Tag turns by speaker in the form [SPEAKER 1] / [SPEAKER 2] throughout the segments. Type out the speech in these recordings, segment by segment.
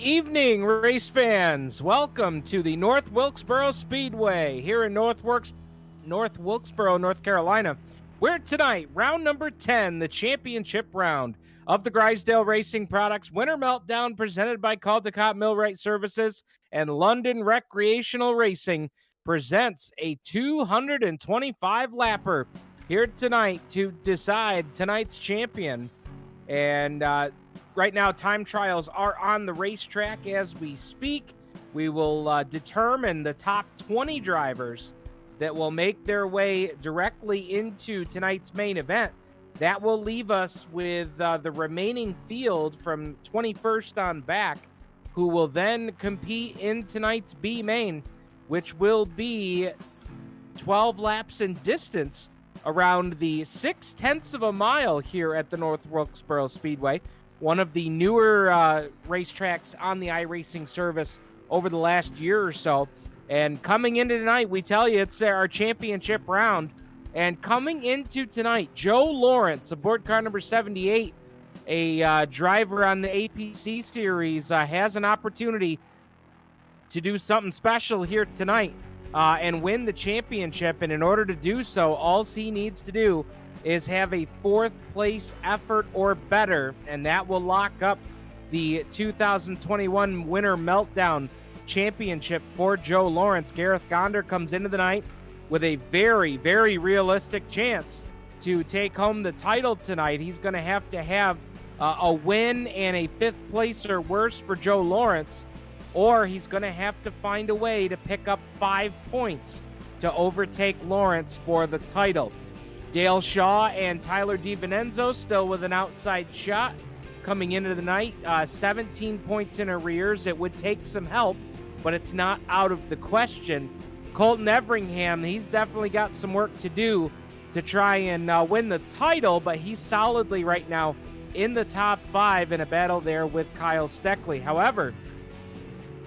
[SPEAKER 1] Evening, race fans. Welcome to the North Wilkesboro Speedway here in North Wilkesboro, North Carolina. Where tonight, round number 10, the championship round of the Grisdale Racing Products Winter Meltdown presented by Caldecott Millwright Services and London Recreational Racing presents a 225-lapper here tonight to decide tonight's champion. And right now, time trials are on the racetrack as we speak. We will determine the top 20 drivers that will make their way directly into tonight's main event. That will leave us with the remaining field from 21st on back, who will then compete in tonight's B main, which will be 12 laps in distance around the 0.6 of a mile here at the North Wilkesboro Speedway, one of the newer racetracks on the iRacing service over the last year or so. And coming into tonight, we tell you it's our championship round. And coming into tonight, Joe Lawrence, aboard car number 78, a driver on the APC series, has an opportunity to do something special here tonight and win the championship. And in order to do so, all he needs to do is have a fourth place effort or better, and that will lock up the 2021 Winter Meltdown Championship for Joe Lawrence. Gareth Gonder comes into the night with a very, very realistic chance to take home the title tonight. He's going to have a win and a fifth place or worse for Joe Lawrence, or he's going to have to find a way to pick up 5 points to overtake Lawrence for the title. Dale Shaw and Tyler DiVincenzo still with an outside shot coming into the night. 17 points in arrears. It would take some help, but it's not out of the question. Colton Everingham, he's definitely got some work to do to try and win the title, but he's solidly right now in the top 5 in a battle there with Kyle Steckley. However,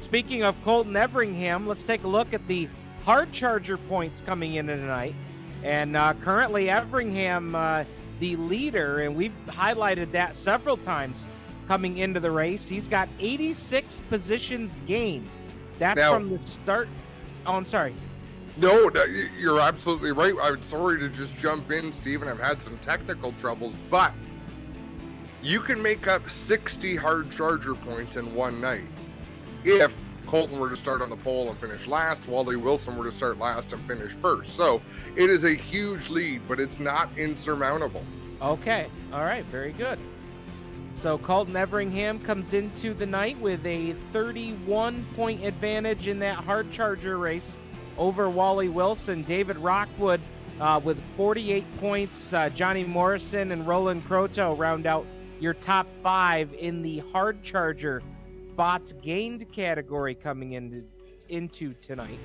[SPEAKER 1] speaking of Colton Everingham, let's take a look at the hard charger points coming in tonight. And currently Everingham, the leader, and we've highlighted that several times coming into the race. He's got 86 positions gained. That's now, from the start. Oh, I'm sorry.
[SPEAKER 2] No, you're absolutely right. I'm sorry to just jump in, Steven. I've had some technical troubles, but you can make up 60 hard charger points in one night if Colton were to start on the pole and finish last, Wally Wilson were to start last and finish first. So it is a huge lead, but it's not insurmountable.
[SPEAKER 1] Okay. All right. Very good. So Colton Everingham comes into the night with a 31-point advantage in that hard charger race over Wally Wilson. David Rockwood with 48 points. Johnny Morrison and Roland Croteau round out your top 5 in the hard charger spots gained category coming into tonight.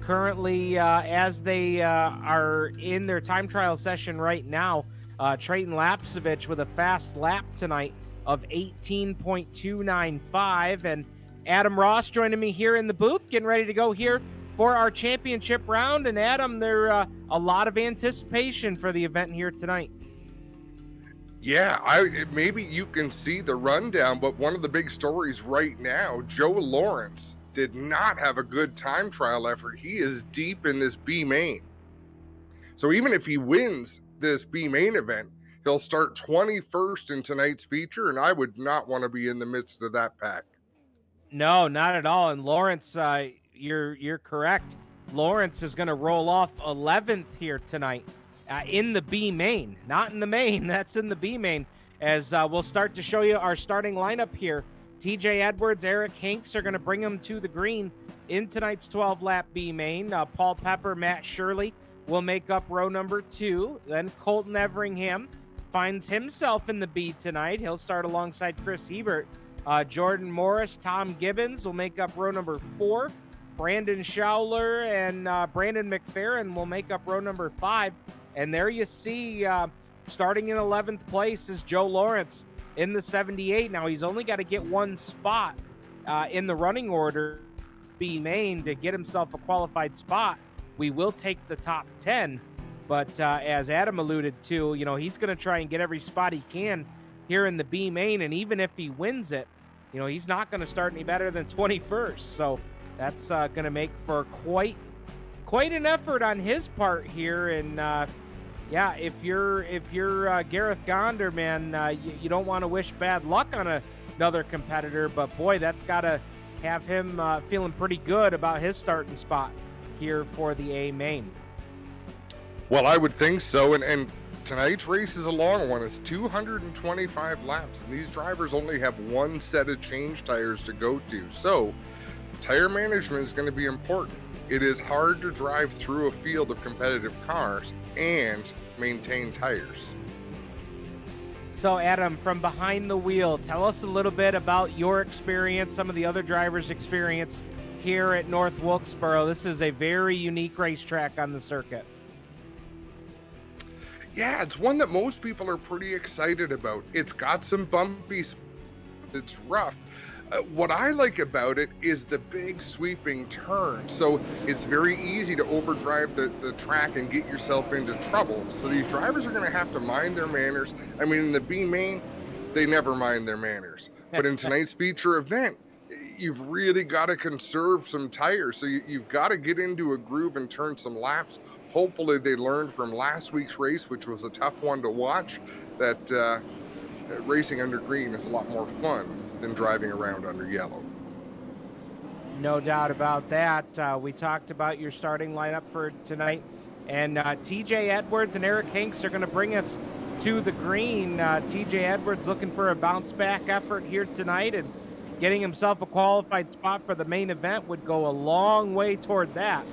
[SPEAKER 1] Currently, as they are in their time trial session right now, Trayton Lapsevich with a fast lap tonight of 18.295, and Adam Ross joining me here in the booth, getting ready to go here for our championship round. And Adam, there's a lot of anticipation for the event here tonight.
[SPEAKER 2] Yeah, maybe you can see the rundown, but one of the big stories right now, Joe Lawrence did not have a good time trial effort. He is deep in this B main. So even if he wins this B main event, he'll start 21st in tonight's feature, and I would not want to be in the midst of that pack.
[SPEAKER 1] No, not at all. And Lawrence, you're correct. Lawrence is going to roll off 11th here tonight. In the B main, not in the main. That's in the B main. As we'll start to show you our starting lineup here. TJ Edwards, Eric Hinks are going to bring them to the green in tonight's 12-lap B main. Paul Pepper, Matt Shirley will make up row number 2. Then Colton Everingham finds himself in the B tonight. He'll start alongside Chris Hebert. Jordan Morris, Tom Gibbons will make up row number 4. Brandon Schauler and Brandon McFerrin will make up row number 5. And there you see, starting in 11th place is Joe Lawrence in the 78. Now, he's only got to get one spot in the running order, B main, to get himself a qualified spot. We will take the top 10. But as Adam alluded to, he's going to try and get every spot he can here in the B main. And even if he wins it, he's not going to start any better than 21st. So that's going to make for quite an effort on his part here. And yeah, if you're Gareth Gonder, man, you don't want to wish bad luck on another competitor, but boy, that's got to have him feeling pretty good about his starting spot here for the A main.
[SPEAKER 2] Well, I would think so, and tonight's race is a long one. It's 225 laps, and these drivers only have one set of change tires to go to. So tire management is going to be important. It is hard to drive through a field of competitive cars and maintain tires.
[SPEAKER 1] So Adam, from behind the wheel, tell us a little bit about your experience, some of the other drivers' experience here at North Wilkesboro. This is a very unique racetrack on the circuit.
[SPEAKER 2] Yeah, it's one that most people are pretty excited about. It's got some bumpy spots. It's rough. What I like about it is the big sweeping turn. So it's very easy to overdrive the track and get yourself into trouble. So these drivers are going to have to mind their manners. I mean, in the B main, they never mind their manners. But in tonight's feature event, you've really got to conserve some tires. So you've got to get into a groove and turn some laps. Hopefully they learned from last week's race, which was a tough one to watch, that racing under green is a lot more fun than driving around under yellow.
[SPEAKER 1] No doubt about that. We talked about your starting lineup for tonight, and TJ Edwards and Eric Hinks are going to bring us to the green. TJ Edwards looking for a bounce back effort here tonight, and getting himself a qualified spot for the main event would go a long way toward that,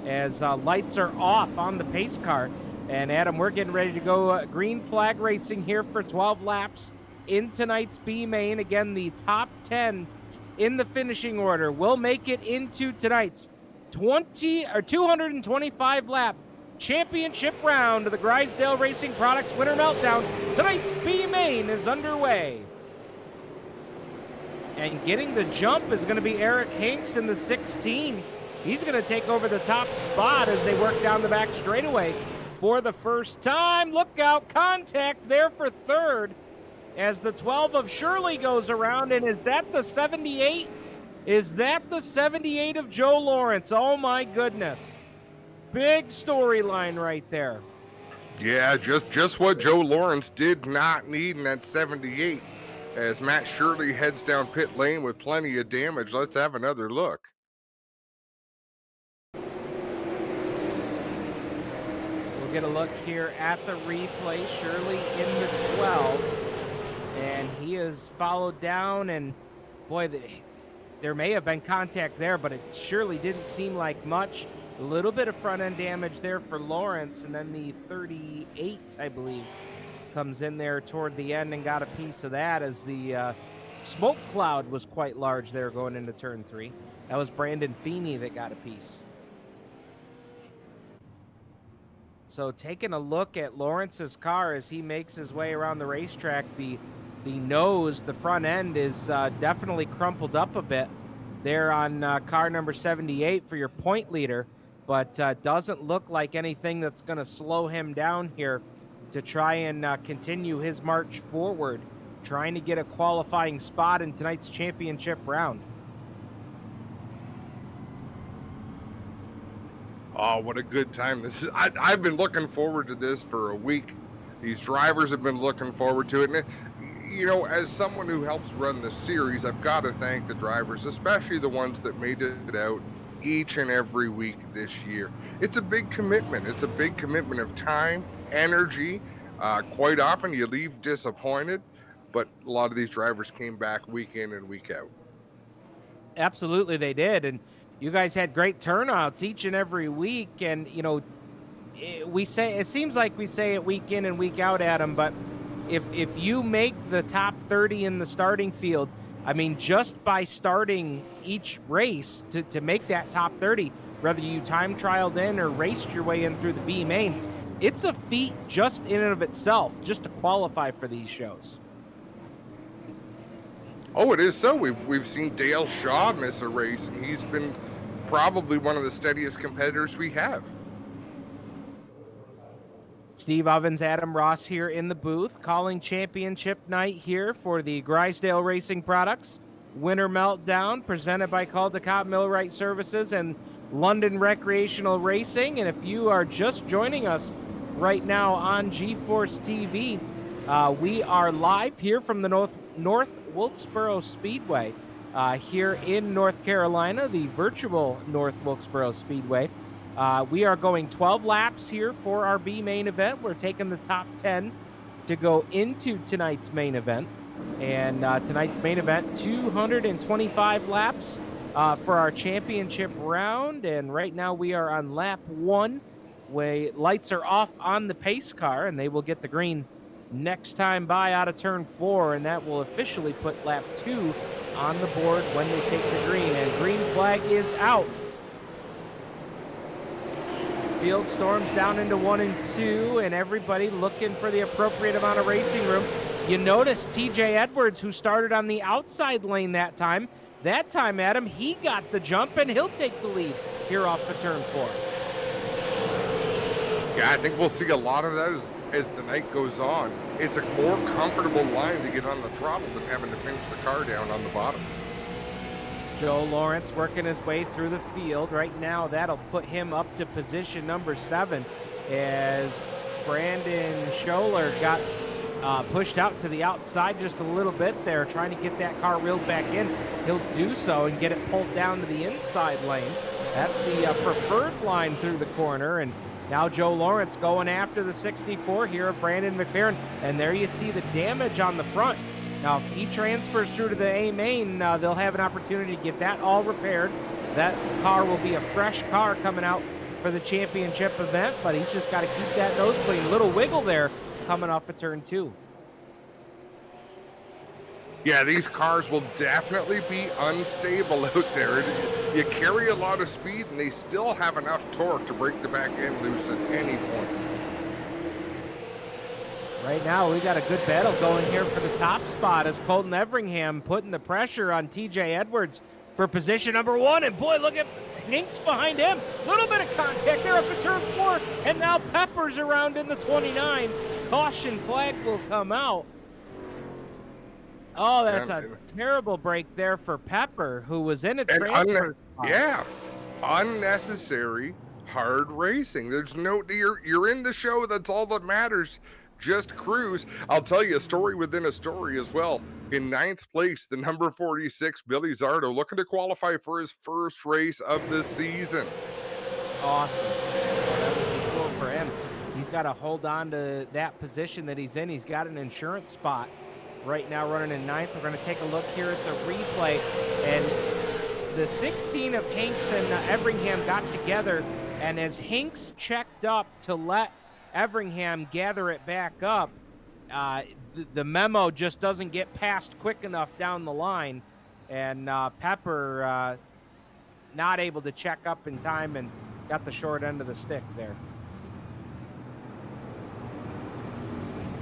[SPEAKER 1] as lights are off on the pace car. And Adam, we're getting ready to go green flag racing here for 12 laps in tonight's B main. Again, the top 10 in the finishing order will make it into tonight's 225 lap championship round of the Grisdale Racing Products Winter Meltdown. Tonight's B main is underway. And getting the jump is going to be Eric Hinks in the 16. He's going to take over the top spot as they work down the back straightaway for the first time. Look out, contact there for third as the 12 of Shirley goes around. And is that the 78? Is that the 78 of Joe Lawrence? Oh my goodness. Big storyline right there.
[SPEAKER 2] Yeah, just what Joe Lawrence did not need in that 78. As Matt Shirley heads down pit lane with plenty of damage. Let's have another look.
[SPEAKER 1] Get a look here at the replay. Shirley in the 12, and he is followed down, and boy, there may have been contact there, but it surely didn't seem like much. A little bit of front end damage there for Lawrence, and then the 38, I believe, comes in there toward the end and got a piece of that, as the smoke cloud was quite large there going into turn 3. That was Brandon Feeney that got a piece. So taking a look at Lawrence's car as he makes his way around the racetrack, the nose, the front end is definitely crumpled up a bit there on car number 78 for your point leader, but doesn't look like anything that's going to slow him down here to try and continue his march forward, trying to get a qualifying spot in tonight's championship round.
[SPEAKER 2] Oh, what a good time this is. I've been looking forward to this for a week. These drivers have been looking forward to it. And, you know, as someone who helps run the series, I've got to thank the drivers, especially the ones that made it out each and every week this year. It's a big commitment. It's a big commitment of time, energy. Quite often you leave disappointed, but a lot of these drivers came back week in and week out.
[SPEAKER 1] Absolutely, they did. And you guys had great turnouts each and every week. And, you know, it seems like we say it week in and week out, Adam, but if you make the top 30 in the starting field, I mean, just by starting each race to make that top 30, whether you time trialed in or raced your way in through the B main, it's a feat just in and of itself, just to qualify for these shows.
[SPEAKER 2] Oh, it is so. We've seen Dale Shaw miss a race, and he's been probably one of the steadiest competitors we have.
[SPEAKER 1] Steve Ovens, Adam Ross here in the booth, calling championship night here for the Grisdale Racing Products Winter Meltdown, presented by Caldecott Millwright Services and London Recreational Racing. And if you are just joining us right now on G-Force TV, we are live here from the North Wilkesboro Speedway here in North Carolina, the virtual North Wilkesboro Speedway. We are going 12 laps here for our B main event. We're taking the top 10 to go into tonight's main event. And tonight's main event, 225 laps for our championship round. And right now we are on lap 1. Lights are off on the pace car, and they will get the green next time by out of turn 4. And that will officially put lap 2 on the board when they take the green. And green flag is out. Field storms down into 1 and 2, and everybody looking for the appropriate amount of racing room. You notice TJ Edwards, who started on the outside lane that time, Adam, he got the jump, and he'll take the lead here off the turn 4.
[SPEAKER 2] Yeah, I think we'll see a lot of that as the night goes on. It's a more comfortable line to get on the throttle than having to pinch the car down on the bottom.
[SPEAKER 1] Joe Lawrence working his way through the field. Right now, that'll put him up to position number 7 as Brandon Scholler got pushed out to the outside just a little bit there, trying to get that car reeled back in. He'll do so and get it pulled down to the inside lane. That's the preferred line through the corner, and now Joe Lawrence going after the 64 here of Brandon McFerrin, and there you see the damage on the front. Now, if he transfers through to the A main, they'll have an opportunity to get that all repaired. That car will be a fresh car coming out for the championship event, but he's just got to keep that nose clean. Little wiggle there coming off of turn 2.
[SPEAKER 2] Yeah, these cars will definitely be unstable out there. You carry a lot of speed, and they still have enough torque to break the back end loose at any point.
[SPEAKER 1] Right now, we got a good battle going here for the top spot as Colton Everingham putting the pressure on TJ Edwards for position number 1. And boy, look at Hinks behind him. Little bit of contact there up at turn 4. And now Pepper's around in the 29. Caution flag will come out. Oh, that's a terrible break there for Pepper, who was in a transfer.
[SPEAKER 2] Yeah, unnecessary hard racing. There's no, you're in the show. That's all that matters. Just cruise. I'll tell you a story within a story as well. In 9th place, the number 46, Billy Zardo, looking to qualify for his first race of the season.
[SPEAKER 1] Awesome. Well, that would be cool for him. He's got to hold on to that position that he's in. He's got an insurance spot right now running in 9th. We're going to take a look here at the replay. And the 16 of Hinks and Everingham got together. And as Hinks checked up to let Everingham gather it back up, the memo just doesn't get passed quick enough down the line, and Pepper not able to check up in time and got the short end of the stick there.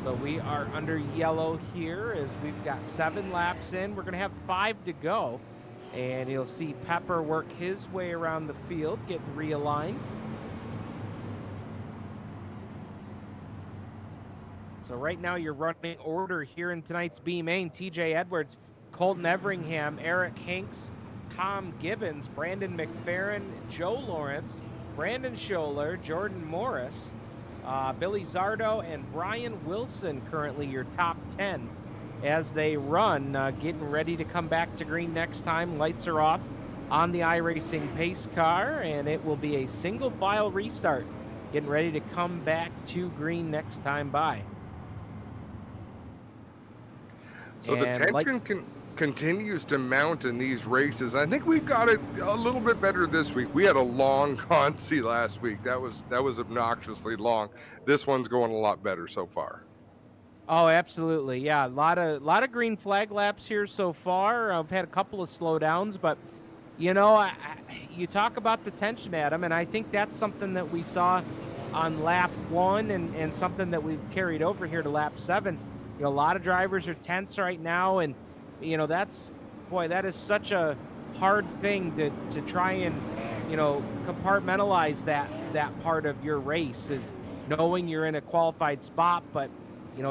[SPEAKER 1] So we are under yellow here as we've got 7 laps in. We're going to have 5 to go, and you'll see Pepper work his way around the field, getting realigned. So right now you're running order here in tonight's B main. TJ Edwards, Colton Everingham, Eric Hinks, Tom Gibbons, Brandon McFerrin, Joe Lawrence, Brandon Scholler, Jordan Morris, Billy Zardo, and Brian Wilson currently your top 10 as they run, getting ready to come back to green next time. Lights are off on the iRacing pace car, and it will be a single file restart, getting ready to come back to green next time by.
[SPEAKER 2] So the tension continues to mount in these races. I think we've got it a little bit better this week. We had a long consi last week. That was obnoxiously long. This one's going a lot better so far.
[SPEAKER 1] Oh, absolutely. Yeah, a lot of green flag laps here so far. I've had a couple of slowdowns, but you know, you talk about the tension, Adam, and I think that's something that we saw on lap 1 and something that we've carried over here to lap 7. You know, a lot of drivers are tense right now, and you know, that is such a hard thing to try and, you know, compartmentalize that part of your race, is knowing you're in a qualified spot, but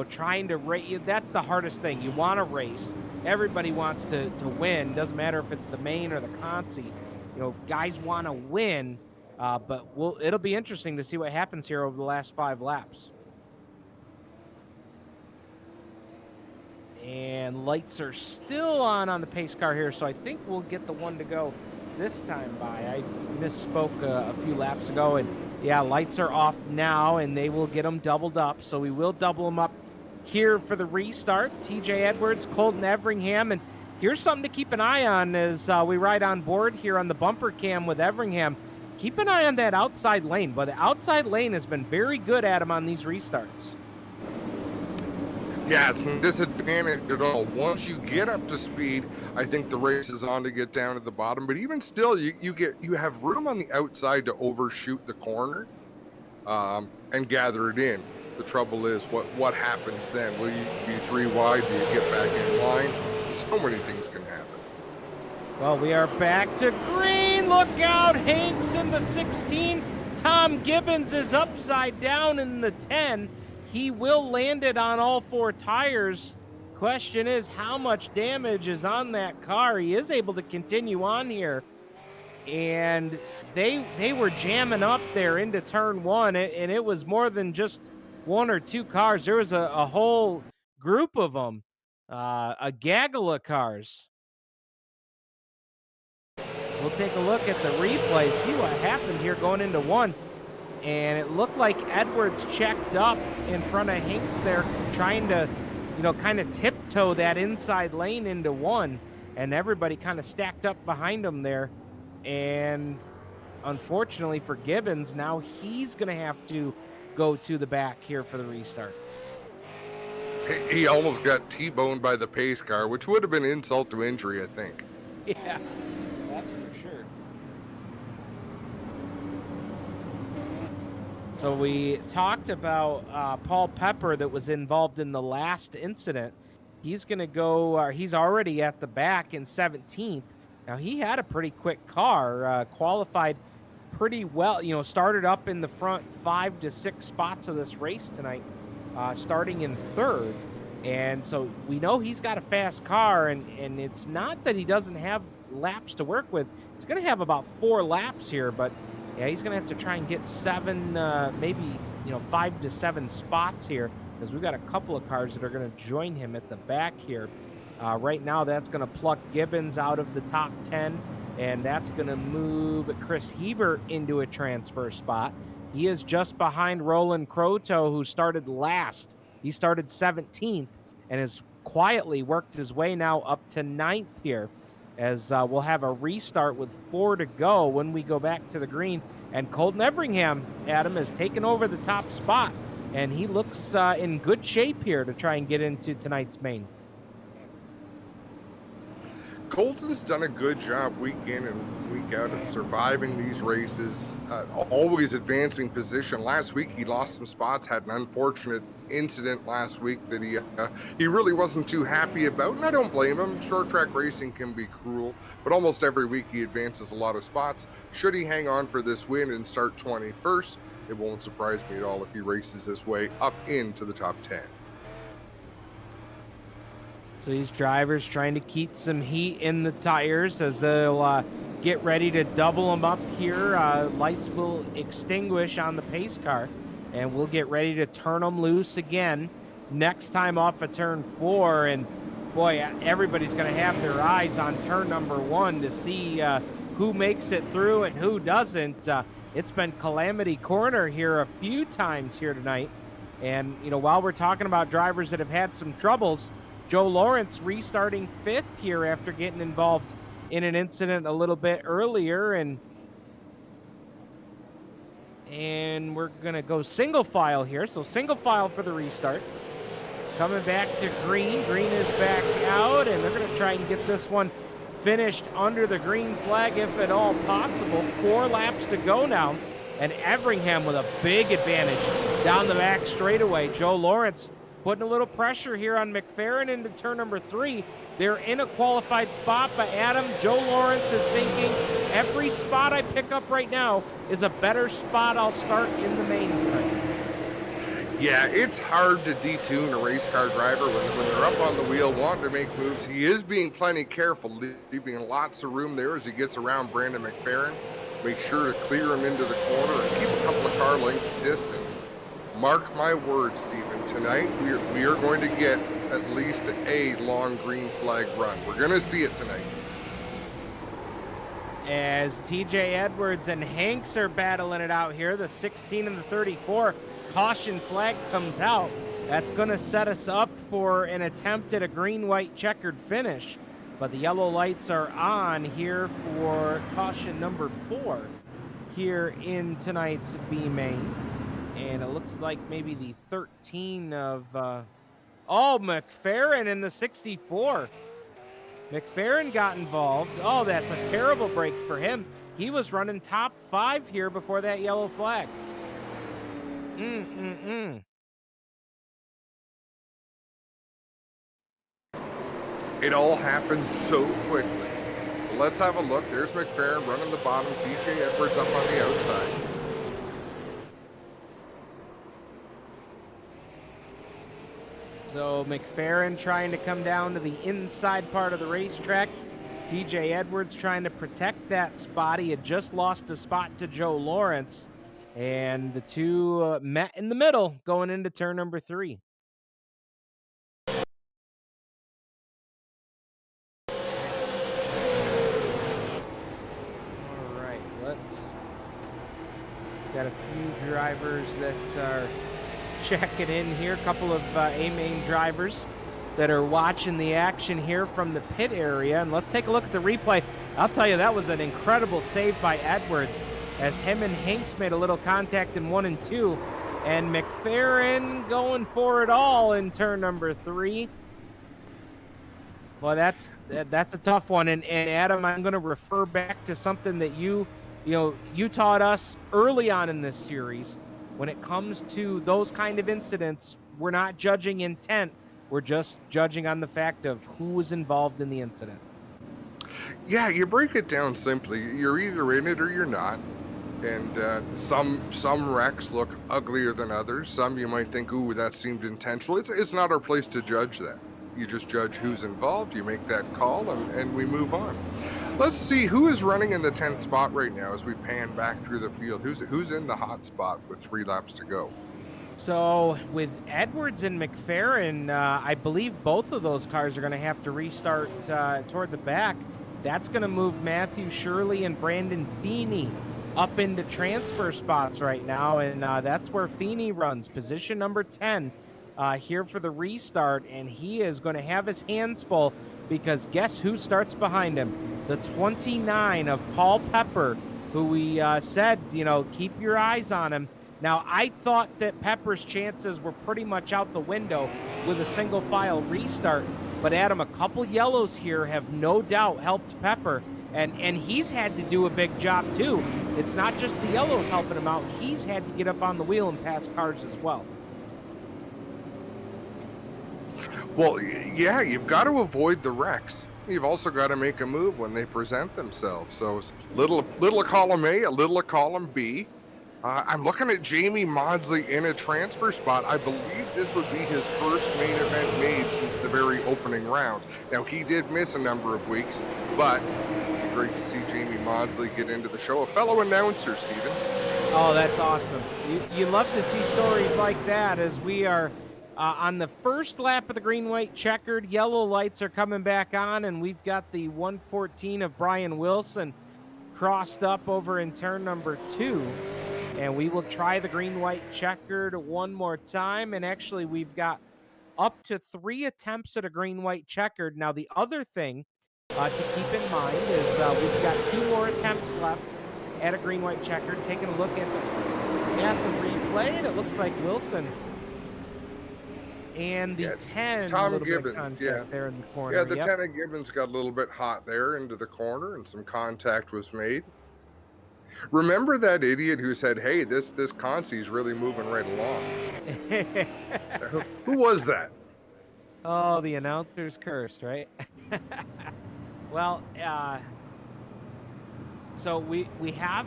[SPEAKER 1] trying to race. That's the hardest thing. You want to race. Everybody wants to win. Doesn't matter if it's the main or the consi. Guys want to win, but it'll be interesting to see what happens here over the last 5 laps. And lights are still on the pace car here, so I think we'll get the one to go this time by. I misspoke a few laps ago, and yeah, lights are off now, and they will get them doubled up, so we will double them up here for the restart. TJ Edwards, Colton Everingham, and here's something to keep an eye on as we ride on board here on the bumper cam with Everingham. Keep an eye on that outside lane, but the outside lane has been very good at him on these restarts.
[SPEAKER 2] Yeah, it's no disadvantage at all. Once you get up to speed, I think the race is on to get down to the bottom. But even still, you have room on the outside to overshoot the corner and gather it in. The trouble is, what happens then? Will you be 3 wide? Do you get back in line? So many things can happen.
[SPEAKER 1] Well, we are back to green. Look out, Hanks in the 16. Tom Gibbons is upside down in the 10. He will land it on all 4 tires. Question is, how much damage is on that car? He is able to continue on here. And they were jamming up there into turn 1, and it was more than just 1 or 2 cars. There was a whole group of them, a gaggle of cars. So we'll take a look at the replay, see what happened here going into 1. And it looked like Edwards checked up in front of Hanks there, trying to, kind of tiptoe that inside lane into 1. And everybody kind of stacked up behind him there. And unfortunately for Gibbons, now he's going to have to go to the back here for the restart.
[SPEAKER 2] He almost got T-boned by the pace car, which would have been insult to injury, I think.
[SPEAKER 1] Yeah, that's for sure. So we talked about Paul Pepper that was involved in the last incident. He's going to go, he's already at the back in 17th. Now, he had a pretty quick car, qualified pretty well, started up in the front 5 to 6 spots of this race tonight, starting in 3rd. And so we know he's got a fast car, and it's not that he doesn't have laps to work with. He's going to have about 4 laps here, but yeah, he's going to have to try and get 7, maybe, 5 to 7 spots here, because we've got a couple of cars that are going to join him at the back here. Right now, that's going to pluck Gibbons out of the top 10, and that's going to move Chris Hebert into a transfer spot. He is just behind Roland Croteau, who started last. He started 17th and has quietly worked his way now up to 9th here, as we'll have a restart with 4 to go when we go back to the green. And Colton Everingham, Adam, has taken over the top spot, and he looks in good shape here to try and get into tonight's main.
[SPEAKER 2] Colton's done a good job week in and week out of surviving these races, always advancing position. Last week he lost some spots, had an unfortunate incident last week that he really wasn't too happy about, and I don't blame him. Short track racing can be cruel, but almost every week he advances a lot of spots. Should he hang on for this win and start 21st, it won't surprise me at all if he races his way up into the top 10.
[SPEAKER 1] So these drivers trying to keep some heat in the tires as they'll get ready to double them up here. Lights will extinguish on the pace car, and we'll get ready to turn them loose again next time off of turn 4. And boy, everybody's going to have their eyes on turn number 1 to see who makes it through and who doesn't. It's been Calamity Corner here a few times here tonight. And, while we're talking about drivers that have had some troubles, Joe Lawrence restarting 5th here after getting involved in an incident a little bit earlier. And we're going to go single file here. So single file for the restart. Coming back to green. Green is back out, and they're going to try and get this one finished under the green flag if at all possible. 4 laps to go now. And Everingham with a big advantage down the back straightaway. Joe Lawrence putting a little pressure here on McFerrin into turn number 3. They're in a qualified spot, but Adam, Joe Lawrence is thinking every spot I pick up right now is a better spot I'll start in the main tonight.
[SPEAKER 2] Yeah, it's hard to detune a race car driver when they're up on the wheel wanting to make moves. He is being plenty careful, leaving lots of room there as he gets around Brandon McFerrin. Make sure to clear him into the corner and keep a couple of car lengths distance. Mark my words, Stephen, tonight we are going to get at least a long green flag run. We're going to see it tonight.
[SPEAKER 1] As TJ Edwards and Hanks are battling it out here, the 16 and the 34, caution flag comes out. That's going to set us up for an attempt at a green-white-checkered finish. But the yellow lights are on here for caution number 4 here in tonight's B main. And it looks like maybe the 13 of, McFerrin in the 64. McFerrin got involved. Oh, that's a terrible break for him. He was running top 5 here before that yellow flag.
[SPEAKER 2] It all happens so quickly. So let's have a look. There's McFerrin running the bottom. TJ Edwards up on the outside.
[SPEAKER 1] So McFerrin trying to come down to the inside part of the racetrack. TJ Edwards trying to protect that spot. He had just lost a spot to Joe Lawrence. And the two met in the middle going into turn number 3. All right, let's... Got a few drivers that are checking in here. A couple of A-main drivers that are watching the action here from the pit area. And let's take a look at the replay. I'll tell you, that was an incredible save by Edwards as him and Hanks made a little contact in 1 and 2. And McFerrin going for it all in turn number 3. Well, that's a tough one. And Adam, I'm going to refer back to something that you taught us early on in this series. When it comes to those kind of incidents, we're not judging intent. We're just judging on the fact of who was involved in the incident.
[SPEAKER 2] Yeah, you break it down simply. You're either in it or you're not. And some wrecks look uglier than others. Some you might think, ooh, that seemed intentional. It's not our place to judge that. You just judge who's involved. You make that call, and we move on. Let's see who is running in the 10th spot right now as we pan back through the field. Who's in the hot spot with 3 laps to go?
[SPEAKER 1] So with Edwards and McFerrin, I believe both of those cars are going to have to restart toward the back. That's going to move Matthew Shirley and Brandon Feeney up into transfer spots right now, and that's where Feeney runs, position number 10 here for the restart, and he is going to have his hands full because guess who starts behind him? The 29 of Paul Pepper, who we said, keep your eyes on him. Now, I thought that Pepper's chances were pretty much out the window with a single file restart, but Adam, a couple yellows here have no doubt helped Pepper, and he's had to do a big job too. It's not just the yellows helping him out. He's had to get up on the wheel and pass cars as well.
[SPEAKER 2] Well, yeah, you've got to avoid the wrecks. You've also got to make a move when they present themselves. So it's little column A, a little column B. I'm looking at Jamie Maudsley in a transfer spot. I believe this would be his first main event made since the very opening round. Now, he did miss a number of weeks, but great to see Jamie Maudsley get into the show. A fellow announcer, Stephen.
[SPEAKER 1] Oh, that's awesome. You love to see stories like that as we are on the first lap of the green-white-checkered. Yellow lights are coming back on, and we've got the 114 of Brian Wilson crossed up over in turn number 2. And we will try the green-white-checkered one more time. And actually, we've got up to 3 attempts at a green-white-checkered. Now, the other thing to keep in mind is we've got 2 more attempts left at a green-white-checkered. Taking a look at the replay, and it looks like Wilson and the 10.
[SPEAKER 2] Tom Gibbons,
[SPEAKER 1] there in the corner.
[SPEAKER 2] Yeah, the 10 of Gibbons got a little bit hot there into the corner, and some contact was made. Remember that idiot who said, hey, this Consi's really moving right along? Who was that?
[SPEAKER 1] Oh, the announcer's cursed, right? Well, so we have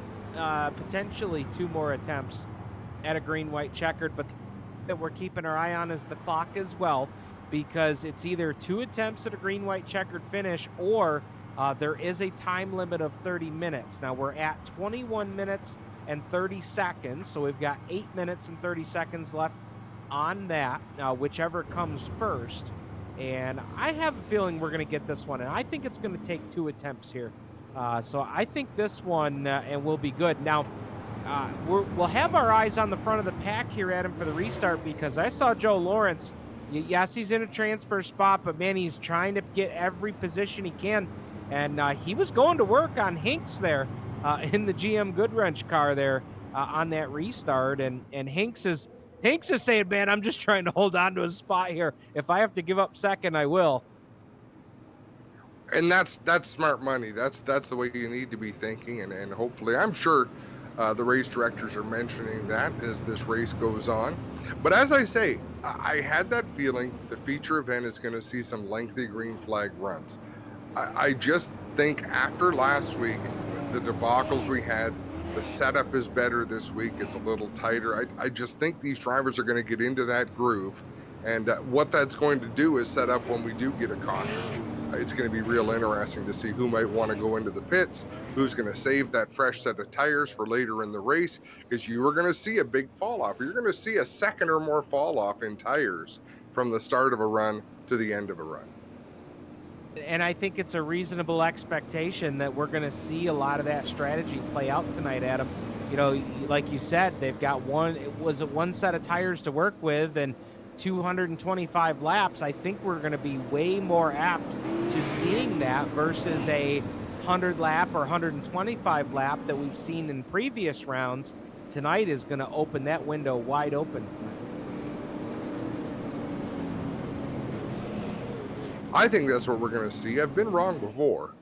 [SPEAKER 1] potentially 2 more attempts at a green-white-checkered, but that we're keeping our eye on is the clock as well, because it's either 2 attempts at a green-white-checkered finish, or there is a time limit of 30 minutes. Now, we're at 21 minutes and 30 seconds, so we've got 8 minutes and 30 seconds left on that, whichever comes first. And I have a feeling we're going to get this one, and I think it's going to take 2 attempts here. So I think this one and we'll be good. Now, we'll have our eyes on the front of the pack here, Adam, for the restart, because I saw Joe Lawrence. Yes, he's in a transfer spot, but man, he's trying to get every position he can. And he was going to work on Hinks there in the GM Goodwrench car there on that restart. And Hinks is saying, man, I'm just trying to hold on to a spot here. If I have to give up second, I will.
[SPEAKER 2] And that's smart money. That's the way you need to be thinking. And hopefully, I'm sure the race directors are mentioning that as this race goes on. But as I say, I had that feeling the feature event is going to see some lengthy green flag runs. I just think after last week, the debacles we had, the setup is better this week. It's a little tighter. I just think these drivers are going to get into that groove. And what that's going to do is set up when we do get a caution. It's going to be real interesting to see who might want to go into the pits, who's going to save that fresh set of tires for later in the race, because you are going to see a big fall off. You're going to see a second or more fall off in tires from the start of a run to the end of a run.
[SPEAKER 1] And I think it's a reasonable expectation that we're going to see a lot of that strategy play out tonight, Adam. You know, like you said, they've got one set of tires to work with, and 225 laps. I think we're going to be way more apt to seeing that versus a 100 lap or 125 lap that we've seen in previous rounds. Tonight is going to open that window wide open tonight.
[SPEAKER 2] I think that's what we're going to see. I've been wrong before.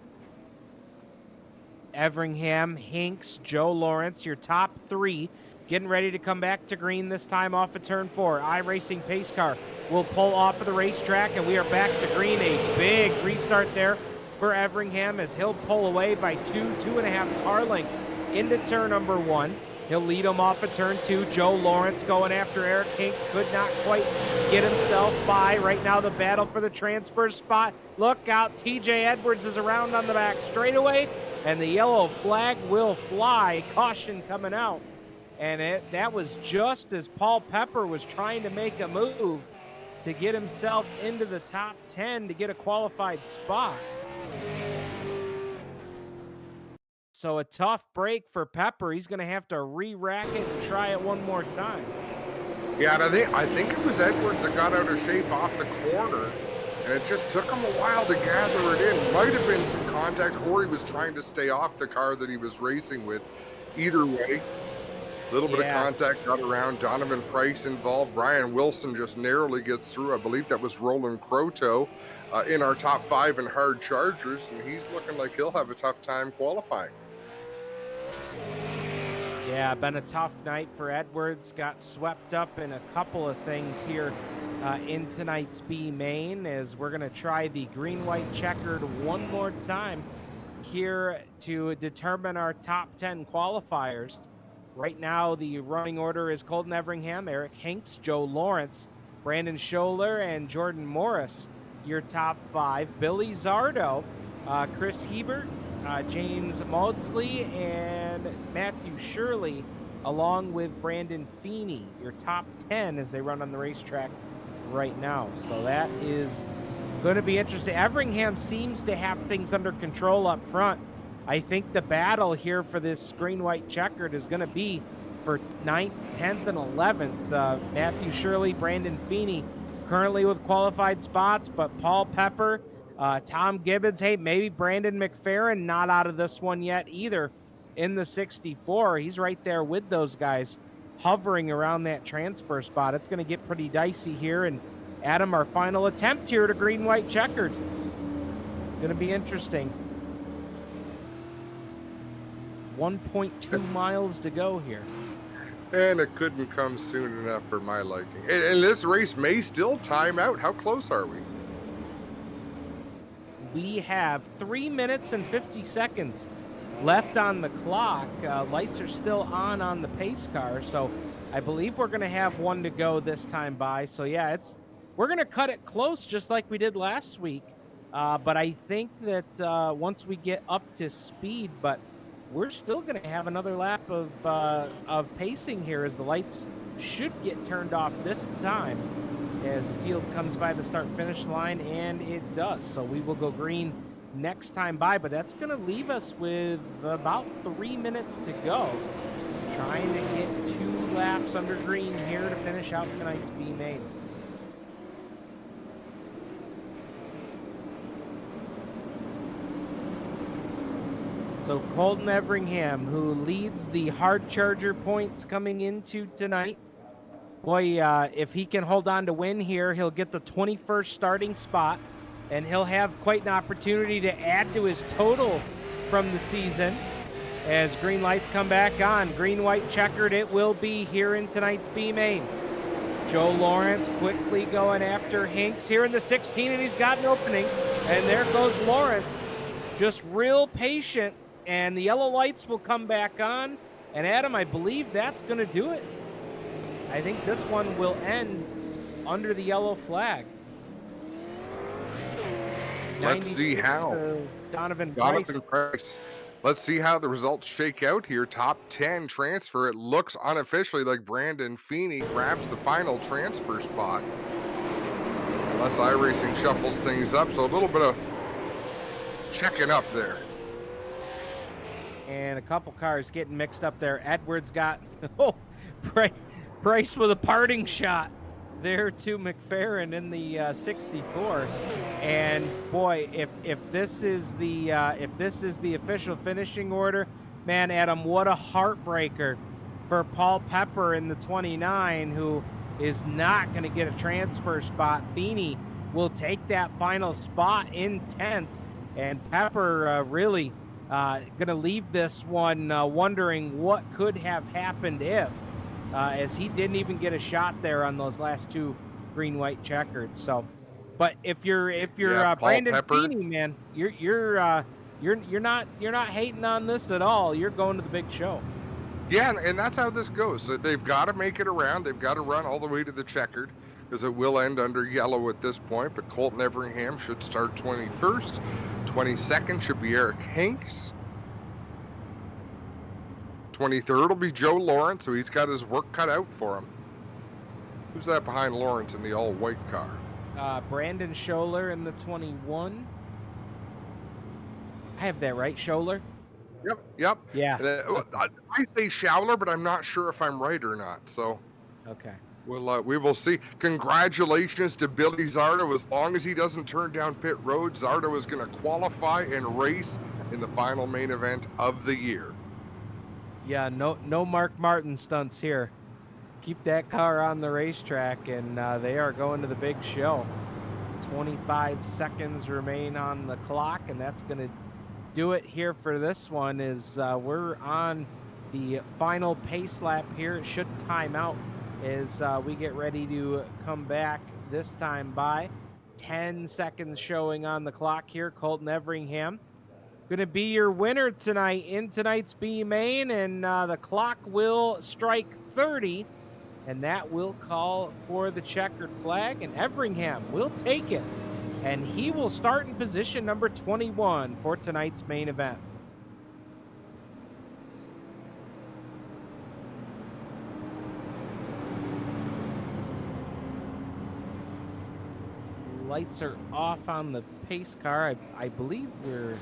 [SPEAKER 1] Everingham, Hinks, Joe Lawrence, your top 3 getting ready to come back to green, this time off of turn 4. iRacing pace car will pull off of the racetrack, and we are back to green. A big restart there for Everingham as he'll pull away by 2.5 car lengths into turn number 1. He'll lead him off of turn 2. Joe Lawrence going after Eric Hinks. Could not quite get himself by. Right now the battle for the transfer spot. Look out, TJ Edwards is around on the back straightaway, and the yellow flag will fly. Caution coming out. And that was just as Paul Pepper was trying to make a move to get himself into the top 10 to get a qualified spot. So a tough break for Pepper. He's going to have to re-rack it and try it one more time.
[SPEAKER 2] Yeah, and I think it was Edwards that got out of shape off the corner, and it just took him a while to gather it in. Might have been some contact, or he was trying to stay off the car that he was racing with. Either way, a little bit of contact got around. Donovan Price involved. Brian Wilson just narrowly gets through. I believe that was Roland Croteau in our top 5 in hard chargers, and he's looking like he'll have a tough time qualifying.
[SPEAKER 1] Yeah, been a tough night for Edwards. Got swept up in a couple of things here in tonight's B main, as we're going to try the green-white-checkered one more time here to determine our top 10 qualifiers. Right now, the running order is Colton Everingham, Eric Hinks, Joe Lawrence, Brandon Scholler, and Jordan Morris, your top 5. Billy Zardo, Chris Hebert, James Maudsley, and Matthew Shirley, along with Brandon Feeney, your top 10 as they run on the racetrack right now. So that is going to be interesting. Everingham seems to have things under control up front. I think the battle here for this green-white-checkered is going to be for 9th, 10th, and 11th. Matthew Shirley, Brandon Feeney currently with qualified spots, but Paul Pepper, Tom Gibbons, hey, maybe Brandon McFerrin not out of this one yet either in the 64. He's right there with those guys hovering around that transfer spot. It's going to get pretty dicey here. And Adam, our final attempt here to green-white-checkered. Going to be interesting. 1.2 miles to go here.
[SPEAKER 2] And it couldn't come soon enough for my liking. And this race may still time out. How close are we?
[SPEAKER 1] We have 3 minutes and 50 seconds left on the clock. Lights are still on the pace car, so I believe we're going to have one to go this time by. So yeah, we're going to cut it close just like we did last week. But I think that once we get up to speed, but we're still going to have another lap of pacing here as the lights should get turned off this time as the field comes by the start-finish line, and it does. So we will go green next time by, but that's going to leave us with about 3 minutes to go. Trying to get 2 laps under green here to finish out tonight's B main. So Colton Everingham, who leads the hard charger points coming into tonight. Boy, if he can hold on to win here, he'll get the 21st starting spot, and he'll have quite an opportunity to add to his total from the season as green lights come back on. Green-white-checkered it will be here in tonight's B main. Joe Lawrence quickly going after Hinks here in the 16, and he's got an opening. And there goes Lawrence, just real patient, and the yellow lights will come back on. And Adam, I believe that's going to do it. I think this one will end under the yellow flag.
[SPEAKER 2] Let's see how.
[SPEAKER 1] Donovan
[SPEAKER 2] Price. Let's see how the results shake out here. Top 10 transfer. It looks unofficially like Brandon Feeney grabs the final transfer spot. Unless iRacing shuffles things up. So a little bit of checking up there.
[SPEAKER 1] And a couple cars getting mixed up there. Edwards got, Price with a parting shot there to McFerrin in the 64. And boy, if this is the official finishing order, man, Adam, what a heartbreaker for Paul Pepper in the 29, who is not going to get a transfer spot. Feeney will take that final spot in 10th, and Pepper really going to leave this one wondering what could have happened if. As he didn't even get a shot there on those last 2 green-white-checkered. So, but if you're Brandon Feeney, man, you're not hating on this at all. You're going to the big show.
[SPEAKER 2] Yeah, and that's how this goes. So they've got to make it around. They've got to run all the way to the checkered because it will end under yellow at this point. But Colton Everingham should start 21st. 22nd should be Eric Hinks. 23rd will be Joe Lawrence, so he's got his work cut out for him. Who's that behind Lawrence in the all-white car?
[SPEAKER 1] Brandon Scholler in the 21. I have that right, Scholler?
[SPEAKER 2] Yep.
[SPEAKER 1] Yeah.
[SPEAKER 2] I say Schauler, but I'm not sure if I'm right or not. So,
[SPEAKER 1] okay.
[SPEAKER 2] We will see. Congratulations to Billy Zardo. As long as he doesn't turn down pit road, Zardo is going to qualify and race in the final main event of the year.
[SPEAKER 1] Yeah, no Mark Martin stunts here. Keep that car on the racetrack, and they are going to the big show. 25 seconds remain on the clock, and that's going to do it here for this one. We're on the final pace lap here. It should time out as we get ready to come back this time by. 10 seconds showing on the clock here. Colton Everingham going to be your winner tonight in tonight's B main, and the clock will strike 30, and that will call for the checkered flag, and Everingham will take it, and he will start in position number 21 for tonight's main event. Lights are off on the pace car. I believe we're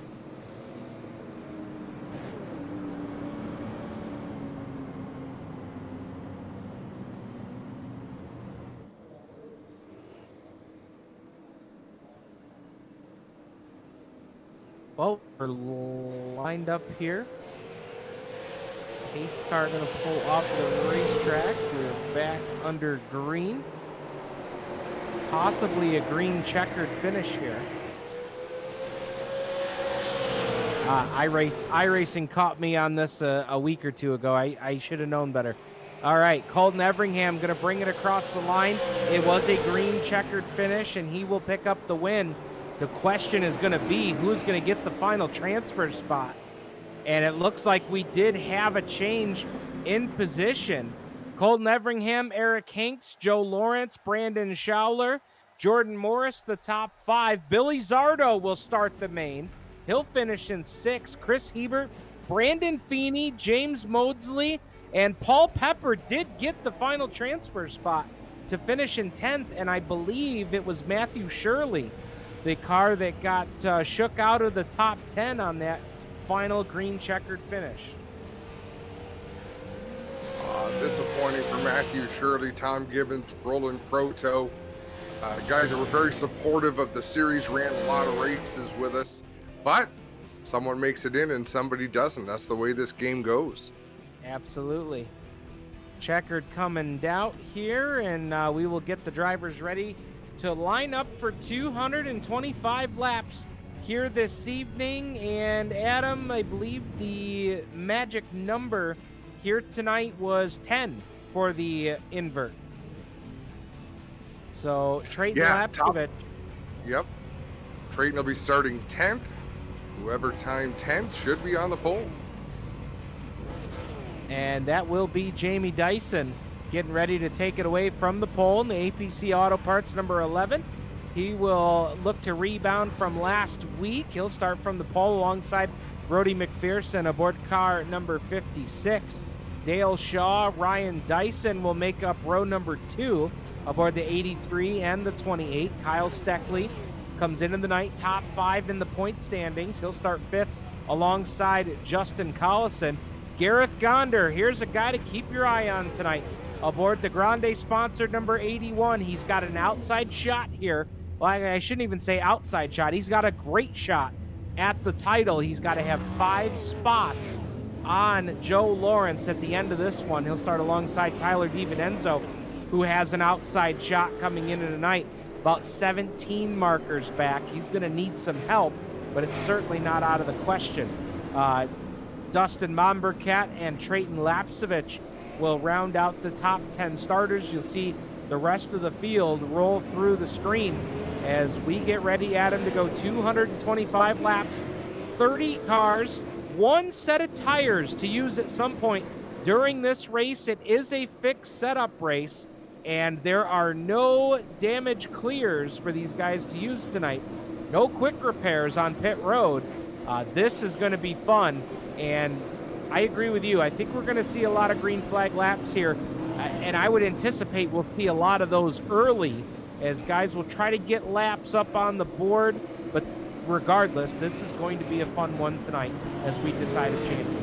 [SPEAKER 1] lined up here. Pace car going to pull off the racetrack. We're back under green. Possibly a green checkered finish here. iRacing caught me on this a week or two ago. I should have known better. All right, Colton Everingham going to bring it across the line. It was a green checkered finish, and he will pick up the win. The question is going to be who's going to get the final transfer spot. And it looks like we did have a change in position. Colton Everingham, Eric Hinks, Joe Lawrence, Brandon Schauler, Jordan Morris, the top 5. Billy Zardo will start the main. He'll finish in 6th. Chris Hebert, Brandon Feeney, James Modesley, and Paul Pepper did get the final transfer spot to finish in 10th, and I believe it was Matthew Shirley, the car that got shook out of the top 10 on that final green checkered finish.
[SPEAKER 2] Disappointing for Matthew Shirley, Tom Gibbons, Roland Proto. Guys that were very supportive of the series, ran a lot of races with us, but someone makes it in and somebody doesn't. That's the way this game goes.
[SPEAKER 1] Absolutely. Checkered coming out here, and we will get the drivers ready to line up for 225 laps here this evening. And Adam, I believe the magic number here tonight was 10 for the invert. So Trayton Lapkovich.
[SPEAKER 2] Yep. Trayton will be starting 10th. Whoever timed 10th should be on the pole.
[SPEAKER 1] And that will be Jamie Dyson getting ready to take it away from the pole in the APC Auto Parts number 11. He will look to rebound from last week. He'll start from the pole alongside Brody McPherson aboard car number 56. Dale Shaw, Ryan Dyson will make up row number 2 aboard the 83 and the 28. Kyle Steckley comes into the night top 5 in the point standings. He'll start 5th alongside Justin Collison. Gareth Gonder, here's a guy to keep your eye on tonight. Aboard the Grande sponsored number 81. He's got an outside shot here. Well, I shouldn't even say outside shot. He's got a great shot at the title. He's got to have 5 spots on Joe Lawrence at the end of this one. He'll start alongside Tyler DiVincenzo, who has an outside shot coming into tonight. About 17 markers back. He's going to need some help, but it's certainly not out of the question. Dustin Mombercat and Trayton Lapkovich will round out the top 10 starters. You'll see the rest of the field roll through the screen as we get ready, Adam, to go 225 laps, 30 cars, 1 set of tires to use at some point during this race. It is a fixed setup race, and there are no damage clears for these guys to use tonight. No quick repairs on pit road. This is going to be fun, and I agree with you. I think we're going to see a lot of green flag laps here, and I would anticipate we'll see a lot of those early as guys will try to get laps up on the board. But regardless, this is going to be a fun one tonight as we decide a champion.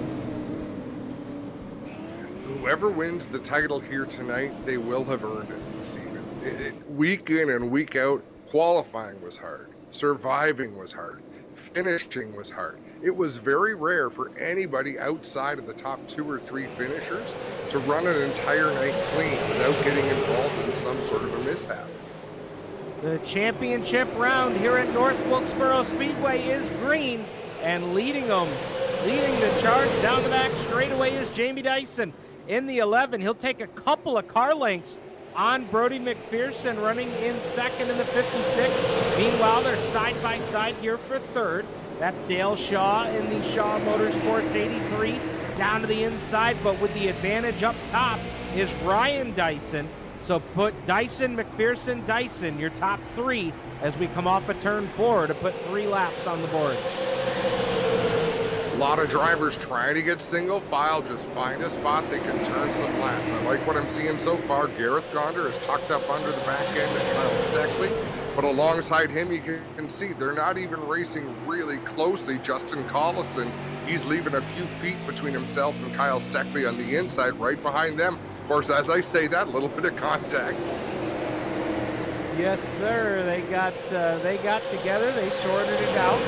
[SPEAKER 2] Whoever wins the title here tonight, they will have earned it, Stephen. Week in and week out, qualifying was hard. Surviving was hard. Finishing was hard. It was very rare for anybody outside of the top 2 or 3 finishers to run an entire night clean without getting involved in some sort of a mishap.
[SPEAKER 1] The championship round here at North Wilkesboro Speedway is green, and leading the charge down the back straightaway is Jamie Dyson. In the 11, he'll take a couple of car lengths on Brody McPherson, running in second in the 56. Meanwhile, they're side by side here for third. That's Dale Shaw in the Shaw Motorsports 83 down to the inside, but with the advantage up top is Ryan Dyson. So put Dyson, McPherson, Dyson, your top 3 as we come off a turn 4 to put 3 laps on the board.
[SPEAKER 2] A lot of drivers trying to get single file, just find a spot they can turn some laps. I like what I'm seeing so far. Gareth Gonder is tucked up under the back end of Kyle Steckley, but alongside him you can see they're not even racing really closely. Justin Collison, he's leaving a few feet between himself and Kyle Steckley on the inside, right behind them. Of course, as I say that, a little bit of contact.
[SPEAKER 1] Yes, sir. They got together. They sorted it out.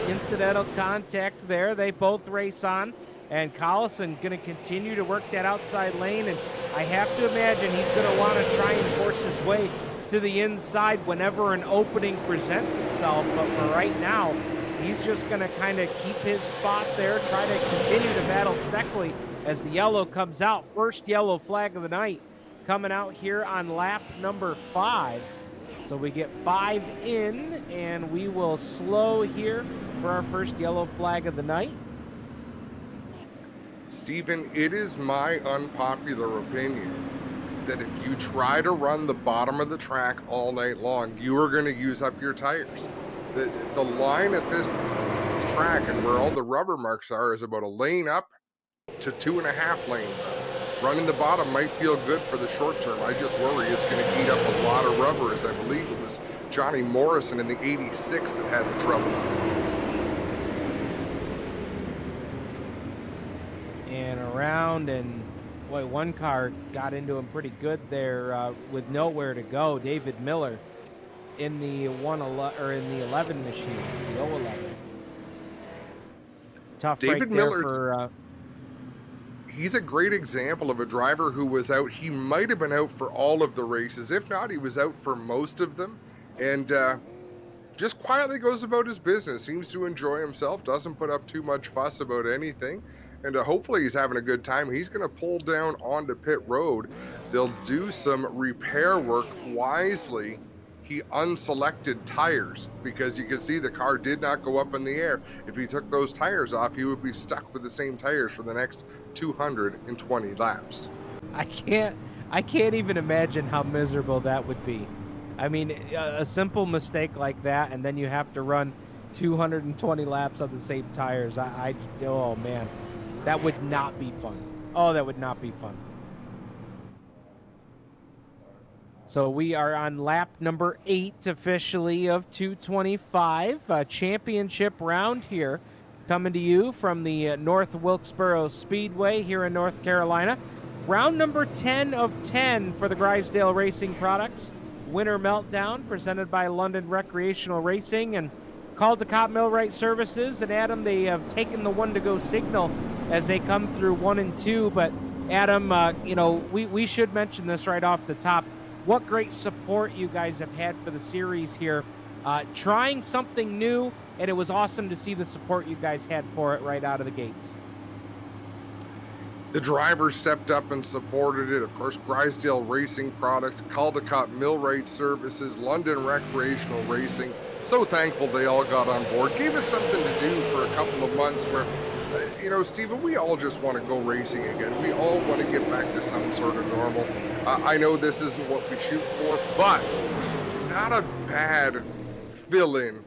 [SPEAKER 1] Incidental contact there. They both race on, and Collison going to continue to work that outside lane. And I have to imagine he's going to want to try and force his way to the inside whenever an opening presents itself. But for right now, he's just going to kind of keep his spot there, try to continue to battle Steckley as the yellow comes out. First yellow flag of the night coming out here on lap number 5. So we get 5 in, and we will slow here for our first yellow flag of the night.
[SPEAKER 2] Stephen, it is my unpopular opinion that if you try to run the bottom of the track all night long, you are going to use up your tires. The line at this track and where all the rubber marks are is about a lane up to 2.5 lanes up. Running the bottom might feel good for the short term. I just worry it's going to eat up a lot of rubber, as I believe it was Johnny Morrison in the 86 that had the trouble.
[SPEAKER 1] And around, and boy, one car got into him pretty good there with nowhere to go. David Miller in the 11 machine, the 011. Tough
[SPEAKER 2] David
[SPEAKER 1] break there
[SPEAKER 2] Miller
[SPEAKER 1] for.
[SPEAKER 2] He's a great example of a driver who was out. He might have been out for all of the races. If not, he was out for most of them. And just quietly goes about his business, seems to enjoy himself, doesn't put up too much fuss about anything. And hopefully he's having a good time. He's going to pull down onto pit road. They'll do some repair work wisely. He unselected tires because you can see the car did not go up in the air. If he took those tires off, he would be stuck with the same tires for the next 220 laps.
[SPEAKER 1] I can't even imagine how miserable that would be. I mean, a simple mistake like that, and then you have to run 220 laps on the same tires. Oh man, that would not be fun. Oh, that would not be fun. So we are on lap number 8 officially of 225, championship round here, coming to you from the North Wilkesboro Speedway here in North Carolina. Round number 10 of 10 for the Grisdale Racing Products. Winter Meltdown, presented by London Recreational Racing and Caldecott Millwright Services. And Adam, they have taken the 1-to-go signal as they come through 1 and 2. But Adam, we should mention this right off the top. What great support you guys have had for the series here. Trying something new, and it was awesome to see the support you guys had for it right out of the gates.
[SPEAKER 2] The drivers stepped up and supported it. Of course, Grisdale Racing Products, Caldecott Millwright Services, London Recreational Racing. So thankful they all got on board. Gave us something to do for a couple of months where, Stephen, we all just want to go racing again. We all want to get back to some sort of normal. I know this isn't what we shoot for, but it's not a bad fill-in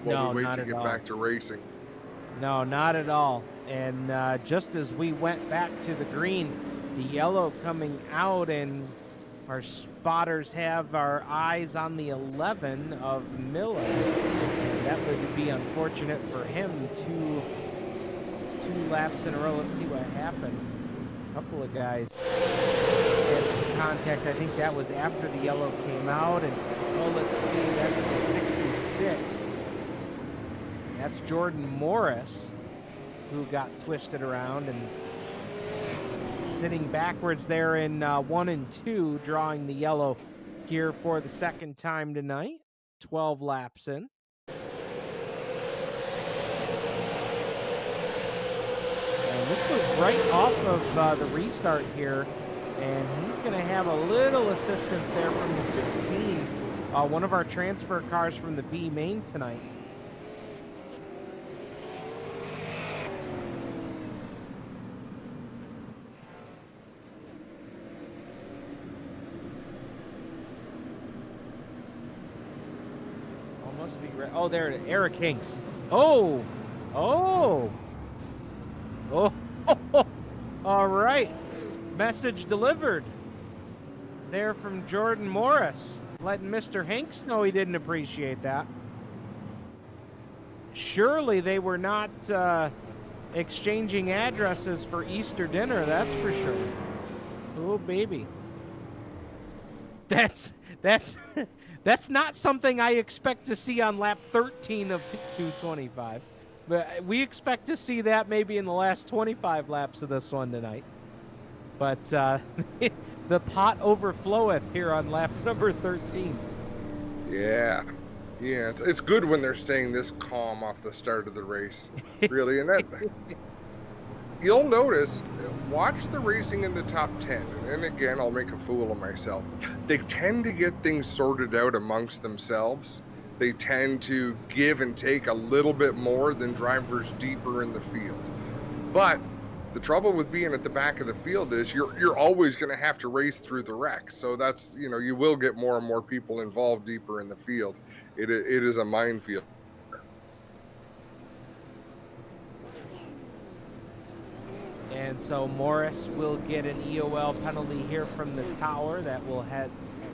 [SPEAKER 2] while we wait to get back to racing.
[SPEAKER 1] No, not at all. And just as we went back to the green, the yellow coming out, and our spotters have our eyes on the 11 of Miller. And that would be unfortunate for him. Two laps in a row. Let's see what happened. A couple of guys had some contact. I think that was after the yellow came out. And let's see, that's the 66th. That's Jordan Morris, who got twisted around and sitting backwards there in 1 and 2, drawing the yellow here for the second time tonight. 12 laps in. And this was right off of the restart here, and he's going to have a little assistance there from the 16, one of our transfer cars from the B main tonight. Oh, there it is. Eric Hinks. Oh. All right. Message delivered there from Jordan Morris, letting Mr. Hinks know he didn't appreciate that. Surely they were not exchanging addresses for Easter dinner, that's for sure. Oh, baby. That's not something I expect to see on lap 13 of 225. But we expect to see that maybe in the last 25 laps of this one tonight. But the pot overfloweth here on lap number 13.
[SPEAKER 2] Yeah, it's good when they're staying this calm off the start of the race, really. And that you'll notice, watch the racing in the top 10. And again, I'll make a fool of myself. They tend to get things sorted out amongst themselves. They tend to give and take a little bit more than drivers deeper in the field. But The trouble with being at the back of the field is you're always going to have to race through the wreck. So that's, you will get more and more people involved deeper in the field. It is a minefield.
[SPEAKER 1] And so Morris will get an EOL penalty here from the tower that will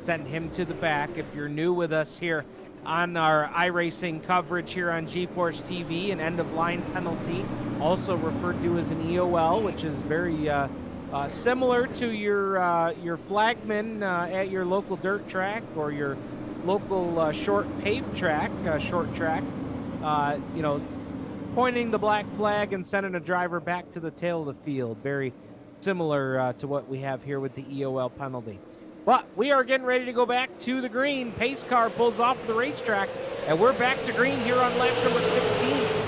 [SPEAKER 1] send him to the back. If you're new with us here on our iRacing coverage here on GeForce TV, an end-of-line penalty, also referred to as an EOL, which is very similar to your flagman at your local dirt track or your local short paved track, short track. Pointing the black flag and sending a driver back to the tail of the field. Very similar to what we have here with the EOL penalty. But we are getting ready to go back to the green. Pace car pulls off the racetrack, and we're back to green here on lap number 16.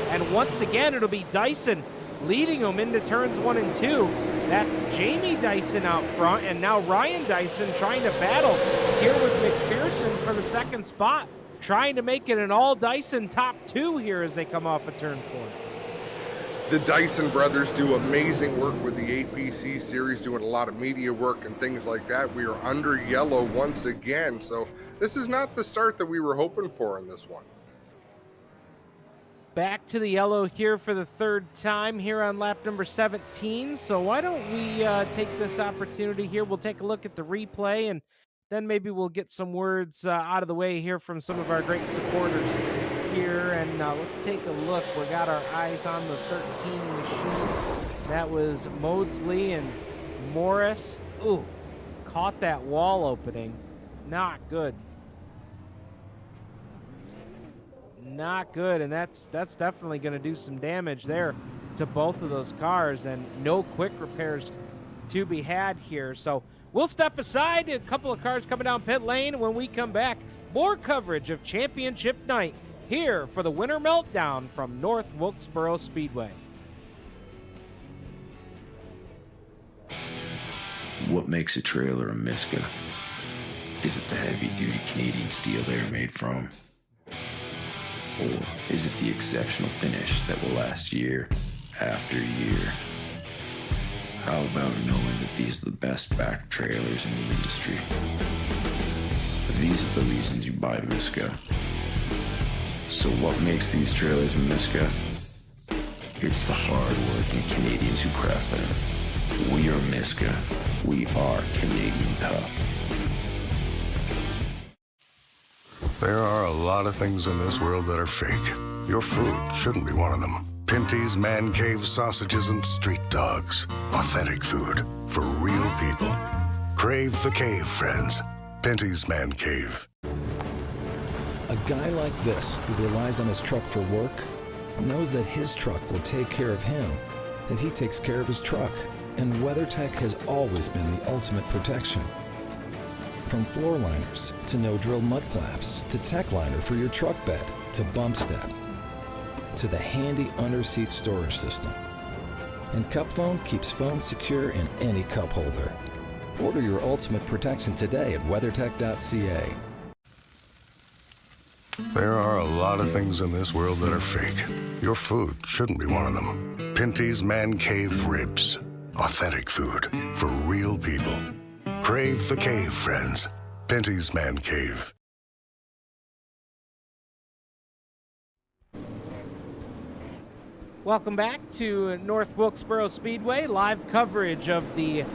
[SPEAKER 1] And once again, it'll be Dyson leading them into turns 1 and 2. That's Jamie Dyson out front, and now Ryan Dyson trying to battle here with McPherson for the second spot, trying to make it an all Dyson top 2 here as they come off of turn 4.
[SPEAKER 2] The Dyson brothers do amazing work with the APC series, doing a lot of media work and things like that. We are under yellow once again, so this is not the start that we were hoping for in this one.
[SPEAKER 1] Back to the yellow here for the third time here on lap number 17. So why don't we take this opportunity here? We'll take a look at the replay, and then maybe we'll get some words out of the way here from some of our great supporters here. And let's take a look. We got our eyes on the 13 machine. That was Modesley and Morris. Ooh, caught that wall opening. Not good. Not good, and that's definitely going to do some damage there to both of those cars, and no quick repairs to be had here. So we'll step aside. A couple of cars coming down pit lane. When we come back, more coverage of championship night here for the Winter Meltdown from North Wilkesboro Speedway.
[SPEAKER 3] What makes a trailer a Miska? Is it the heavy-duty Canadian steel they're made from? Or is it the exceptional finish that will last year after year? How about knowing that these are the best back trailers in the industry? These are the reasons you buy Miska. So what makes these trailers a Miska? It's the hard-working Canadians who craft them. We are Miska. We are Canadian tough.
[SPEAKER 4] There are a lot of things in this world that are fake. Your food shouldn't be one of them. Pinty's Man Cave sausages and street dogs. Authentic food for real people. Crave the cave, friends. Pinty's Man Cave.
[SPEAKER 5] A guy like this, who relies on his truck for work, knows that his truck will take care of him if he takes care of his truck. And WeatherTech has always been the ultimate protection. From floor liners to no-drill mud flaps to tech liner for your truck bed to bump step to the handy under-seat storage system. And Cup Phone keeps phones secure in any cup holder. Order your ultimate protection today at weathertech.ca.
[SPEAKER 4] There are a lot of things in this world that are fake. Your food shouldn't be one of them. Pinty's Man Cave ribs. Authentic food for real people. Crave the cave, friends. Pinty's Man Cave.
[SPEAKER 1] Welcome back to North Wilkesboro Speedway. Live coverage of the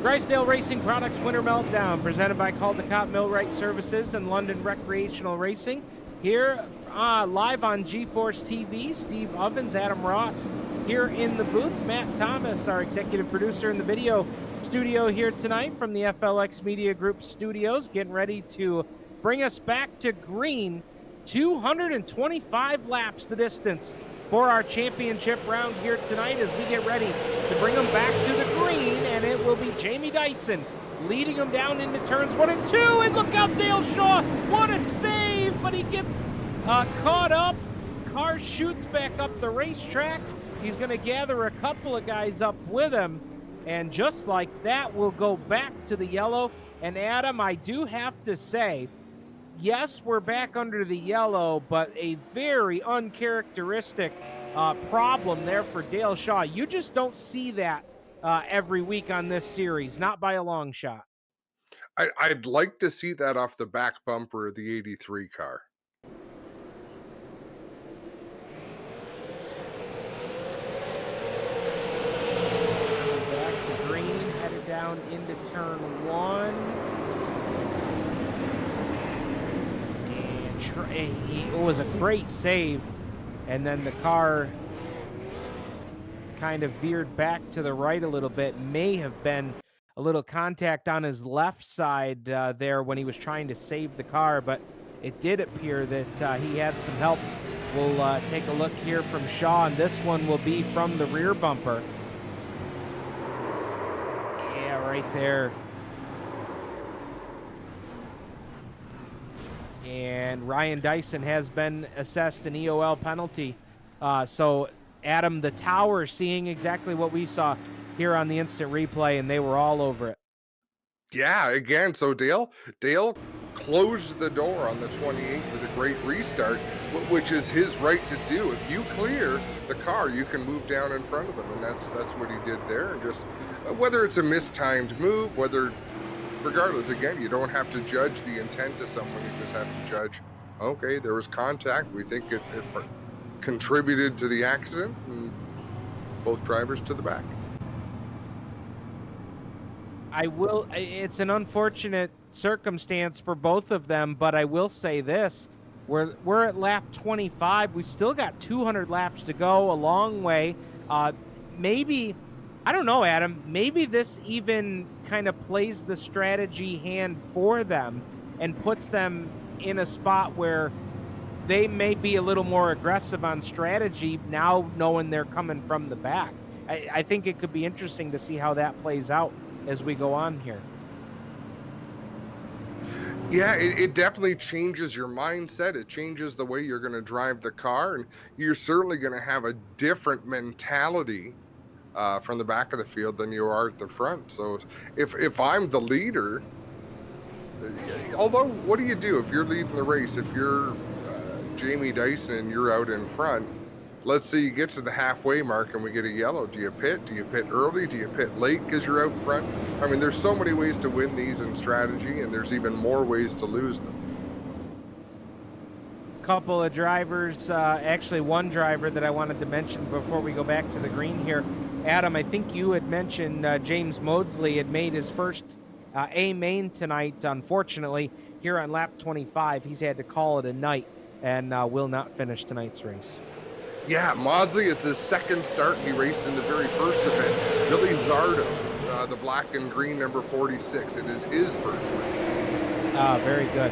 [SPEAKER 1] Grisdale Racing Products Winter Meltdown, presented by Caldecott Millwright Services and London Recreational Racing. Here, live on GeForce TV, Steve Ovens, Adam Ross here in the booth. Matt Thomas, our executive producer in the video studio here tonight from the FLX Media Group studios, getting ready to bring us back to green. 225 laps the distance for our championship round here tonight as we get ready to bring them back to the green, and it will be Jamie Dyson leading them down into turns 1 and 2, and look out, Dale Shaw, what a save, but he gets caught up. Car shoots back up the racetrack. He's going to gather a couple of guys up with him, and just like that, we'll go back to the yellow. And Adam, I do have to say, yes, we're back under the yellow, but a very uncharacteristic problem there for Dale Shaw. You just don't see that every week on this series, not by a long shot.
[SPEAKER 2] I'd like to see that off the back bumper of the 83 car.
[SPEAKER 1] Back to green, headed down into turn one. And it was a great save. And then the car kind of veered back to the right a little bit. May have been a little contact on his left side there when he was trying to save the car, but it did appear that he had some help. We'll take a look here from Shaw, and this one will be from the rear bumper. Yeah, right there. And Ryan Dyson has been assessed an EOL penalty. So Adam, the tower, seeing exactly what we saw here on the instant replay, and they were all over it.
[SPEAKER 2] Yeah, again, so Dale closed the door on the 28th with a great restart, which is his right to do. If you clear the car, you can move down in front of them, and that's what he did there. And just whether it's a mistimed move, regardless, again, you don't have to judge the intent of someone. You just have to judge, okay, there was contact. We think it contributed to the accident, and both drivers to the back.
[SPEAKER 1] It's an unfortunate circumstance for both of them, but I will say this. We're at lap 25. We've still got 200 laps to go, a long way. Maybe, I don't know, Adam, maybe this even kind of plays the strategy hand for them and puts them in a spot where they may be a little more aggressive on strategy now, knowing they're coming from the back. I think it could be interesting to see how that plays out as we go on here.
[SPEAKER 2] Yeah, it definitely changes your mindset. It changes the way you're going to drive the car, and you're certainly going to have a different mentality from the back of the field than you are at the front. So if I'm the leader, although what do you do if you're leading the race? If you're Jamie Dyson and you're out in front, let's say you get to the halfway mark and we get a yellow. Do you pit? Do you pit early? Do you pit late because you're out front? I mean, there's so many ways to win these in strategy, and there's even more ways to lose them.
[SPEAKER 1] Couple of drivers, actually one driver that I wanted to mention before we go back to the green here. Adam, I think you had mentioned James Modesley had made his first A main tonight. Unfortunately, here on lap 25, he's had to call it a night and will not finish tonight's race.
[SPEAKER 2] Yeah, Maudsley, it's his second start. He raced in the very first event. Billy Zardo, the black and green number 46. It is his first race.
[SPEAKER 1] Very good.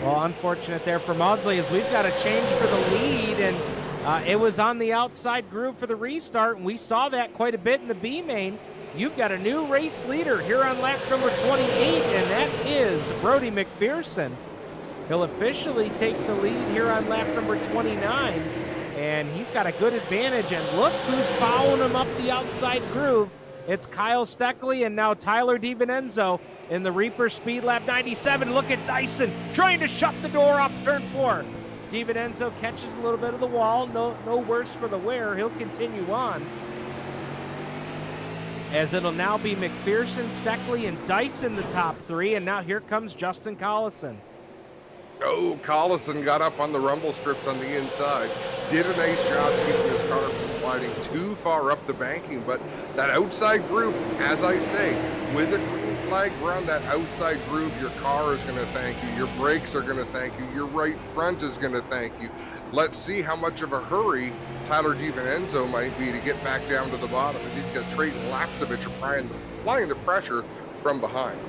[SPEAKER 1] Well, unfortunate there for Maudsley as we've got a change for the lead, and it was on the outside groove for the restart, and we saw that quite a bit in the B main. You've got a new race leader here on lap number 28, and that is Brody McPherson. He'll officially take the lead here on lap number 29. And he's got a good advantage, and look who's following him up the outside groove. It's Kyle Steckley and now Tyler DiVincenzo in the Reaper Speed Lab 97. Look at Dyson trying to shut the door off turn 4. DiVincenzo catches a little bit of the wall. No worse for the wear. He'll continue on. As it'll now be McPherson, Steckley, and Dyson the top 3, and now here comes Justin Collison.
[SPEAKER 2] Oh, Collison got up on the rumble strips on the inside. Did a nice job keeping his car from sliding too far up the banking, but that outside groove, as I say, with a green flag around that outside groove, your car is going to thank you, your brakes are going to thank you, your right front is going to thank you. Let's see how much of a hurry Tyler DiVincenzo might be to get back down to the bottom, as he's got Trayton Lapsevich applying the pressure from behind.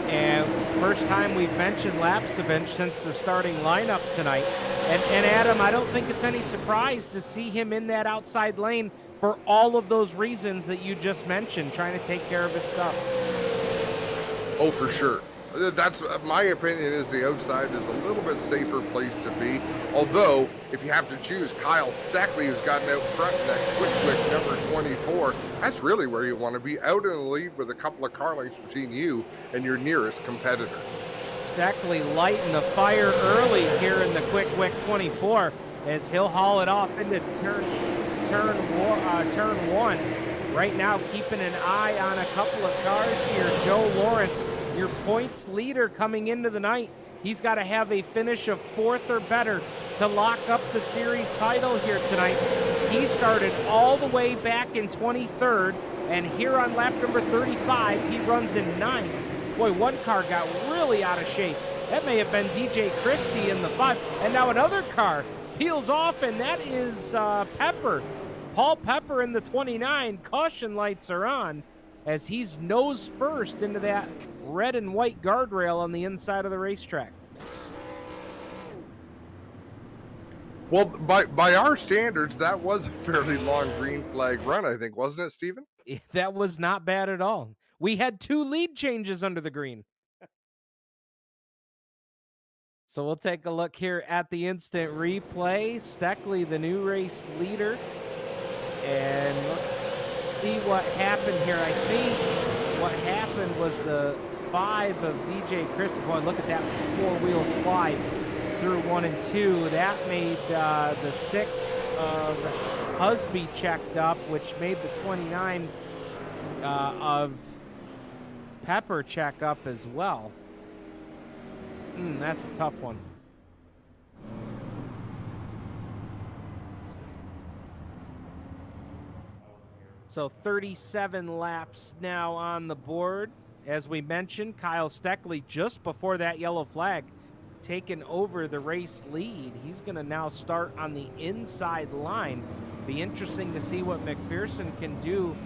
[SPEAKER 1] And first time we've mentioned Lapsevich since the starting lineup tonight. And Adam, I don't think it's any surprise to see him in that outside lane for all of those reasons that you just mentioned, trying to take care of his stuff.
[SPEAKER 2] Oh, for sure. That's my opinion, is the outside is a little bit safer place to be. Although, if you have to choose, Kyle Steckley, who's gotten out front in that quick number 24, that's really where you want to be, out in the lead with a couple of car lengths between you and your nearest competitor.
[SPEAKER 1] Steckley lighting the fire early here in the quick 24. as he'll haul it off into turn one. Right now, keeping an eye on a couple of cars here. Joe Lawrence, your points leader coming into the night. He's got to have a finish of 4th or better to lock up the series title here tonight. He started all the way back in 23rd, and here on lap number 35, he runs in 9th. Boy, one car got really out of shape. That may have been DJ Christie in the 5, and now another car peels off, and that is Pepper. Paul Pepper in the 29. Caution lights are on as he's nose first into that red and white guardrail on the inside of the racetrack.
[SPEAKER 2] Well, by our standards, that was a fairly long green flag run, I think, wasn't it, Stephen?
[SPEAKER 1] That was not bad at all. We had 2 lead changes under the green. So we'll take a look here at the instant replay. Steckley, the new race leader. And let's see what happened here. I think what happened was the 5 of DJ Chris. Boy, look at that 4-wheel slide through 1 and 2. That made the 6 of Husby checked up, which made the 29 of Pepper check up as well. That's a tough one. So 37 laps now on the board. As we mentioned, Kyle Steckley, just before that yellow flag, taken over the race lead. He's going to now start on the inside line. Be interesting to see what McPherson can do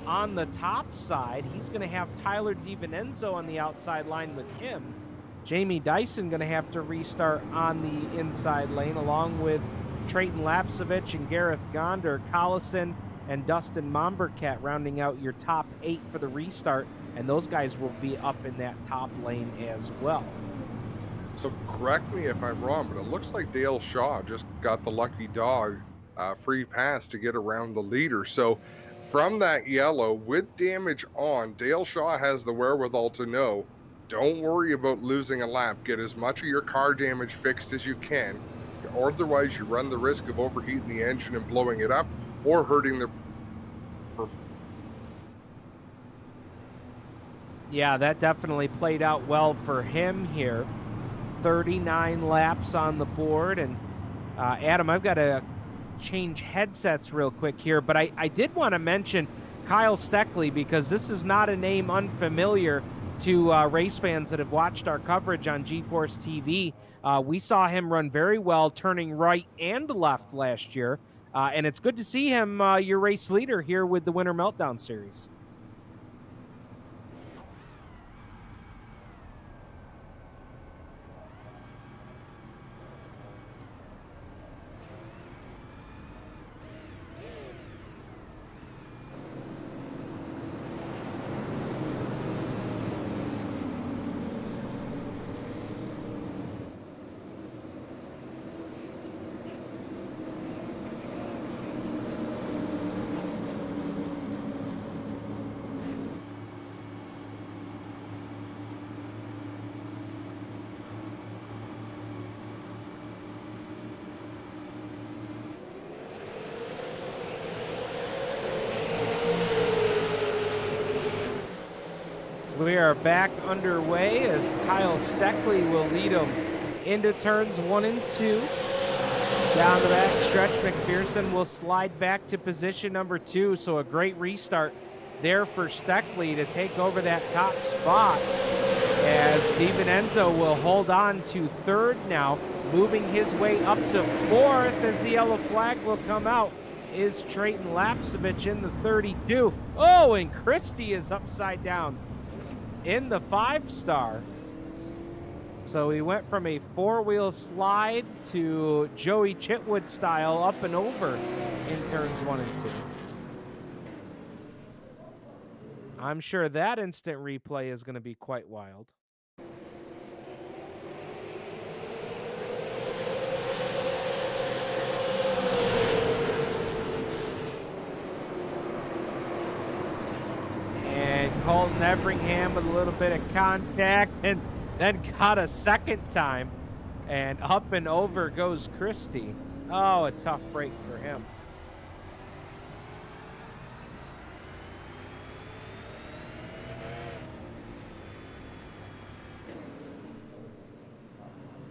[SPEAKER 1] on the top side. He's going to have Tyler DiVincenzo on the outside line with him. Jamie Dyson going to have to restart on the inside lane, along with Trayton Lapsevich and Gareth Gonder, Collison, and Dustin Mombercat rounding out your top 8 for the restart, and those guys will be up in that top lane as well.
[SPEAKER 2] So correct me if I'm wrong, but it looks like Dale Shaw just got the lucky dog free pass to get around the leader. So from that yellow with damage on, Dale Shaw has the wherewithal to know, don't worry about losing a lap. Get as much of your car damage fixed as you can. Otherwise, you run the risk of overheating the engine and blowing it up, or hurting the.
[SPEAKER 1] Yeah, that definitely played out well for him here. 39 laps on the board. And Adam, I've got to change headsets real quick here, but I did want to mention Kyle Steckley, because this is not a name unfamiliar to race fans that have watched our coverage on GeForce TV. We saw him run very well turning right and left last year. And it's good to see him, your race leader here with the Winter Meltdown Series. We are back underway as Kyle Steckley will lead them into turns 1 and 2. Down the back stretch, McPherson will slide back to position number 2. So a great restart there for Steckley to take over that top spot, as DiVincenzo will hold on to 3rd now, moving his way up to 4th as the yellow flag will come out. Is Trayton Lapsevich in the 32. Oh, and Christie is upside down in the 5-star. So he went from a 4-wheel slide to Joey Chitwood style up and over in turns 1 and 2. I'm sure that instant replay is going to be quite wild. Colton Everingham with a little bit of contact, and then got a second time, and up and over goes Christie. Oh, a tough break for him.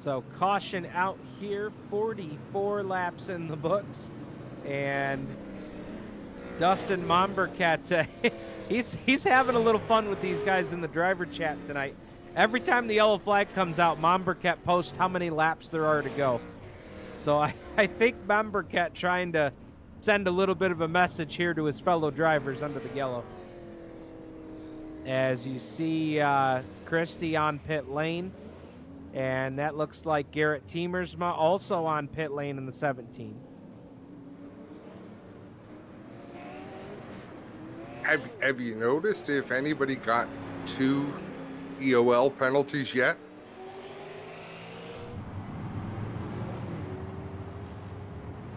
[SPEAKER 1] So caution out here, 44 laps in the books. And Dustin Mombercat, he's having a little fun with these guys in the driver chat tonight. Every time the yellow flag comes out, Mombercat posts how many laps there are to go. So I think Mombercat trying to send a little bit of a message here to his fellow drivers under the yellow. As you see Christie on pit lane. And that looks like Garrett Teemersma also on pit lane in the 17.
[SPEAKER 2] Have you noticed if anybody got 2 EOL penalties yet?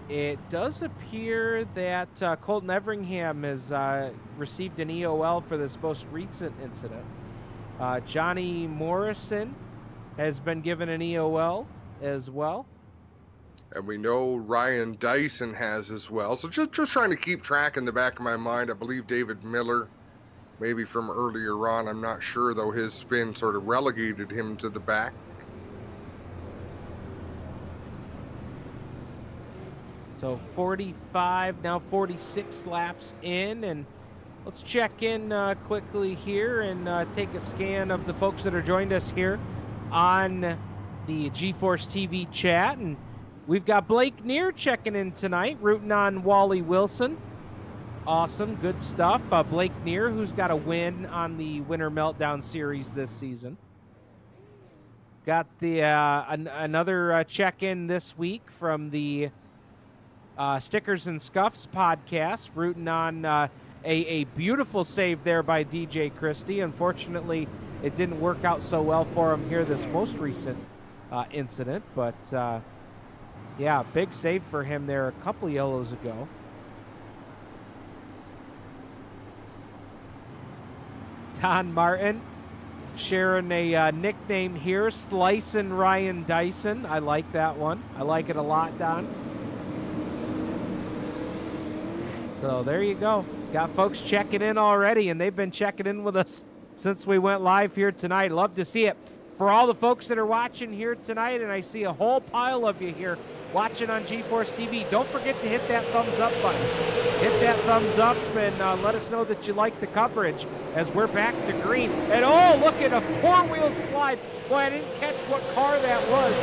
[SPEAKER 1] It does appear that Colton Everingham has received an EOL for this most recent incident. Johnny Morrison has been given an EOL as well.
[SPEAKER 2] And we know Ryan Dyson has as well. So just trying to keep track in the back of my mind. I believe David Miller, maybe from earlier on, I'm not sure, though his spin sort of relegated him to the back.
[SPEAKER 1] So 45, now 46 laps in, and let's check in quickly here and take a scan of the folks that are joined us here on the GeForce TV chat. And we've got Blake Neer checking in tonight, rooting on Wally Wilson. Awesome, good stuff. Blake Neer, who's got a win on the Winter Meltdown series this season. Got the another check-in this week from the Stickers and Scuffs podcast, rooting on a beautiful save there by DJ Christie. Unfortunately, it didn't work out so well for him here this most recent incident, but yeah, big save for him there a couple yellows ago. Don Martin sharing a nickname here, Slicin' Ryan Dyson. I like that one. I like it a lot, Don. So there you go. Got folks checking in already, and they've been checking in with us since we went live here tonight. Love to see it. For all the folks that are watching here tonight, and I see a whole pile of you here watching on GeForce TV, don't forget to hit that thumbs up button. Hit that thumbs up and let us know that you like the coverage as we're back to green. And oh, look at a four-wheel slide. Boy, I didn't catch what car that was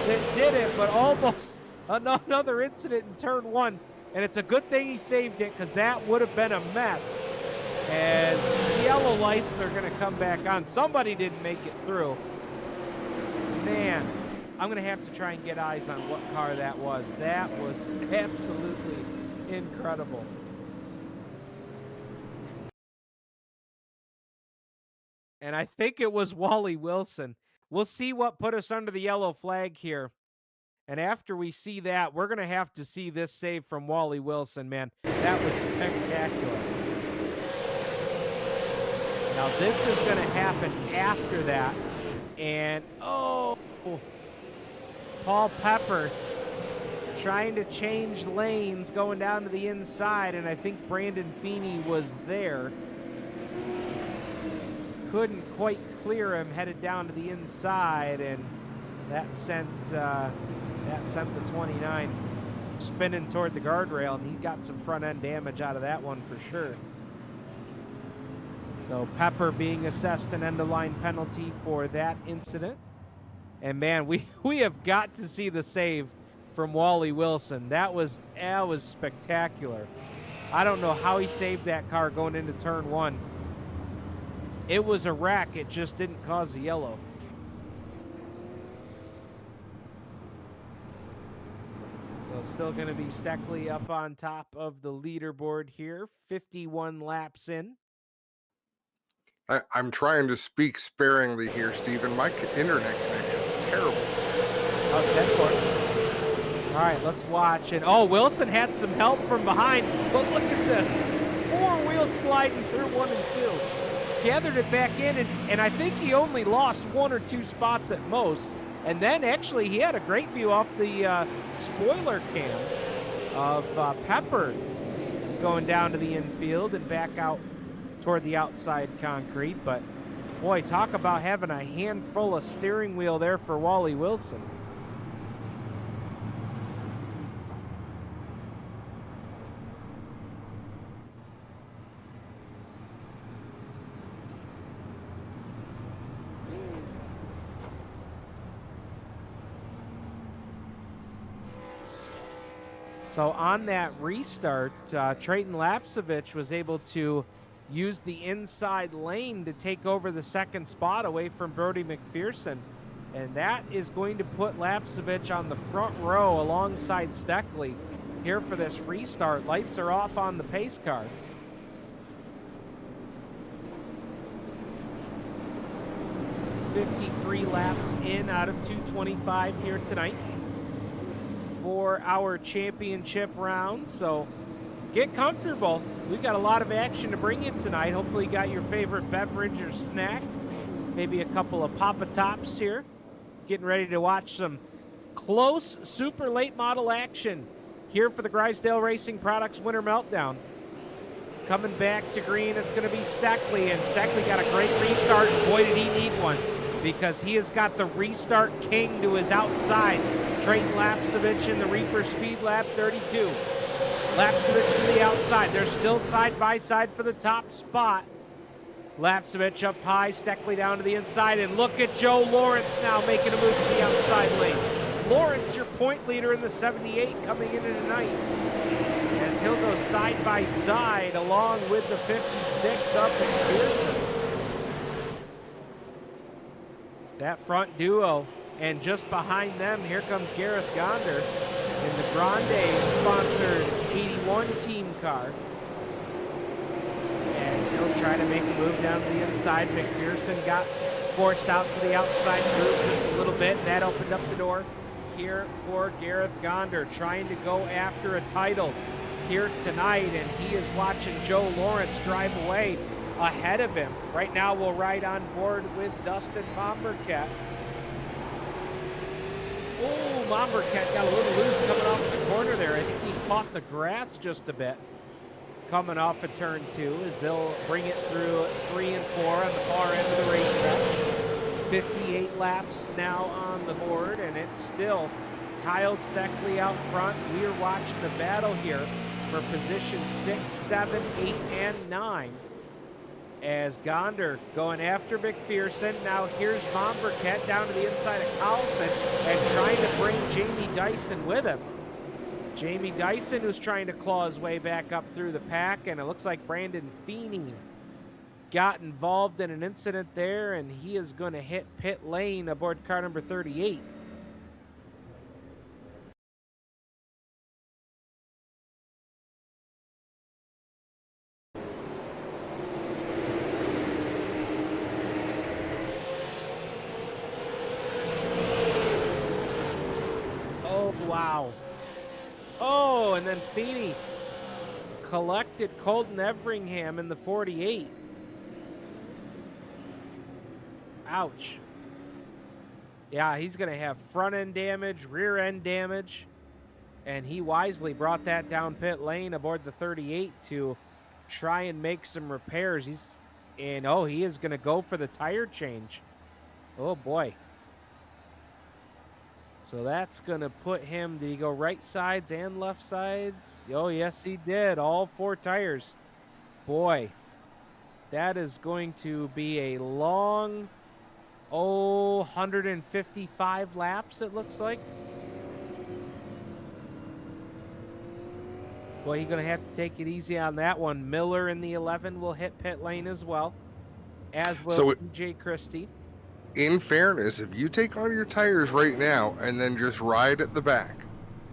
[SPEAKER 1] that did it, but almost another incident in turn one. And it's a good thing he saved it, because that would have been a mess. As the yellow lights are going to come back on. Somebody didn't make it through. Man, I'm going to have to try and get eyes on what car that was. That was absolutely incredible. And I think it was Wally Wilson. We'll see what put us under the yellow flag here. And after we see that, we're going to have to see this save from Wally Wilson, man. That was spectacular. Now, this is going to happen after that. And, oh, Paul Pepper trying to change lanes going down to the inside, and I think Brandon Feeney was there. Couldn't quite clear him, headed down to the inside, and that sent the 29 spinning toward the guardrail, and he got some front-end damage out of that one for sure. So Pepper being assessed an end-of-line penalty for that incident. And man, we have got to see the save from Wally Wilson. That was spectacular. I don't know how he saved that car going into turn one. It was a wreck. It just didn't cause the yellow. So still going to be Steckley up on top of the leaderboard here. 51 laps in.
[SPEAKER 2] I'm trying to speak sparingly here, Stephen. My internet connection is terrible.
[SPEAKER 1] Oh, 10 for it. All right, let's watch. And oh, Wilson had some help from behind, but look at this. Four-wheel sliding through 1 and 2. Gathered it back in, and I think he only lost 1 or 2 spots at most. And then actually he had a great view off the spoiler cam of Pepper going down to the infield and back out toward the outside concrete. But boy, talk about having a handful of steering wheel there for Wally Wilson. So on that restart, Trayton Lapsevich was able to use the inside lane to take over the second spot away from Brody McPherson. And that is going to put Lapsevich on the front row alongside Steckley here for this restart. Lights are off on the pace car. $53 laps in out of 225 here tonight for our championship round. So get comfortable. We've got a lot of action to bring you tonight. Hopefully you got your favorite beverage or snack, maybe a couple of Papa Tops here. Getting ready to watch some close super late model action here for the Grisdale Racing Products Winter Meltdown. Coming back to green, it's going to be Steckley, and Steckley got a great restart. Boy, did he need one, because he has got the restart king to his outside. Trayton Lapsevich in the Reaper Speed Lab 32. Lapsevich to the outside. They're still side by side for the top spot. Lapsevich up high, Steckley down to the inside, and look at Joe Lawrence now making a move to the outside lane. Lawrence, your point leader in the 78, coming into tonight, as he'll go side by side along with the 56 up in Pearson. That front duo, and just behind them, here comes Gareth Gonder in the Grande-sponsored 81 team car. As he'll try to make a move down to the inside. McPherson got forced out to the outside group just a little bit. That opened up the door here for Gareth Gonder, trying to go after a title here tonight, and he is watching Joe Lawrence drive away ahead of him. Right now we'll ride on board with Dustin Mombercat. Oh, Mombercat got a little loose coming off the corner there. I think he caught the grass just a bit coming off of turn 2, as they'll bring it through 3 and 4 on the far end of the racetrack. 58 laps now on the board, and it's still Kyle Steckley out front. We are watching the battle here for position 6, 7, 8, and 9. As Gonder going after McPherson. Now here's Mombercat down to the inside of Collison and trying to bring Jamie Dyson with him. Jamie Dyson, who's trying to claw his way back up through the pack, and it looks like Brandon Feeney got involved in an incident there, and he is going to hit pit lane aboard car number 38. Wow. Oh, and then Feeney collected Colton Everingham in the 48. Ouch. Yeah, he's going to have front end damage, rear end damage, and he wisely brought that down pit lane aboard the 38 to try and make some repairs. He is going to go for the tire change. Oh boy. So that's going to put him, did he go right sides and left sides? Oh, yes, he did. All 4 tires. Boy, that is going to be a long, 155 laps, it looks like. Boy, you're going to have to take it easy on that one. Miller in the 11 will hit pit lane as well, as will DJ Christie.
[SPEAKER 2] In fairness, if you take all your tires right now and then just ride at the back,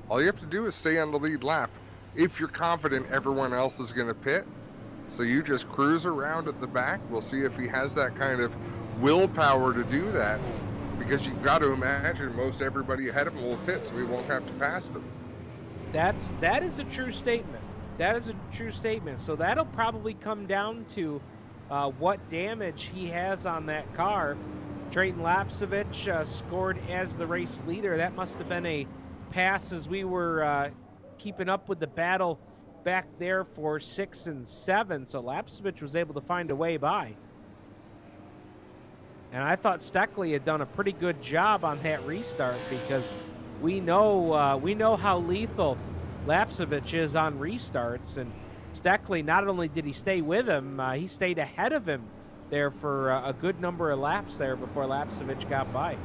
[SPEAKER 2] all you have to do is stay on the lead lap if you're confident everyone else is going to pit. So you just cruise around at the back. We'll see if he has that kind of willpower to do that, because you've got to imagine most everybody ahead of him will pit, so we won't have to pass them.
[SPEAKER 1] That is a true statement. That is a true statement. So that'll probably come down to what damage he has on that car Drayton Lapsevich scored as the race leader. That must have been a pass as we were keeping up with the battle back there for 6 and 7. So Lapsevich was able to find a way by. And I thought Steckley had done a pretty good job on that restart, because we know how lethal Lapsevich is on restarts. And Steckley, not only did he stay with him, he stayed ahead of him there for a good number of laps there before Lapsevich got by.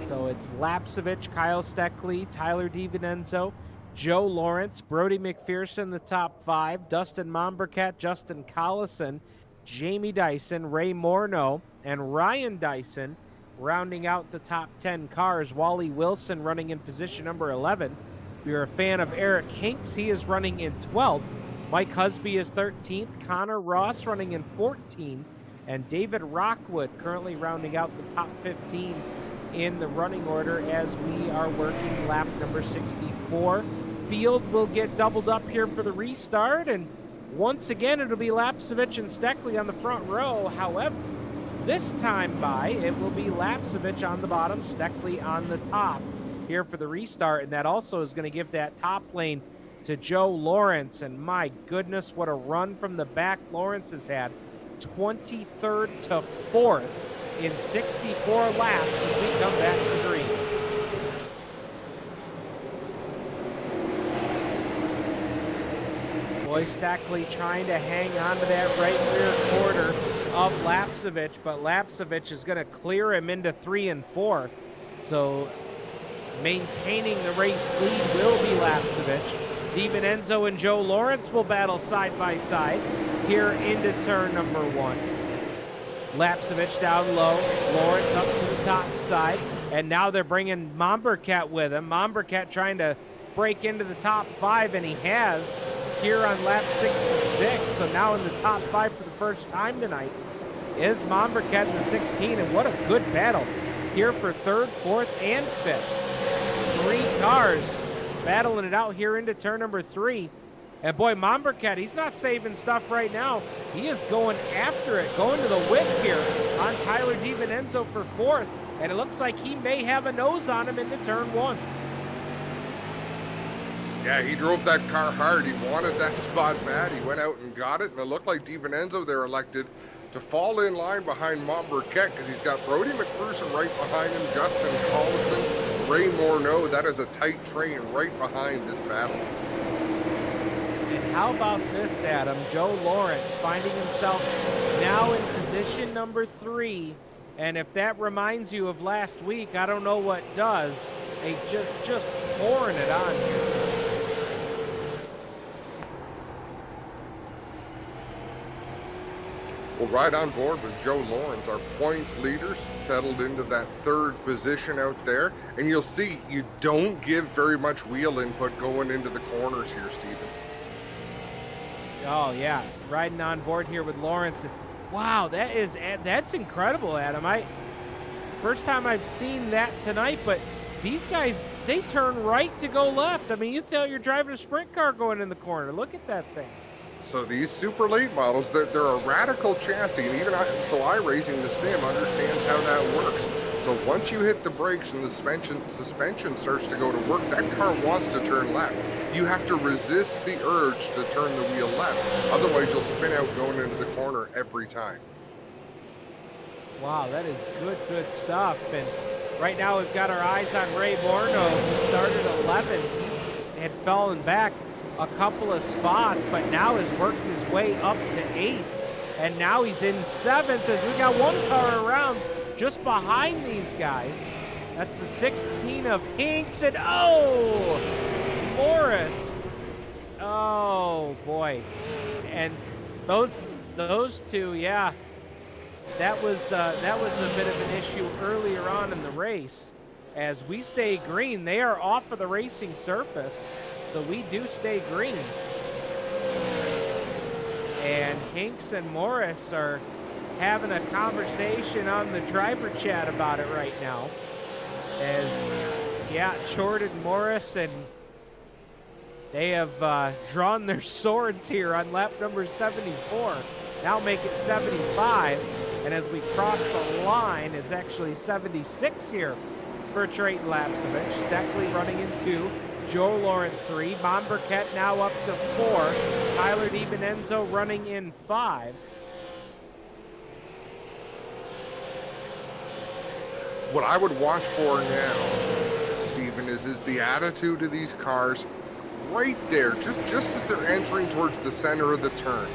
[SPEAKER 1] So it's Lapsevich, Kyle Steckley, Tyler DiVincenzo, Joe Lawrence, Brody McPherson, the top 5, Dustin Mombercat, Justin Collison, Jamie Dyson, Ray Morneau, and Ryan Dyson rounding out the top 10 cars. Wally Wilson running in position number 11. If you're a fan of Eric Hinks, he is running in 12th. Mike Husby is 13th. Connor Ross running in 14th. And David Rockwood currently rounding out the top 15 in the running order as we are working lap number 64. Field will get doubled up here for the restart, and once again it'll be Lapsevich and Steckley on the front row. However, this time by, it will be Lapsevich on the bottom, Steckley on the top here for the restart, and that also is going to give that top lane to Joe Lawrence. And my goodness, what a run from the back Lawrence has had. 23rd to 4th in 64 laps as we come back to green. Boy, Steckley trying to hang on to that right rear quarter of Lapsevich, but Lapsevich is going to clear him into 3 and 4. So maintaining the race lead will be Lapsevich. DiVincenzo and Joe Lawrence will battle side by side here into turn number 1. Lapsevich down low, Lawrence up to the top side, and now they're bringing Mombercat with him. Mombercat trying to break into the top 5, and he has here on lap 66. So now in the top 5 for the first time tonight is Mombercat in the 16, and what a good battle here for 3rd, 4th, and 5th. 3 cars battling it out here into turn number 3. And boy, Mombercat, he's not saving stuff right now. He is going after it, going to the whip here on Tyler DiVincenzo for 4th. And it looks like he may have a nose on him into turn 1.
[SPEAKER 2] Yeah, he drove that car hard. He wanted that spot bad. He went out and got it. And it looked like DiVincenzo there elected to fall in line behind Mombercat, because he's got Brody McPherson right behind him, Justin Collison, Ray Morneau. That is a tight train right behind this battle.
[SPEAKER 1] How about this, Adam? Joe Lawrence finding himself now in position number 3. And if that reminds you of last week, I don't know what does. They just pouring it on here.
[SPEAKER 2] Well, right on board with Joe Lawrence, our points leaders settled into that 3rd position out there. And you'll see you don't give very much wheel input going into the corners here, Stephen.
[SPEAKER 1] Oh yeah, riding on board here with Lawrence. Wow, that's incredible, Adam. First time I've seen that tonight, but these guys, they turn right to go left. I mean, you thought you're driving a sprint car going in the corner. Look at that thing.
[SPEAKER 2] So these super late models, they're a radical chassis, and even iRacing the sim understands how that works. So once you hit the brakes and the suspension starts to go to work, that car wants to turn left. You have to resist the urge to turn the wheel left. Otherwise, you'll spin out going into the corner every time.
[SPEAKER 1] Wow, that is good stuff. And right now we've got our eyes on Ray Morneau, who started 11th. He had fallen back a couple of spots, but now has worked his way up to 8th. And now he's in 7th as we got one car around just behind these guys. That's the 16 of Hinks, and Morris. Oh boy. And those two, yeah. That was a bit of an issue earlier on in the race. As we stay green, they are off of the racing surface, so we do stay green. And Hinks and Morris are having a conversation on the driver chat about it right now. As, yeah, Jordan Morris and They have drawn their swords here on lap number 74. Now make it 75. And as we cross the line, it's actually 76 here for Trayton Lapsevich. Steckley running in 2. Joe Lawrence 3. Monberquette now up to 4. Tyler DiVincenzo running in 5.
[SPEAKER 2] What I would watch for now, Stephen, is the attitude of these cars right there, just as they're entering towards the center of the turn.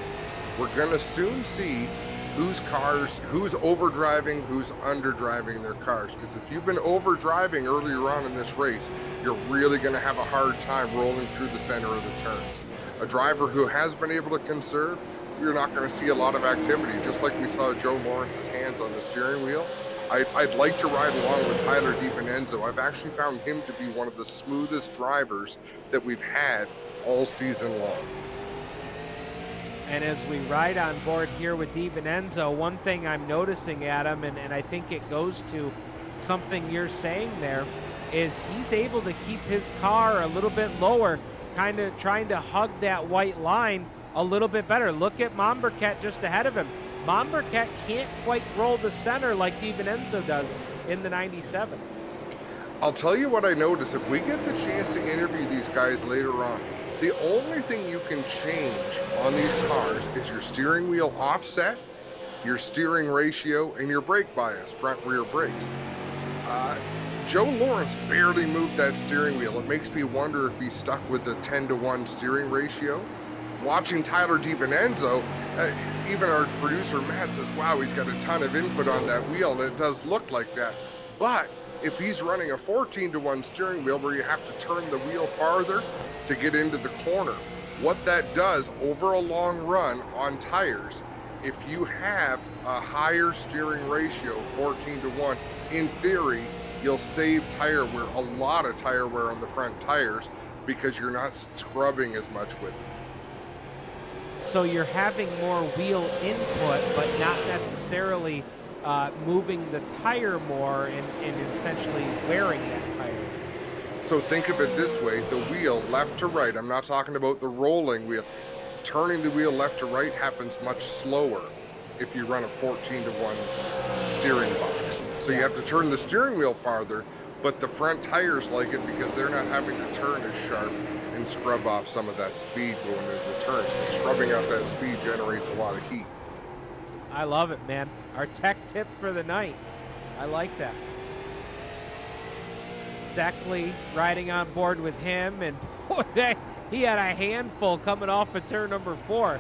[SPEAKER 2] We're gonna soon see who's overdriving, who's underdriving their cars. Because if you've been overdriving earlier on in this race, you're really gonna have a hard time rolling through the center of the turns. A driver who has been able to conserve, you're not gonna see a lot of activity, just like we saw Joe Lawrence's hands on the steering wheel. I'd like to ride along with Tyler DiVincenzo. I've actually found him to be one of the smoothest drivers that we've had all season long.
[SPEAKER 1] And as we ride on board here with DiVincenzo, one thing I'm noticing, Adam, and I think it goes to something you're saying there, is he's able to keep his car a little bit lower, kind of trying to hug that white line a little bit better. Look at Monberquette just ahead of him. Monberquette can't quite roll the center like DiVincenzo does in the 97.
[SPEAKER 2] I'll tell you what I noticed. If we get the chance to interview these guys later on, the only thing you can change on these cars is your steering wheel offset, your steering ratio, and your brake bias, front rear brakes. Joe Lawrence barely moved that steering wheel. It makes me wonder if he's stuck with the 10-to-1 steering ratio. Watching Tyler DiVincenzo, even our producer Matt says, wow, he's got a ton of input on that wheel, and it does look like that. But if he's running a 14-to-1 steering wheel where you have to turn the wheel farther to get into the corner, what that does over a long run on tires, if you have a higher steering ratio, 14-to-1, in theory, you'll save tire wear, a lot of tire wear on the front tires, because you're not scrubbing as much with it.
[SPEAKER 1] So you're having more wheel input, but not necessarily moving the tire more and essentially wearing that tire.
[SPEAKER 2] So think of it this way, the wheel left to right, I'm not talking about the rolling wheel, turning the wheel left to right happens much slower if you run a 14-to-1 steering box. So you have to turn the steering wheel farther, but the front tires like it because they're not having to turn as sharp and scrub off some of that speed going into the turns. Because scrubbing out that speed generates a lot of heat.
[SPEAKER 1] I love it, man. Our tech tip for the night. I like that. Steckley riding on board with him, and boy, he had a handful coming off of turn number 4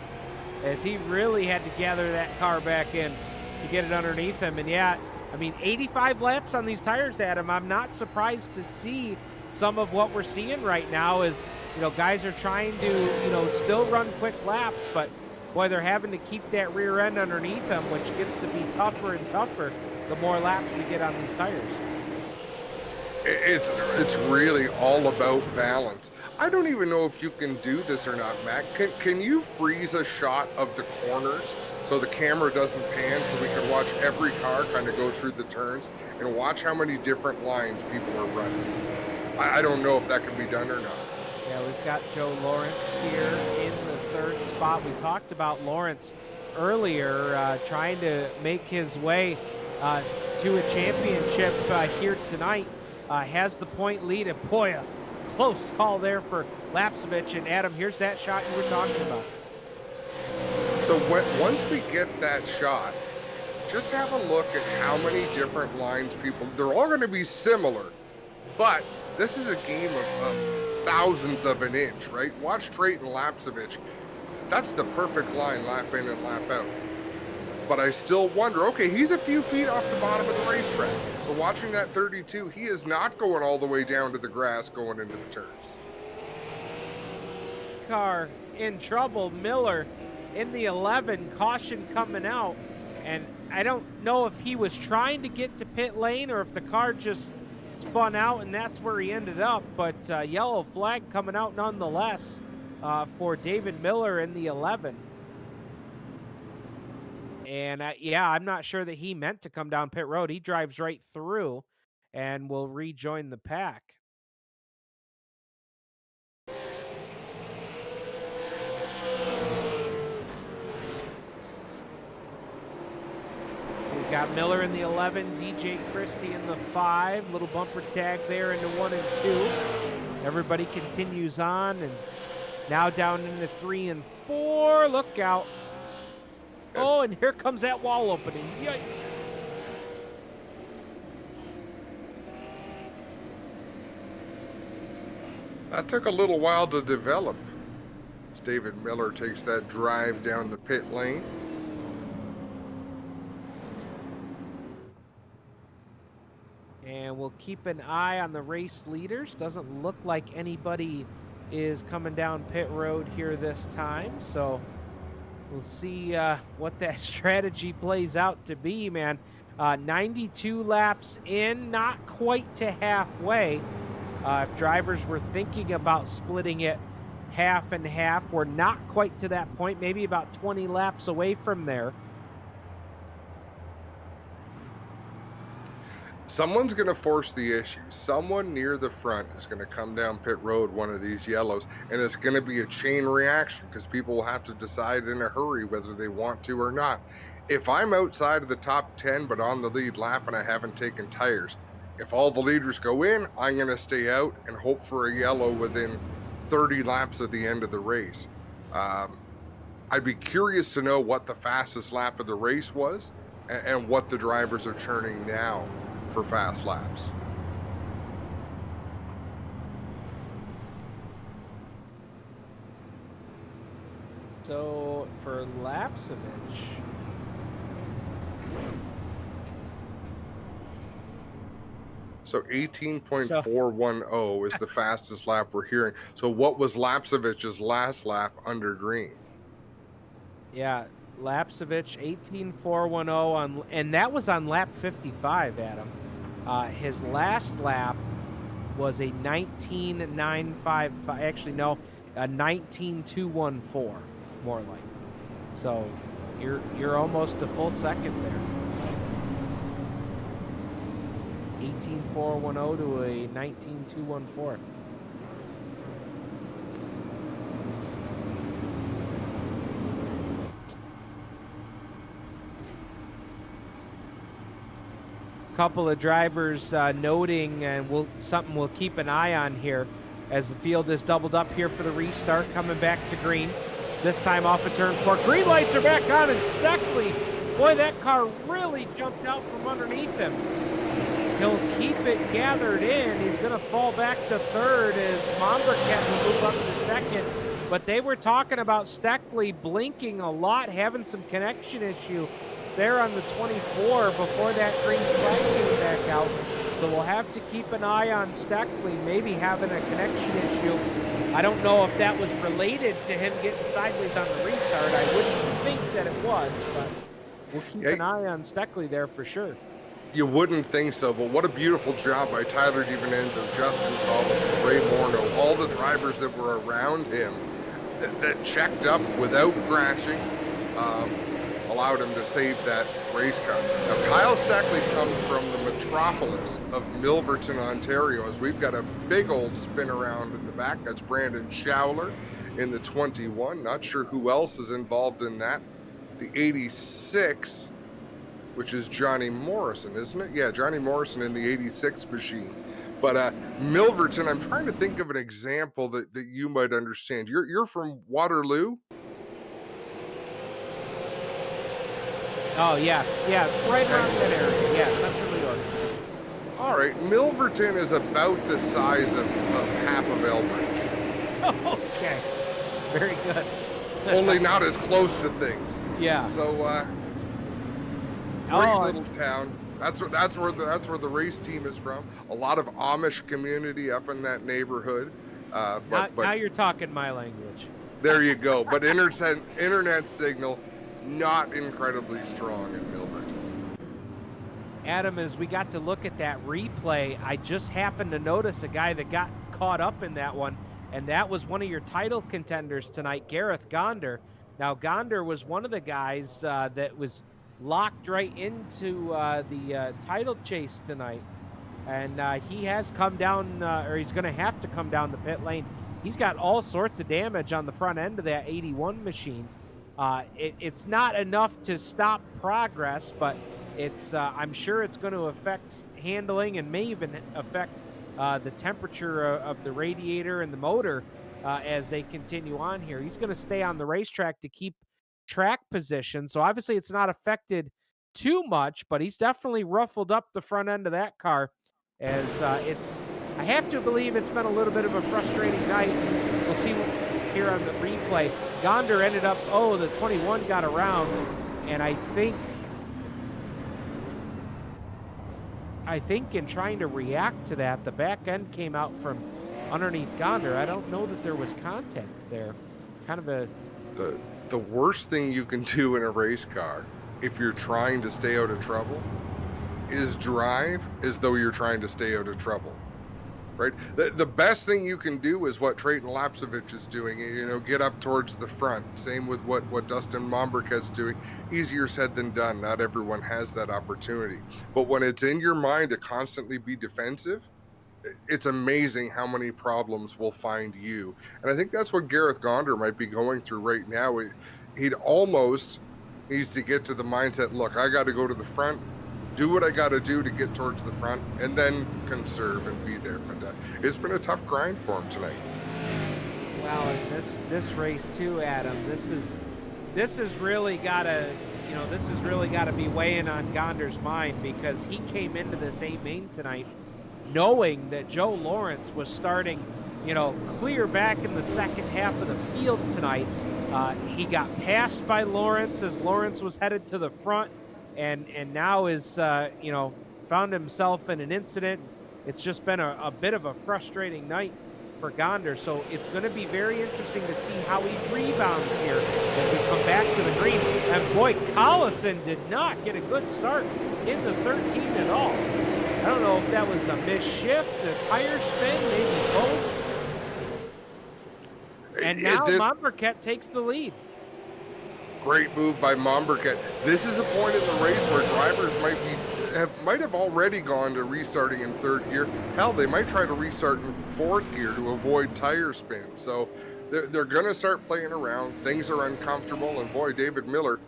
[SPEAKER 1] as he really had to gather that car back in to get it underneath him. And yeah, I mean, 85 laps on these tires, Adam. I'm not surprised to see some of what we're seeing right now is, you know, guys are trying to, you know, still run quick laps, but boy, they're having to keep that rear end underneath them, which gets to be tougher and tougher the more laps we get on these tires.
[SPEAKER 2] It's really all about balance. I don't even know if you can do this or not, Matt. Can you freeze a shot of the corners so the camera doesn't pan so we can watch every car kind of go through the turns and watch how many different lines people are running? I don't know if that can be done or not.
[SPEAKER 1] Yeah, we've got Joe Lawrence here in the 3rd spot. We talked about Lawrence earlier, trying to make his way to a championship here tonight. Has the point lead, and boy, a close call there for Lapsevich. And Adam, here's that shot you were talking about.
[SPEAKER 2] So once we get that shot, just have a look at how many different lines they're all going to be similar, but this is a game of thousandths of an inch, right? Watch Trayton Lapsevich. That's the perfect line, lap in and lap out. But I still wonder, okay, he's a few feet off the bottom of the racetrack. So watching that 32, he is not going all the way down to the grass going into the turns.
[SPEAKER 1] Car in trouble. Miller in the 11, caution coming out. And I don't know if he was trying to get to pit lane or if the car just spun out and that's where he ended up. But yellow flag coming out nonetheless for David Miller in the 11. And yeah, I'm not sure that he meant to come down pit road. He drives right through and will rejoin the pack. got Miller in the 11, DJ Christie in the 5. Little bumper tag there into 1 and 2. Everybody continues on, and now down into 3 and 4. Look out. Oh, and here comes that wall opening. Yikes.
[SPEAKER 2] That took a little while to develop. As David Miller takes that drive down the pit lane.
[SPEAKER 1] And we'll keep an eye on the race leaders. Doesn't look like anybody is coming down pit road here this time. So we'll see what that strategy plays out to be, man. 92 laps in, not quite to halfway. If drivers were thinking about splitting it half and half, we're not quite to that point, maybe about 20 laps away from there.
[SPEAKER 2] Someone's going to force the issue. Someone near the front is going to come down pit road, one of these yellows, and it's going to be a chain reaction because people will have to decide in a hurry whether they want to or not. If I'm outside of the top 10 but on the lead lap and I haven't taken tires, if all the leaders go in, I'm going to stay out and hope for a yellow within 30 laps at the end of the race. I'd be curious to know what the fastest lap of the race was and what the drivers are turning now for fast laps.
[SPEAKER 1] So for Lapsovich,
[SPEAKER 2] so 18.410 is the fastest lap we're hearing. So what was Lapsovich's last lap under green?
[SPEAKER 1] yeah, Lapsovich 18.410 on, and that was on lap 55, Adam. His last lap was a 19.955. Actually, no, a 19.214, more like. So you're almost a full second there. 18.410 to a 19.214. Couple of drivers noting, and something we'll keep an eye on here as the field is doubled up here for the restart, coming back to green. This time off of turn 4. Green lights are back on, and Steckley, boy, that car really jumped out from underneath him. He'll keep it gathered in. He's going to fall back to third as Mombercat will move up to second. But they were talking about Steckley blinking a lot, having some connection issue there on the 24 before that green flag came back out. So we'll have to keep an eye on Steckley maybe having a connection issue. I don't know if that was related to him getting sideways on the restart. I wouldn't think that it was, but we'll keep an eye on Steckley there for sure.
[SPEAKER 2] You wouldn't think so, but what a beautiful job by Tyler DiVincenzo, Justin Thomas, and Ray Morneau, all the drivers that were around him that checked up without crashing, allowed him to save that race car. Now, Kyle Steckley comes from the metropolis of Milverton, Ontario, as we've got a big old spin around in the back. That's Brandon Schowler in the 21. Not sure who else is involved in that. The 86, which is Johnny Morrison, isn't it? Yeah, Johnny Morrison in the 86 machine. But Milverton, I'm trying to think of an example that you might understand. You're from Waterloo?
[SPEAKER 1] Oh, yeah, right around that area. Yeah, Central New York.
[SPEAKER 2] All right, Milverton is about the size of half of Elbridge.
[SPEAKER 1] Okay, very good.
[SPEAKER 2] Only not as close to things.
[SPEAKER 1] Yeah.
[SPEAKER 2] So, great little town. That's where the race team is from. A lot of Amish community up in that neighborhood. But
[SPEAKER 1] now you're talking my language.
[SPEAKER 2] There you go. But internet signal not incredibly strong in Milverton.
[SPEAKER 1] Adam, as we got to look at that replay, I just happened to notice a guy that got caught up in that one, and that was one of your title contenders tonight, Gareth Gonder. Now, Gonder was one of the guys that was locked right into the title chase tonight, and he has come down, or he's going to have to come down the pit lane. He's got all sorts of damage on the front end of that 81 machine. It's not enough to stop progress, but it's I'm sure it's going to affect handling and may even affect the temperature of the radiator and the motor as they continue on here. He's going to stay on the racetrack to keep track position. So obviously it's not affected too much, but he's definitely ruffled up the front end of that car as I have to believe it's been a little bit of a frustrating night. We'll see here on the replay. Gonder ended up, the 21 got around, and I think in trying to react to that, the back end came out from underneath Gonder. I don't know that there was contact there. Kind of a...
[SPEAKER 2] The worst thing you can do in a race car, if you're trying to stay out of trouble, is drive as though you're trying to stay out of trouble. Right? The best thing you can do is what Trayton Lapsevich is doing, get up towards the front. Same with what Dustin Momberket's doing. Easier said than done. Not everyone has that opportunity. But when it's in your mind to constantly be defensive, it's amazing how many problems will find you. And I think that's what Gareth Gonder might be going through right now. He'd almost needs to get to the mindset, look, I got to go to the front, do what I got to do to get towards the front, and then conserve and be there. But it's been a tough grind for him tonight.
[SPEAKER 1] Well, and this race too, Adam. This has really got to be weighing on Gonder's mind, because he came into this A main tonight knowing that Joe Lawrence was starting, clear back in the second half of the field tonight. He got passed by Lawrence as Lawrence was headed to the front. And now is, found himself in an incident. It's just been a bit of a frustrating night for Gonder. So it's going to be very interesting to see how he rebounds here as we come back to the green. And boy, Collison did not get a good start in the 13 at all. I don't know if that was a missed shift, a tire spin, maybe both. And now Momberket takes the lead.
[SPEAKER 2] Great move by Momberket. This is a point in the race where drivers might have already gone to restarting in third gear. Hell, they might try to restart in fourth gear to avoid tire spin. So they're going to start playing around. Things are uncomfortable, and boy, David Miller,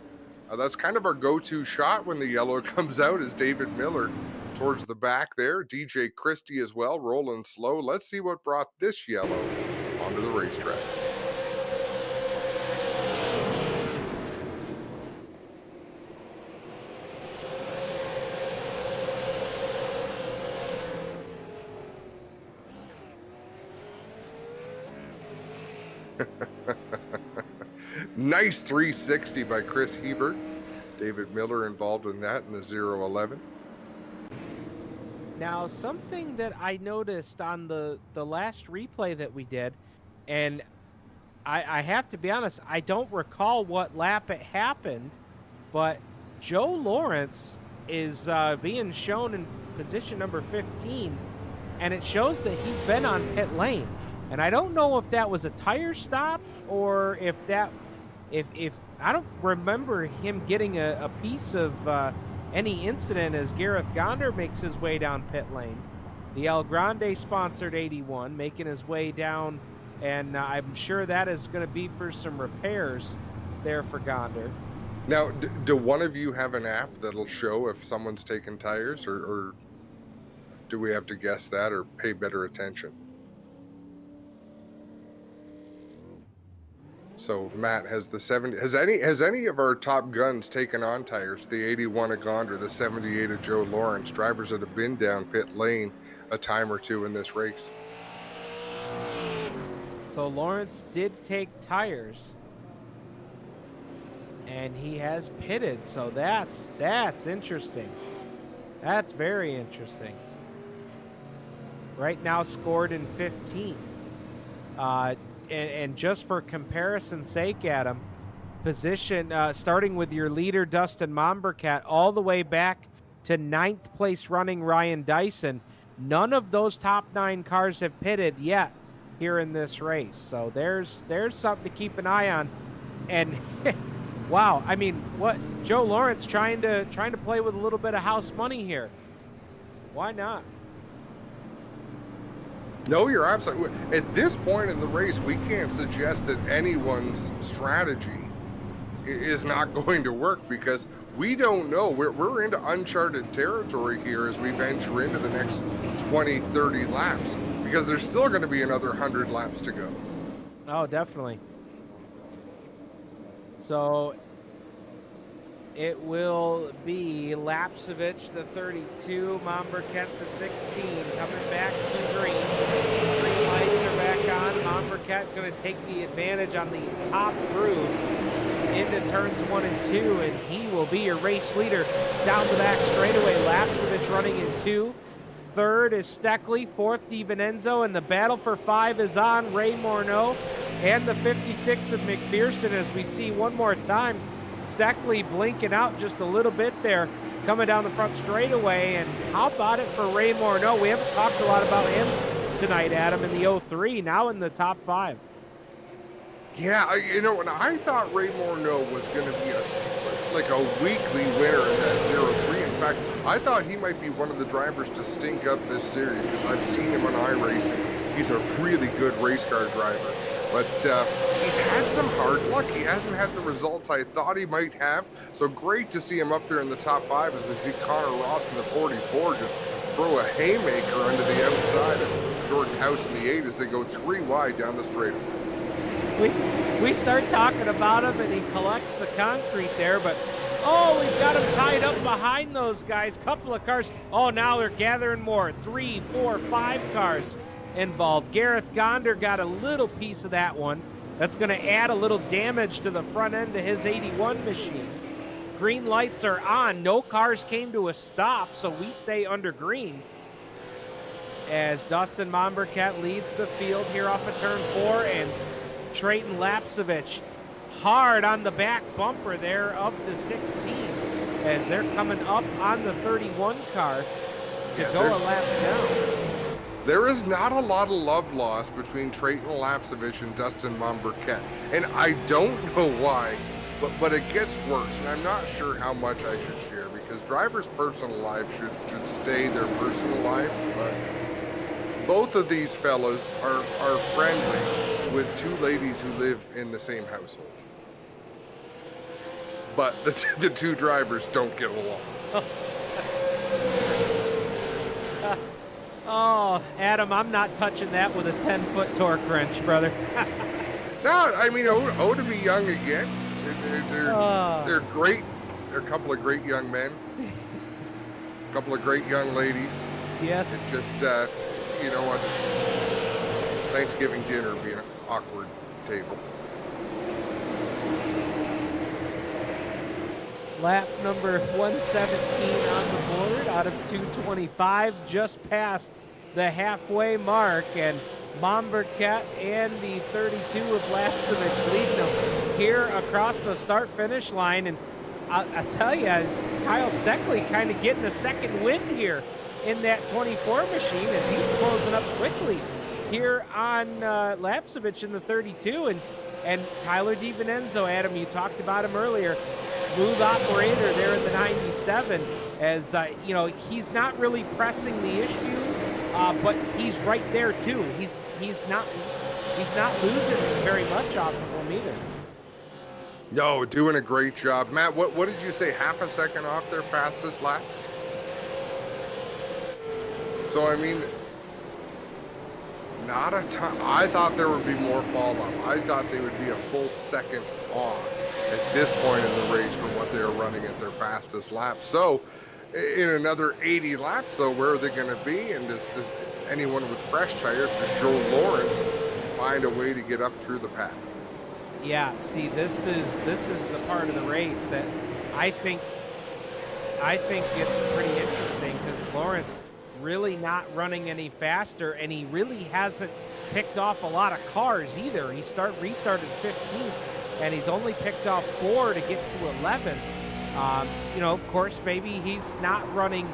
[SPEAKER 2] that's kind of our go-to shot when the yellow comes out, is David Miller towards the back there. DJ Christie as well, rolling slow. Let's see what brought this yellow onto the racetrack. Nice 360 by Chris Hebert. David Miller involved in that in the 0-11.
[SPEAKER 1] Now, something that I noticed on the last replay that we did, and I have to be honest, I don't recall what lap it happened, but Joe Lawrence is being shown in position number 15, and it shows that he's been on pit lane. And I don't know if that was a tire stop or if I don't remember him getting a piece of any incident as Gareth Gonder makes his way down pit lane. The El Grande sponsored 81 making his way down, and I'm sure that is going to be for some repairs there for Gonder.
[SPEAKER 2] Now, do one of you have an app that'll show if someone's taking tires, or do we have to guess that or pay better attention? So Matt, has the 70, has any of our top guns taken on tires? The 81 of Gonder, the 78 of Joe Lawrence, drivers that have been down pit lane a time or two in this race.
[SPEAKER 1] So Lawrence did take tires, and he has pitted. So that's interesting. That's very interesting. Right now scored in 15. And just for comparison's sake, Adam, position starting with your leader Dustin Momberkat all the way back to 9th place running Ryan Dyson. None of those top 9 cars have pitted yet here in this race. So there's something to keep an eye on. And wow, I mean, what Joe Lawrence trying to play with a little bit of house money here. Why not?
[SPEAKER 2] No, you're absolutely. At this point in the race, we can't suggest that anyone's strategy is not going to work, because we don't know. We're into uncharted territory here as we venture into the next 20, 30 laps, because there's still going to be another 100 laps to go.
[SPEAKER 1] Oh, definitely. So it will be Lapsevich, the 32, Momberket, the 16, coming back to green. Green lights are back on. Momberket going to take the advantage on the top groove into turns 1 and 2, and he will be your race leader down the back straightaway. Lapsevich running in 2. Third is Steckley, fourth DiVincenzo, and the battle for 5 is on. Ray Morneau and the 56 of McPherson, as we see one more time. Steckley blinking out just a little bit there, coming down the front straightaway. And how about it for Ray Morneau? We haven't talked a lot about him tonight, Adam, in the 03, now in the top 5.
[SPEAKER 2] Yeah, you know, and I thought Ray Morneau was going to be like a weekly winner in that 03. In fact, I thought he might be one of the drivers to stink up this series, because I've seen him on iRacing. He's a really good race car driver. But he's had some hard luck. He hasn't had the results I thought he might have. So great to see him up there in the top 5 as we see Connor Ross in the 44 just throw a haymaker under the outside of Jordan House in the 8 as they go 3 wide down the straightaway.
[SPEAKER 1] We start talking about him, and he collects the concrete there, but oh, we've got him tied up behind those guys. Couple of cars. Oh, now they're gathering more. 3, 4, 5 cars involved. Gareth Gonder got a little piece of that one. That's going to add a little damage to the front end of his 81 machine. Green lights are on. No cars came to a stop, so we stay under green as Dustin Momberket leads the field here off of turn 4, and Trayton Lapsevich hard on the back bumper there of the 16 as they're coming up on the 31 car to go a lap down.
[SPEAKER 2] There is not a lot of love lost between Trayton Lapsevich and Dustin Momberket, and I don't know why, but it gets worse, and I'm not sure how much I should share, because drivers' personal lives should stay their personal lives, but both of these fellas are friendly with 2 ladies who live in the same household. But the 2 drivers don't get along.
[SPEAKER 1] Oh, Adam, I'm not touching that with a 10-foot torque wrench, brother.
[SPEAKER 2] No, I mean, to be young again. They're great. They're a couple of great young men. A couple of great young ladies.
[SPEAKER 1] Yes.
[SPEAKER 2] It's just, you know what? Thanksgiving dinner would be an awkward table.
[SPEAKER 1] Lap number 117 on the board out of 225, just past the halfway mark, and Momberket and the 32 of Lapsevich leading them here across the start-finish line. And I tell you, Kyle Steckley kind of getting a second win here in that 24 machine as he's closing up quickly here on Lapsevich in the 32. And Tyler DiVincenzo, Adam, you talked about him earlier, smooth operator there in the 97, as you know, he's not really pressing the issue, but he's right there too. He's not losing very much off of him either.
[SPEAKER 2] No, doing a great job. Matt, what did you say, half a second off their fastest laps? So, I mean, not a ton. I thought there would be more fall off. I thought they would be a full second off at this point in the race from what they are running at their fastest lap. So, in another 80 laps, so where are they going to be? And does anyone with fresh tires, does Joe Lawrence find a way to get up through the pack?
[SPEAKER 1] Yeah, see, this is the part of the race that I think it's pretty interesting, because Lawrence really not running any faster, and he really hasn't picked off a lot of cars either. He restarted 15th, and he's only picked off 4 to get to 11. You know, of course, maybe he's not running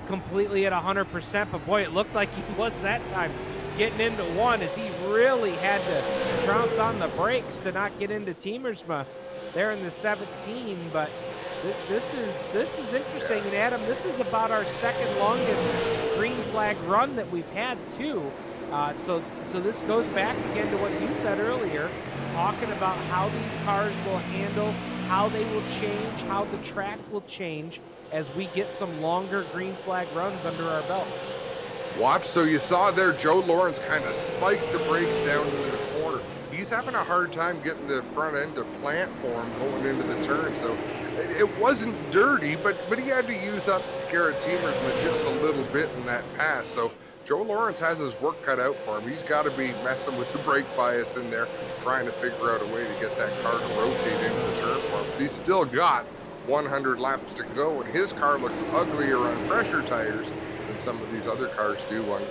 [SPEAKER 1] completely at 100%, but boy, it looked like he was that time getting into 1, as he really had to trounce on the brakes to not get into Teamersma there in the 17. But this is interesting. And Adam, this is about our second longest green flag run that we've had too. So this goes back again to what you said earlier, talking about how these cars will handle how they will change, how the track will change as we get some longer green flag runs under our belt.
[SPEAKER 2] Watch. So you saw there, Joe Lawrence kind of spiked the brakes down into the corner. He's having a hard time getting the front end to plant for him going into the turn. So it wasn't dirty, but he had to use up Garrett Teemersman just a little bit in that pass. So Joe Lawrence has his work cut out for him. He's got to be messing with the brake bias in there, trying to figure out a way to get that car to rotate into the turn for him. So he's still got 100 laps to go, and his car looks uglier on fresher tires than some of these other cars do on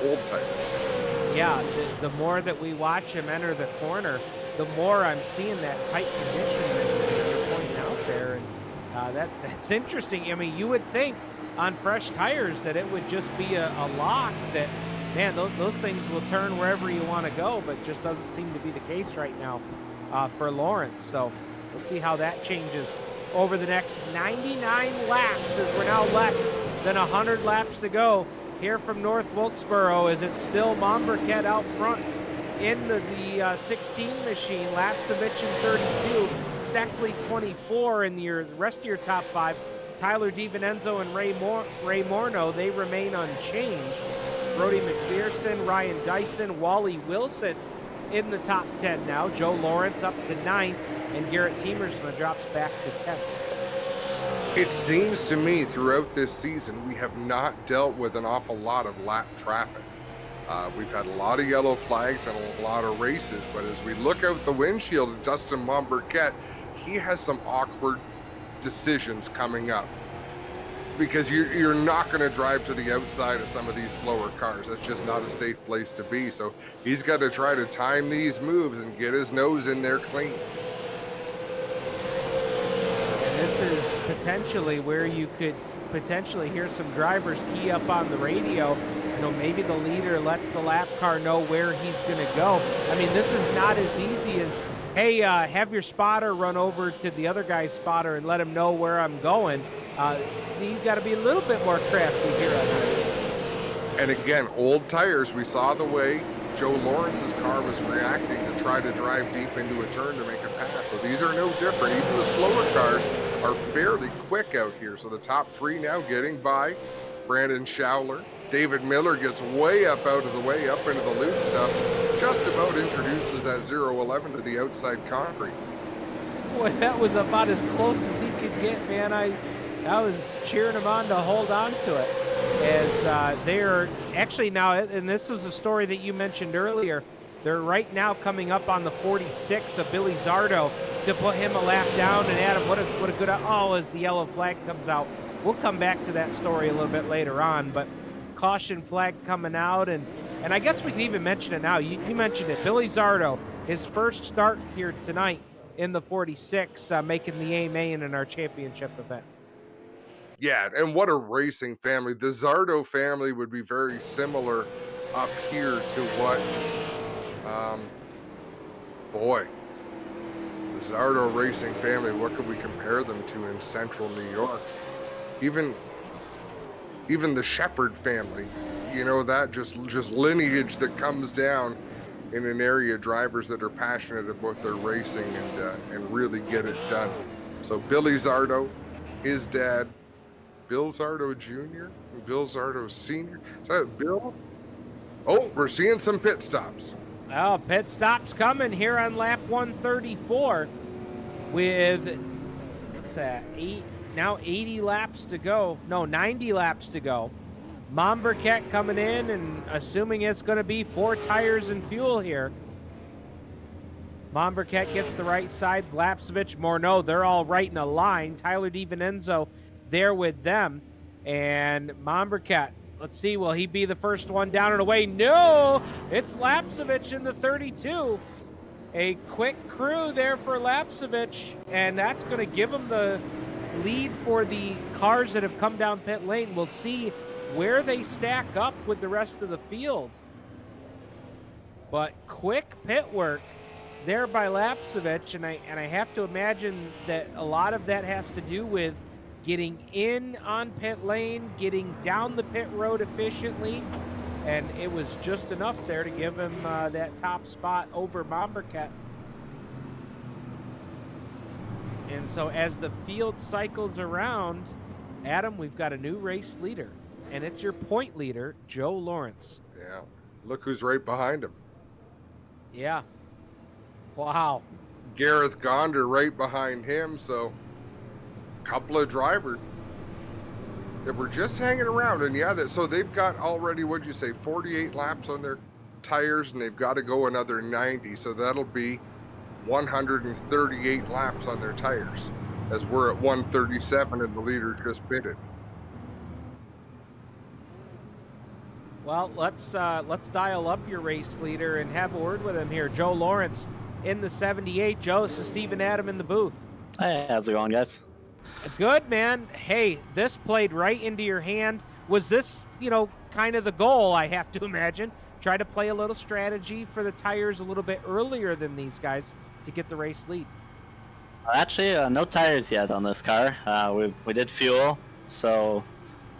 [SPEAKER 2] old tires.
[SPEAKER 1] Yeah, the more that we watch him enter the corner, the more I'm seeing that tight condition that you're pointing out there. And that's interesting. I mean, you would think on fresh tires that it would just be a lock that, man, those things will turn wherever you want to go, but just doesn't seem to be the case right now for Lawrence. So we'll see how that changes over the next 99 laps, as we're now less than 100 laps to go here from North Wilkesboro. Is it still Momberket out front in the 16 machine? Lapsevich in 32, Steckley 24 in the rest of your top five. Tyler DiVincenzo and Ray Morneau, they remain unchanged. Brody McPherson, Ryan Dyson, Wally Wilson in the top 10 now. Joe Lawrence up to 9th, and Garrett Teemersman drops back to 10th.
[SPEAKER 2] It seems to me throughout this season we have not dealt with an awful lot of lap traffic. We've had a lot of yellow flags and a lot of races, but as we look out the windshield at Dustin Momberket, he has some awkward decisions coming up, because you're not going to drive to the outside of some of these slower cars. That's just not a safe place to be. So he's got to try to time these moves and get his nose in there clean.
[SPEAKER 1] And this is potentially where you could potentially hear some drivers key up on the radio. You know, maybe the leader lets the lap car know where he's going to go. I mean, this is not as easy as, hey, have your spotter run over to the other guy's spotter and let him know where I'm going. You've got to be a little bit more crafty here on that.
[SPEAKER 2] And again, old tires, we saw the way Joe Lawrence's car was reacting to try to drive deep into a turn to make a pass. So these are no different. Even the slower cars are fairly quick out here. So the top three now getting by. Brandon Schauler. David Miller gets way up out of the way, up into the loose stuff. Just about introduces that 0-11 to the outside concrete.
[SPEAKER 1] Boy, that was about as close as he could get, man. I was cheering him on to hold on to it. As they're actually now, and this was a story that you mentioned earlier, they're right now coming up on the 46 of Billy Zardo to put him a lap down. And Adam, what a good, as the yellow flag comes out. We'll come back to that story a little bit later on, but caution flag coming out, and I guess we can even mention it now. You mentioned it. Billy Zardo, his first start here tonight in the 46, making the A main in our championship event.
[SPEAKER 2] Yeah, and what a racing family. The Zardo family would be very similar up here to what, the Zardo racing family, what could we compare them to in central New York? Even the Shepherd family, you know, that just lineage that comes down in an area, drivers that are passionate about their racing and really get it done. So Billy Zardo, his dad, Bill Zardo Jr., and Bill Zardo Sr. Is that Bill? Oh, we're seeing some pit stops.
[SPEAKER 1] Oh, pit stops coming here on lap 134 with, what's that, 80 laps to go. No, 90 laps to go. Momberket coming in and assuming it's going to be 4 tires and fuel here. Momberket gets the right sides. Lapsevich, Morneau, they're all right in a line. Tyler DiVincenzo there with them. And Momberket, let's see, will he be the first one down and away? No, it's Lapsevich in the 32. A quick crew there for Lapsevich, and that's going to give him the lead for the cars that have come down pit lane. We'll see where they stack up with the rest of the field. But quick pit work there by Lapsevich, and I have to imagine that a lot of that has to do with getting in on pit lane, getting down the pit road efficiently, and it was just enough there to give him that top spot over Momberket. And And so as the field cycles around, Adam, we've got a new race leader, and it's your point leader, Joe Lawrence.
[SPEAKER 2] Yeah. Look who's right behind him.
[SPEAKER 1] Yeah. Wow.
[SPEAKER 2] Gareth Gonder right behind him. So a couple of drivers that were just hanging around. And yeah, so they've got already, what'd you say, 48 laps on their tires, and they've got to go another 90. So that'll be 138 laps on their tires, as we're at 137 and the leader just pitted.
[SPEAKER 1] Well, let's dial up your race leader and have a word with him here. Joe Lawrence in the 78. Joe, this is Steve and Adam in the booth.
[SPEAKER 6] Hey, how's it going, guys?
[SPEAKER 1] Good, man. Hey, this played right into your hand. Was this, kind of the goal, I have to imagine? Try to play a little strategy for the tires a little bit earlier than these guys to get the race lead.
[SPEAKER 6] Actually, no tires yet on this car. We did fuel, so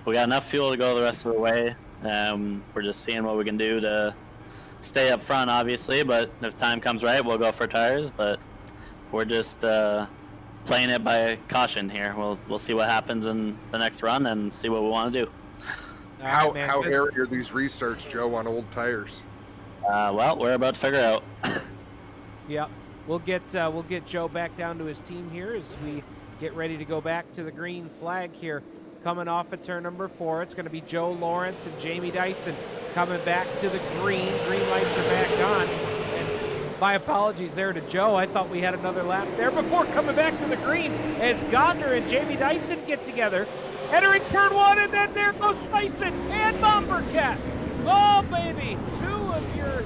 [SPEAKER 6] we got enough fuel to go the rest of the way. We're just seeing what we can do to stay up front, obviously, but if time comes right, we'll go for tires, but we're just playing it by caution here. We'll see what happens in the next run and see what we want to do.
[SPEAKER 2] How hairy are these restarts, Joe, on old tires?
[SPEAKER 6] Well, we're about to figure out.
[SPEAKER 1] Yep. We'll get Joe back down to his team here as we get ready to go back to the green flag here. Coming off of turn number 4, it's going to be Joe Lawrence and Jamie Dyson coming back to the green. Green lights are back on. And my apologies there to Joe. I thought we had another lap there before coming back to the green as Gonder and Jamie Dyson get together. Entering turn 1, and then there goes Dyson and Bombercat. Oh, baby. 2 of your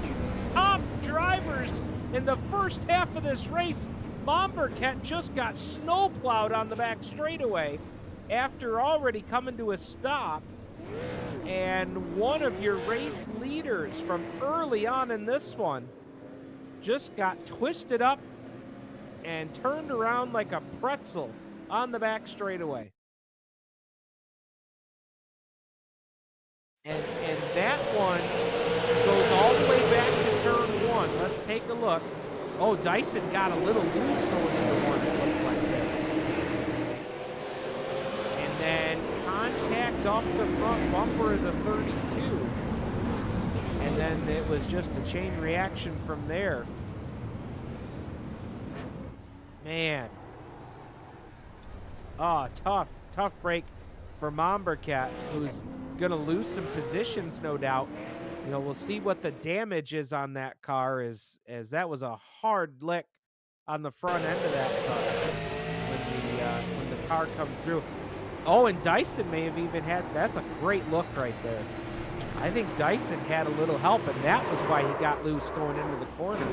[SPEAKER 1] top drivers in the first half of this race. Bombercat just got snowplowed on the back straightaway after already coming to a stop. And one of your race leaders from early on in this one just got twisted up and turned around like a pretzel on the back straightaway. And that one goes all the way back to turn 1. Let's take a look. Oh, Dyson got a little loose going into one, it looked like that. And then contact off the front bumper of the 32. And then it was just a chain reaction from there. Man. Oh, tough break for Bombercat, who's going to lose some positions, no doubt. We'll see what the damage is on that car, as that was a hard lick on the front end of that car when the car come through. Oh, and Dyson may have even had, that's a great look right there. I think Dyson had a little help, and that was why he got loose going into the corner.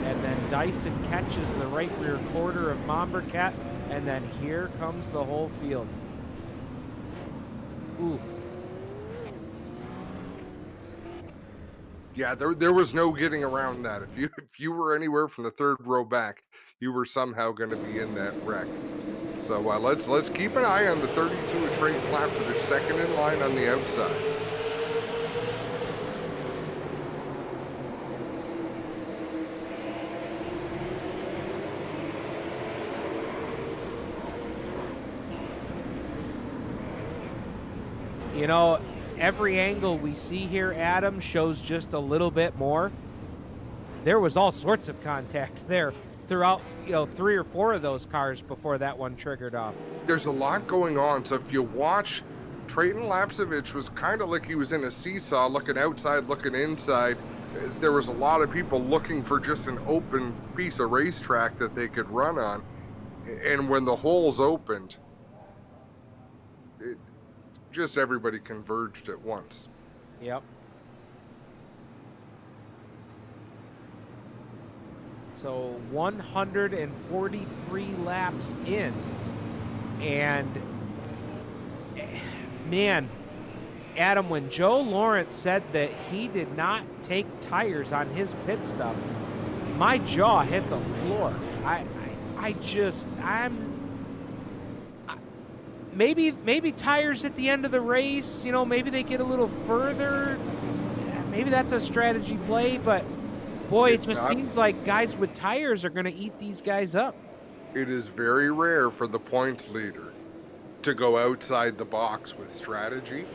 [SPEAKER 1] And then Dyson catches the right rear quarter of Bombercat, and then here comes the whole field. Ooh.
[SPEAKER 2] Yeah, there was no getting around that. If you were anywhere from the third row back, you were somehow going to be in that wreck. So let's keep an eye on the 32 of Trey Flaps that are second in line on the outside.
[SPEAKER 1] Every angle we see here, Adam, shows just a little bit more. There was all sorts of contact there throughout, 3 or 4 of those cars before that one triggered off.
[SPEAKER 2] There's a lot going on. So if you watch, Trayton Lapsevich was kind of like he was in a seesaw, looking outside, looking inside. There was a lot of people looking for just an open piece of racetrack that they could run on. And when the holes opened, just everybody converged at once.
[SPEAKER 1] Yep. So 143 laps in, and man, Adam, when Joe Lawrence said that he did not take tires on his pit stop, my jaw hit the floor. Maybe tires at the end of the race, maybe they get a little further. Maybe that's a strategy play, but boy, it just seems like guys with tires are going to eat these guys up.
[SPEAKER 2] it is very rare for the points leader to go outside the box with strategy.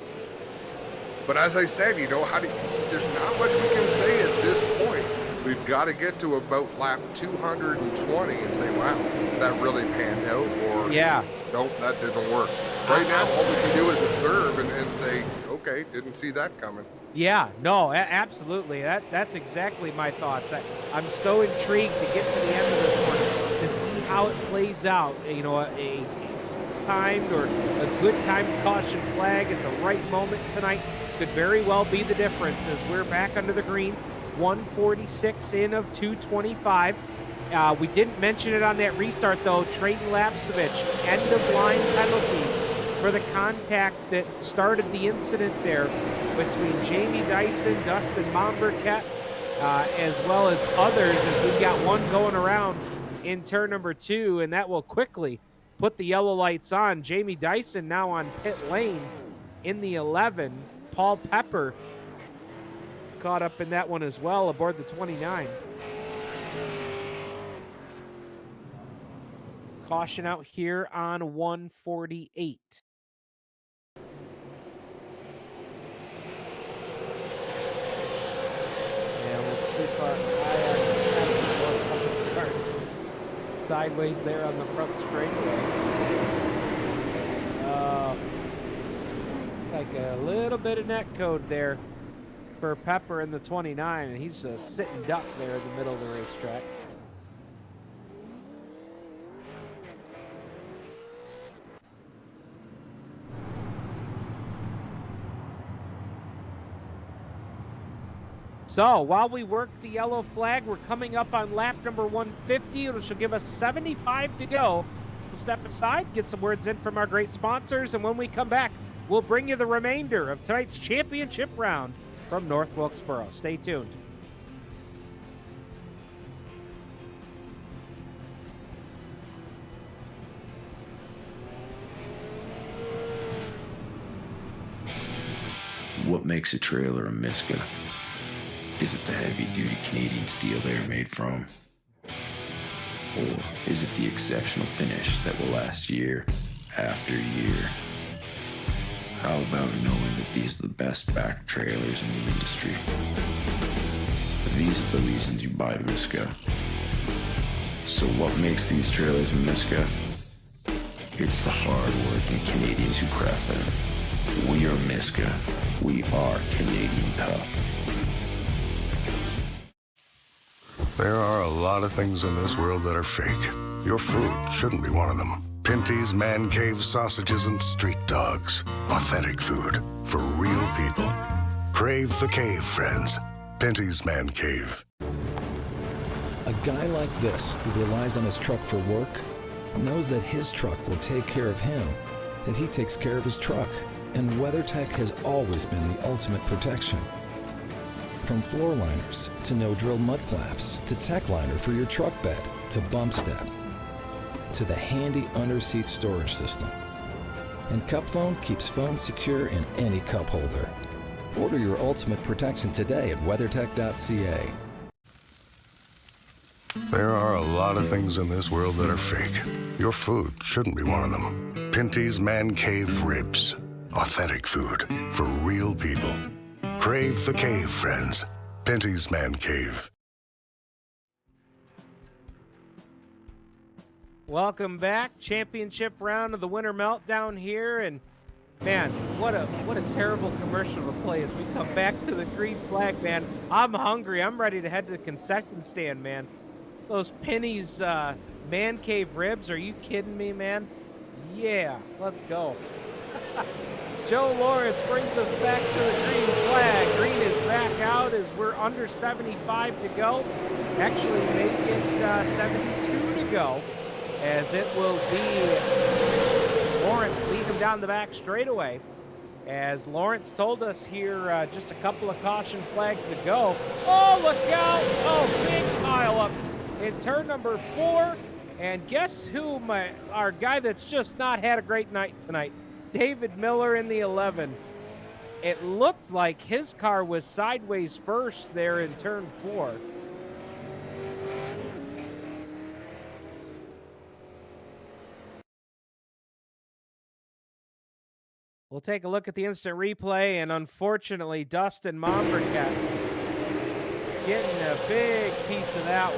[SPEAKER 2] But as I said, you know, there's not much we can say at this point. We've got to get to about lap 220 and say, wow, that really panned out, or
[SPEAKER 1] Yeah.
[SPEAKER 2] nope, that didn't work. Right now, all we can do is observe and say, okay, didn't see that coming.
[SPEAKER 1] Yeah, no, absolutely. That's exactly my thoughts. I'm so intrigued to get to the end of this one to see how it plays out. You know, a timed or a good timed caution flag at the right moment tonight could very well be the difference as we're back under the green. 146 in of 225. We didn't mention it on that restart, though. Trayton Lapsevich, end of line penalty for the contact that started the incident there between Jamie Dyson, Dustin Momberket, as well as others, as we've got one going around in turn number 2, and that will quickly put the yellow lights on. Jamie Dyson now on pit lane in the 11. Paul Pepper caught up in that one as well aboard the 29. Caution out here on 148. And we'll keep our eye on cars sideways there on the front straightaway. Like a little bit of net code there for Pepper in the 29, and he's a sitting duck there in the middle of the racetrack. So while we work the yellow flag, we're coming up on lap number 150, which will give us 75 to go. We'll step aside, get some words in from our great sponsors, and when we come back, we'll bring you the remainder of tonight's championship round from North Wilkesboro. Stay tuned.
[SPEAKER 3] What makes a trailer a Miska? Is it the heavy-duty Canadian steel they're made from? Or is it the exceptional finish that will last year after year? How about knowing that these are the best back trailers in the industry? These are the reasons you buy Miska. So what makes these trailers a Miska? It's the hard-working Canadians who craft them. We are Miska. We are Canadian tough.
[SPEAKER 4] There are a lot of things in this world that are fake. Your food shouldn't be one of them. Pinty's Man Cave sausages and street dogs. Authentic food for real people. Crave the cave, friends. Pinty's Man Cave.
[SPEAKER 5] A guy like this, who relies on his truck for work, knows that his truck will take care of him if he takes care of his truck. And WeatherTech has always been the ultimate protection. From floor liners to no-drill mud flaps to tech liner for your truck bed to bump step to the handy under-seat storage system. And Cup Phone keeps phones secure in any cup holder. Order your ultimate protection today at weathertech.ca.
[SPEAKER 4] There are a lot of things in this world that are fake. Your food shouldn't be one of them. Pinty's Man Cave ribs. Authentic food for real people. Crave the cave, friends. Pinty's Man Cave.
[SPEAKER 1] Welcome back. Championship round of the Winter Meltdown here, and man, what a terrible commercial to play as we come back to the green flag, man. I'm hungry. I'm ready to head to the concession stand, man. Those Penny's Man Cave ribs, are you kidding me, man? Yeah, let's go. Joe Lawrence brings us back to the green flag. Green is back out as we're under 75 to go. Actually, make it 72 to go, as it will be Lawrence lead him down the back straightaway. As Lawrence told us here, just a couple of caution flags to go. Oh, look out! Oh, big pile up in turn number 4. And guess who? Our guy that's just not had a great night tonight. David Miller in the 11. It looked like his car was sideways first there in turn 4. We'll take a look at the instant replay, and unfortunately, Dustin Mombercat getting a big piece of that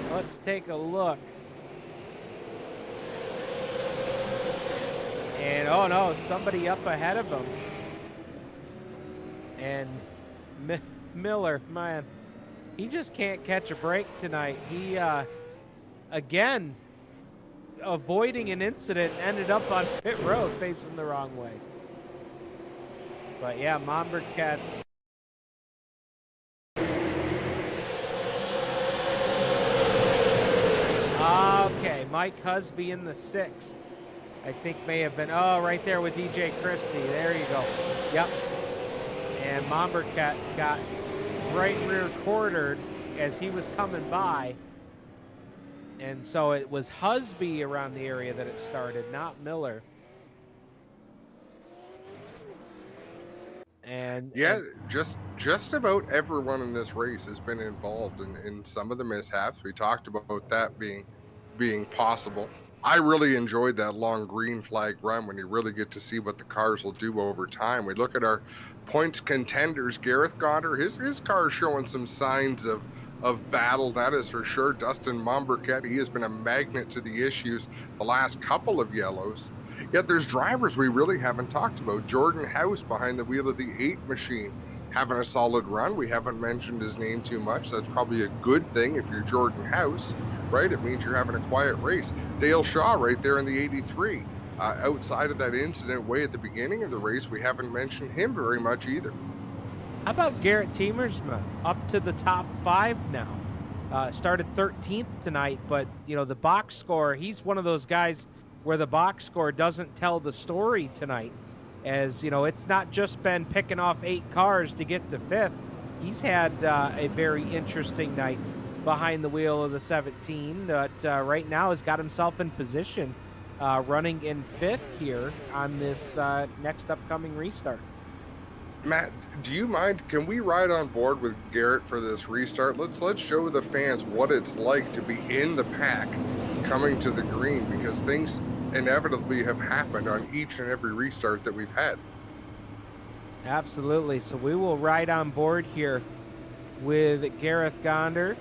[SPEAKER 1] one. Let's take a look. And oh no, somebody up ahead of him. And Miller, man, he just can't catch a break tonight. He, again, avoiding an incident, ended up on pit road facing the wrong way. But yeah, Mombercat. Okay, Mike Husby in the 6th. I think may have been, oh, right there with DJ Christie. There you go. Yep. And Mombercat got right rear quartered as he was coming by. And so it was Husby around the area that it started, not Miller. And
[SPEAKER 2] yeah, just about everyone in this race has been involved in some of the mishaps. We talked about that being possible. I really enjoyed that long green flag run when you really get to see what the cars will do over time. We look at our points contenders. Gareth Gonder, his car is showing some signs of battle, that is for sure. Dustin Mombercat, he has been a magnet to the issues the last couple of yellows. Yet there's drivers we really haven't talked about. Jordan House behind the wheel of the 8 machine having a solid run. We haven't mentioned his name too much. That's probably a good thing if you're Jordan House, right? It means you're having a quiet race. Dale Shaw right there in the 83. Outside of that incident way at the beginning of the race, we haven't mentioned him very much either.
[SPEAKER 1] How about Garrett Tiemersma up to the top 5 now? Started 13th tonight, but you know the box score, he's one of those guys where the box score doesn't tell the story tonight. As you know, it's not just been picking off 8 cars to get to 5th. He's had a very interesting night behind the wheel of the 17, but right now has got himself in position, running in 5th here on this next upcoming restart.
[SPEAKER 2] Matt, do you mind? Can we ride on board with Garrett for this restart? Let's show the fans what it's like to be in the pack coming to the green, because things inevitably have happened on each and every restart that we've had.
[SPEAKER 1] Absolutely. So we will ride on board here with Gareth Gonder,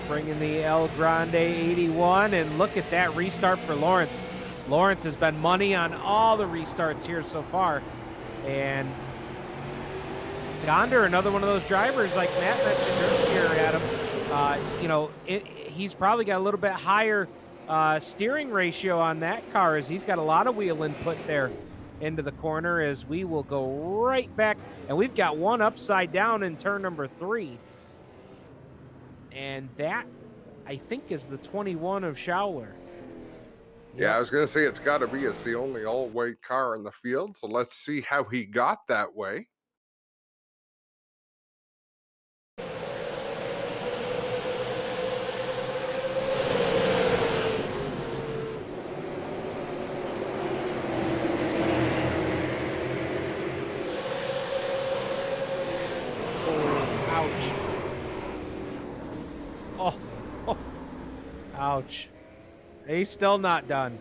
[SPEAKER 1] bringing the El Grande 81, and look at that restart for Lawrence. Lawrence has been money on all the restarts here so far. And Gonder, another one of those drivers like Matt mentioned earlier, Adam, you know, he's probably got a little bit higher steering ratio on that car, as he's got a lot of wheel input there into the corner, as we will go right back. And we've got one upside down in turn number 3. And that, I think, is the 21 of Schauler.
[SPEAKER 2] Yeah, I was going to say it's got to be. It's the only all-white car in the field. So let's see how he got that way.
[SPEAKER 1] Ouch. He's still not done.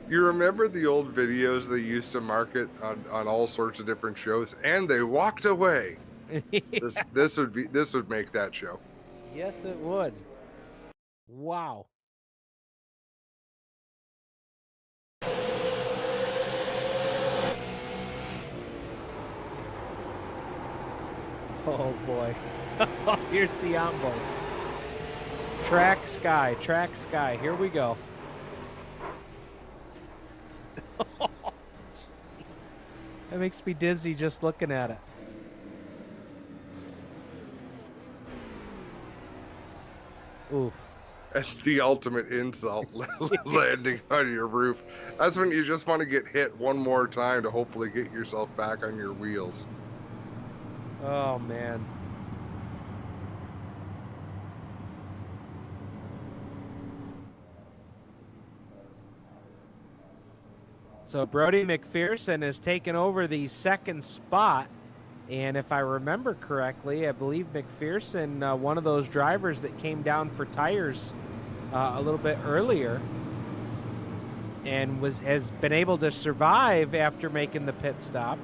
[SPEAKER 2] You remember the old videos they used to market on all sorts of different shows, and they walked away. This would make that show.
[SPEAKER 1] Yes, it would. Wow. Oh boy. Here's the onboard. Track sky, here we go. That makes me dizzy just looking at it. Oof.
[SPEAKER 2] That's the ultimate insult, landing on your roof. That's when you just want to get hit one more time to hopefully get yourself back on your wheels.
[SPEAKER 1] Oh, man. So Brody McPherson has taken over the 2nd spot. And if I remember correctly, I believe McPherson, one of those drivers that came down for tires a little bit earlier. and has been able to survive after making the pit stop.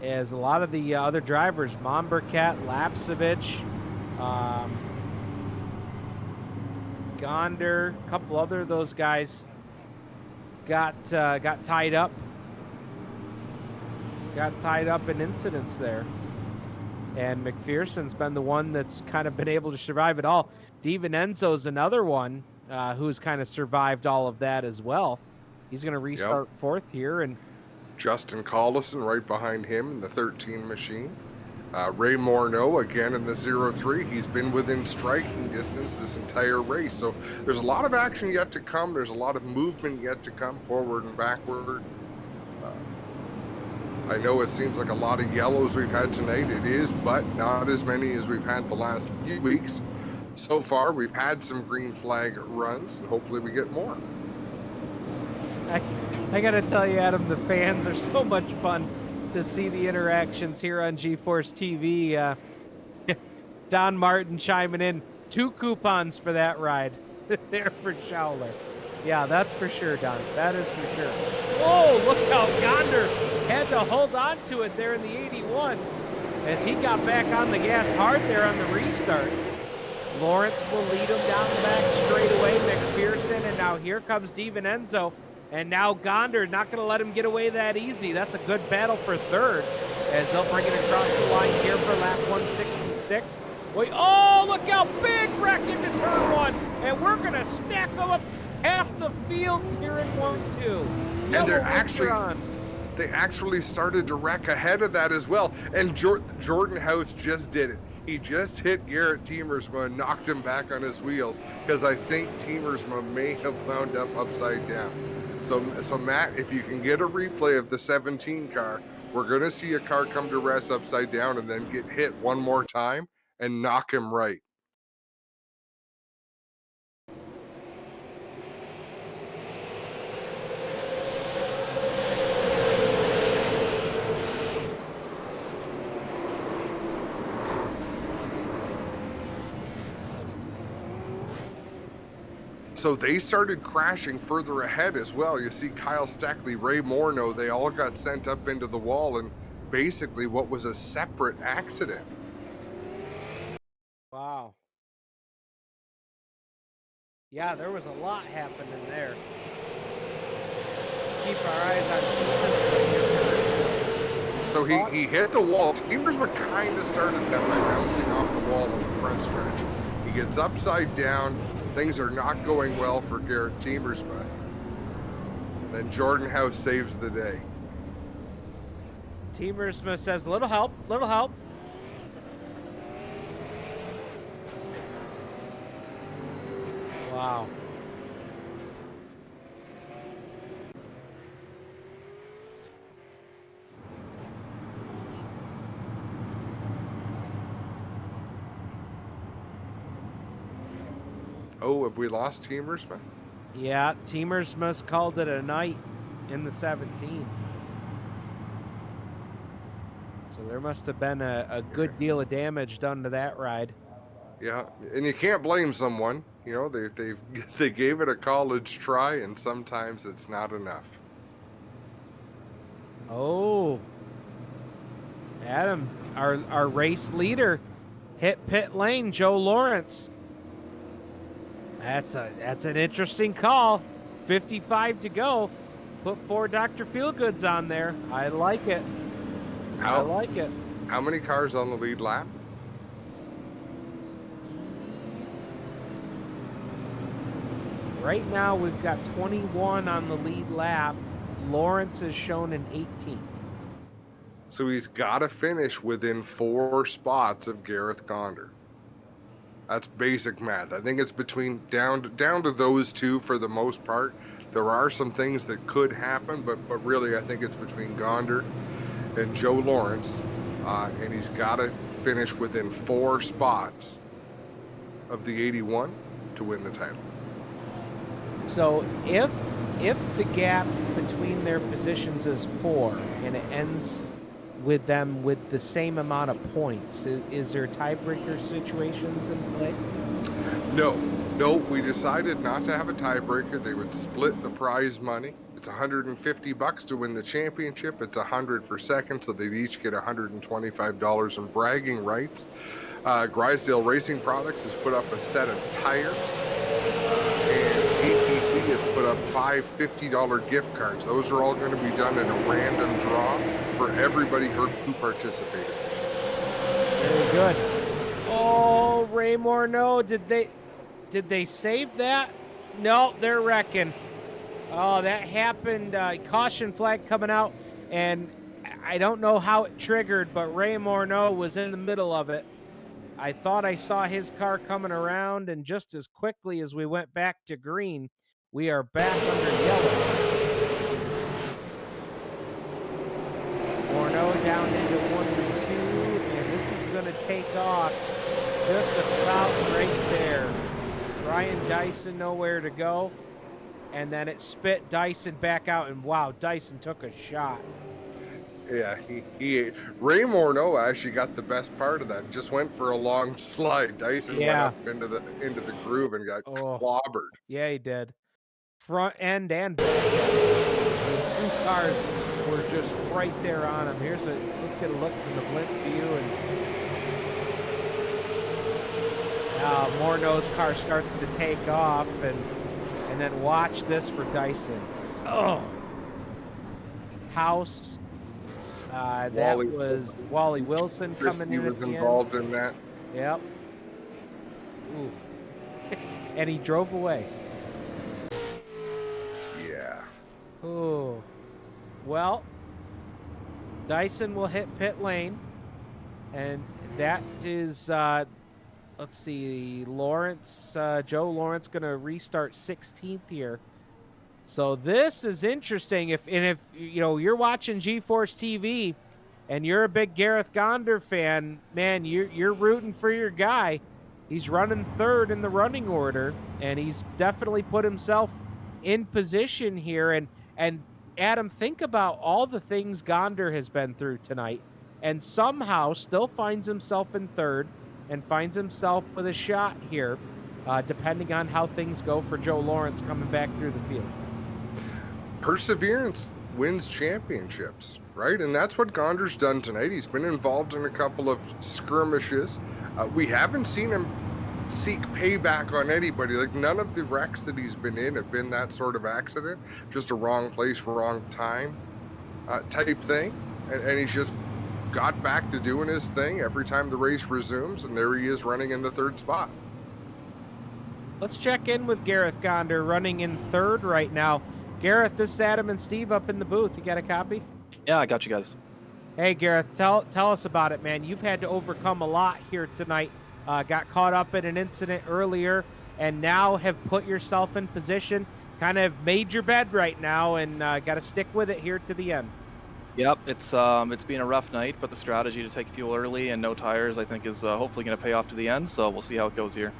[SPEAKER 1] As a lot of the other drivers, Mombercat, Lapsevich, Gonder, a couple other of those guys got tied up. Got tied up in incidents there. And McPherson's been the one that's kind of been able to survive it all. DiVincenzo's another one who's kind of survived all of that as well. He's going to restart fourth here. And
[SPEAKER 2] Justin Collison right behind him in the 13 machine. Ray Morneau again in the 03. He's been within striking distance this entire race. So there's a lot of action yet to come. There's a lot of movement yet to come forward and backward. I know it seems like a lot of yellows we've had tonight. It is, but not as many as we've had the last few weeks. So far, we've had some green flag runs, and hopefully we get more.
[SPEAKER 1] I got to tell you, Adam, the fans are so much fun to see the interactions here on GeForce TV. Don Martin chiming in, 2 coupons for that ride there for Schauler. Yeah, that's for sure, Don. That is for sure. Oh, look how Gonder had to hold on to it there in the 81 as he got back on the gas hard there on the restart. Lawrence will lead him down the back straightaway. McPherson, and now here comes DiVincenzo. And now Gonder not going to let him get away that easy. That's a good battle for third as they'll bring it across the line here for lap 166. Wait, oh, look how big wreck into turn 1. And we're going to stack them up half the field here in 1-2.
[SPEAKER 2] And they actually started to wreck ahead of that as well. And Jordan House just did it. He just hit Garrett Tiemersma and knocked him back on his wheels because I think Tiemersma may have wound up upside down. So Matt, if you can get a replay of the 17 car, we're going to see a car come to rest upside down and then get hit one more time and knock him right. So they started crashing further ahead as well. You see Kyle Stackley, Ray Morneau, they all got sent up into the wall in basically what was a separate accident.
[SPEAKER 1] Wow. Yeah, there was a lot happening there. Keep our eyes on Tiemersma.
[SPEAKER 2] So he hit the wall. Tiemersma kind of started that by bouncing off the wall on the front stretch. He gets upside down. Things are not going well for Garrett Tiemersma. Then Jordan House saves the day.
[SPEAKER 1] Tiemersma says, little help, little help. Wow.
[SPEAKER 2] Oh, have we lost Tiemersma?
[SPEAKER 1] Yeah, Tiemersma's called it a night in the 17. So there must have been a good deal of damage done to that ride.
[SPEAKER 2] Yeah, and you can't blame someone. You know, they gave it a college try, and sometimes it's not enough.
[SPEAKER 1] Oh, Adam, our race leader hit pit lane, Joe Lawrence. That's an interesting call. 55 to go. Put 4 Dr. Feelgoods on there. I like it. I like it.
[SPEAKER 2] How many cars on the lead lap?
[SPEAKER 1] Right now we've got 21 on the lead lap. Lawrence is shown in 18th.
[SPEAKER 2] So he's got to finish within 4 spots of Gareth Gonder. That's basic math. I think it's between down to those two for the most part. There are some things that could happen, but really I think it's between Gonder and Joe Lawrence, and he's got to finish within 4 spots of the 81 to win the title.
[SPEAKER 1] So if the gap between their positions is 4 and it ends with them with the same amount of points, is there tiebreaker situations in play?
[SPEAKER 2] No, No, we decided not to have a tiebreaker. They would split the prize money. It's $150 to win the championship. It's 100 for second, so they'd each get $125 in bragging rights. Grisdale Racing Products has put up a set of tires, and APC has put up five $50 gift cards. Those are all going to be done in a random draw for everybody who participated.
[SPEAKER 1] Very good. Oh, Ray Morneau, did they save that? No, they're wrecking. Oh, that happened. Caution flag coming out, and I don't know how it triggered, but Ray Morneau was in the middle of it. I thought I saw his car coming around, and just as quickly as we went back to green, we are back under yellow. Morneau down into 1 and 2, and this is going to take off just about right there. Ryan Dyson nowhere to go, and then it spit Dyson back out, and wow, Dyson took a shot.
[SPEAKER 2] Yeah, Ray Morneau actually got the best part of that. Just went for a long slide. Dyson went up into the groove and got clobbered.
[SPEAKER 1] Yeah, he did. Front end and back end. The two cars were just right there on him. Let's get a look from the blimp view, and Morneau's car starts to take off, and then watch this for Dyson. Oh, House. That was Wally Wilson coming in.
[SPEAKER 2] He was involved in that.
[SPEAKER 1] Yep. Oof. And he drove away.
[SPEAKER 2] Yeah.
[SPEAKER 1] Oh. Well, Dyson will hit pit lane, and that is let's see, Lawrence, Joe Lawrence going to restart 16th here. So this is interesting. If you know you're watching GeForce TV and you're a big Gareth Gonder fan, man, you're rooting for your guy. He's running third in the running order, and he's definitely put himself in position here. And Adam, think about all the things Gonder has been through tonight, and somehow still finds himself in third and finds himself with a shot here, depending on how things go for Joe Lawrence coming back through the field.
[SPEAKER 2] Perseverance wins championships, right? And that's what Gonder's done tonight. He's been involved in a couple of skirmishes. We haven't seen him seek payback on anybody. Like, none of the wrecks that he's been in have been that sort of accident, just a wrong place, wrong time type thing. And he's just got back to doing his thing every time the race resumes, and there he is running in the third spot.
[SPEAKER 1] Let's check in with Gareth Gonder running in third right now. Gareth, this is Adam and Steve up in the booth. You got a copy?
[SPEAKER 7] Yeah, I got you guys.
[SPEAKER 1] Hey, Gareth, tell us about it, man. You've had to overcome a lot here tonight. Got caught up in an incident earlier, and now have put yourself in position, kind of made your bed right now, and got to stick with it here to the end.
[SPEAKER 7] Yep, it's been a rough night, but the strategy to take fuel early and no tires, I think, is hopefully going to pay off to the end, so we'll see how it goes here.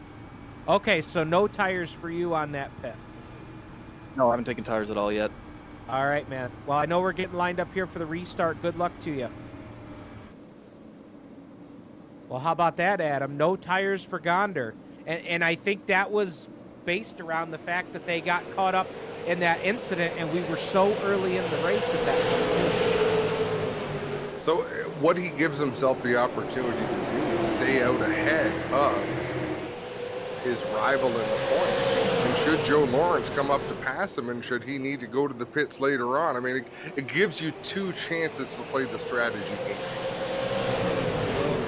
[SPEAKER 1] Okay, so no tires for you on that pit.
[SPEAKER 7] No, I haven't taken tires at all yet.
[SPEAKER 1] All right, man. Well, I know we're getting lined up here for the restart. Good luck to you. Well, how about that, Adam? No tires for Gonder. And I think that was based around the fact that they got caught up in that incident, and we were so early in the race at that point.
[SPEAKER 2] So what he gives himself the opportunity to do is stay out ahead of his rival in the points. And should Joe Lawrence come up to pass him, and should he need to go to the pits later on, I mean, it gives you two chances to play the strategy game.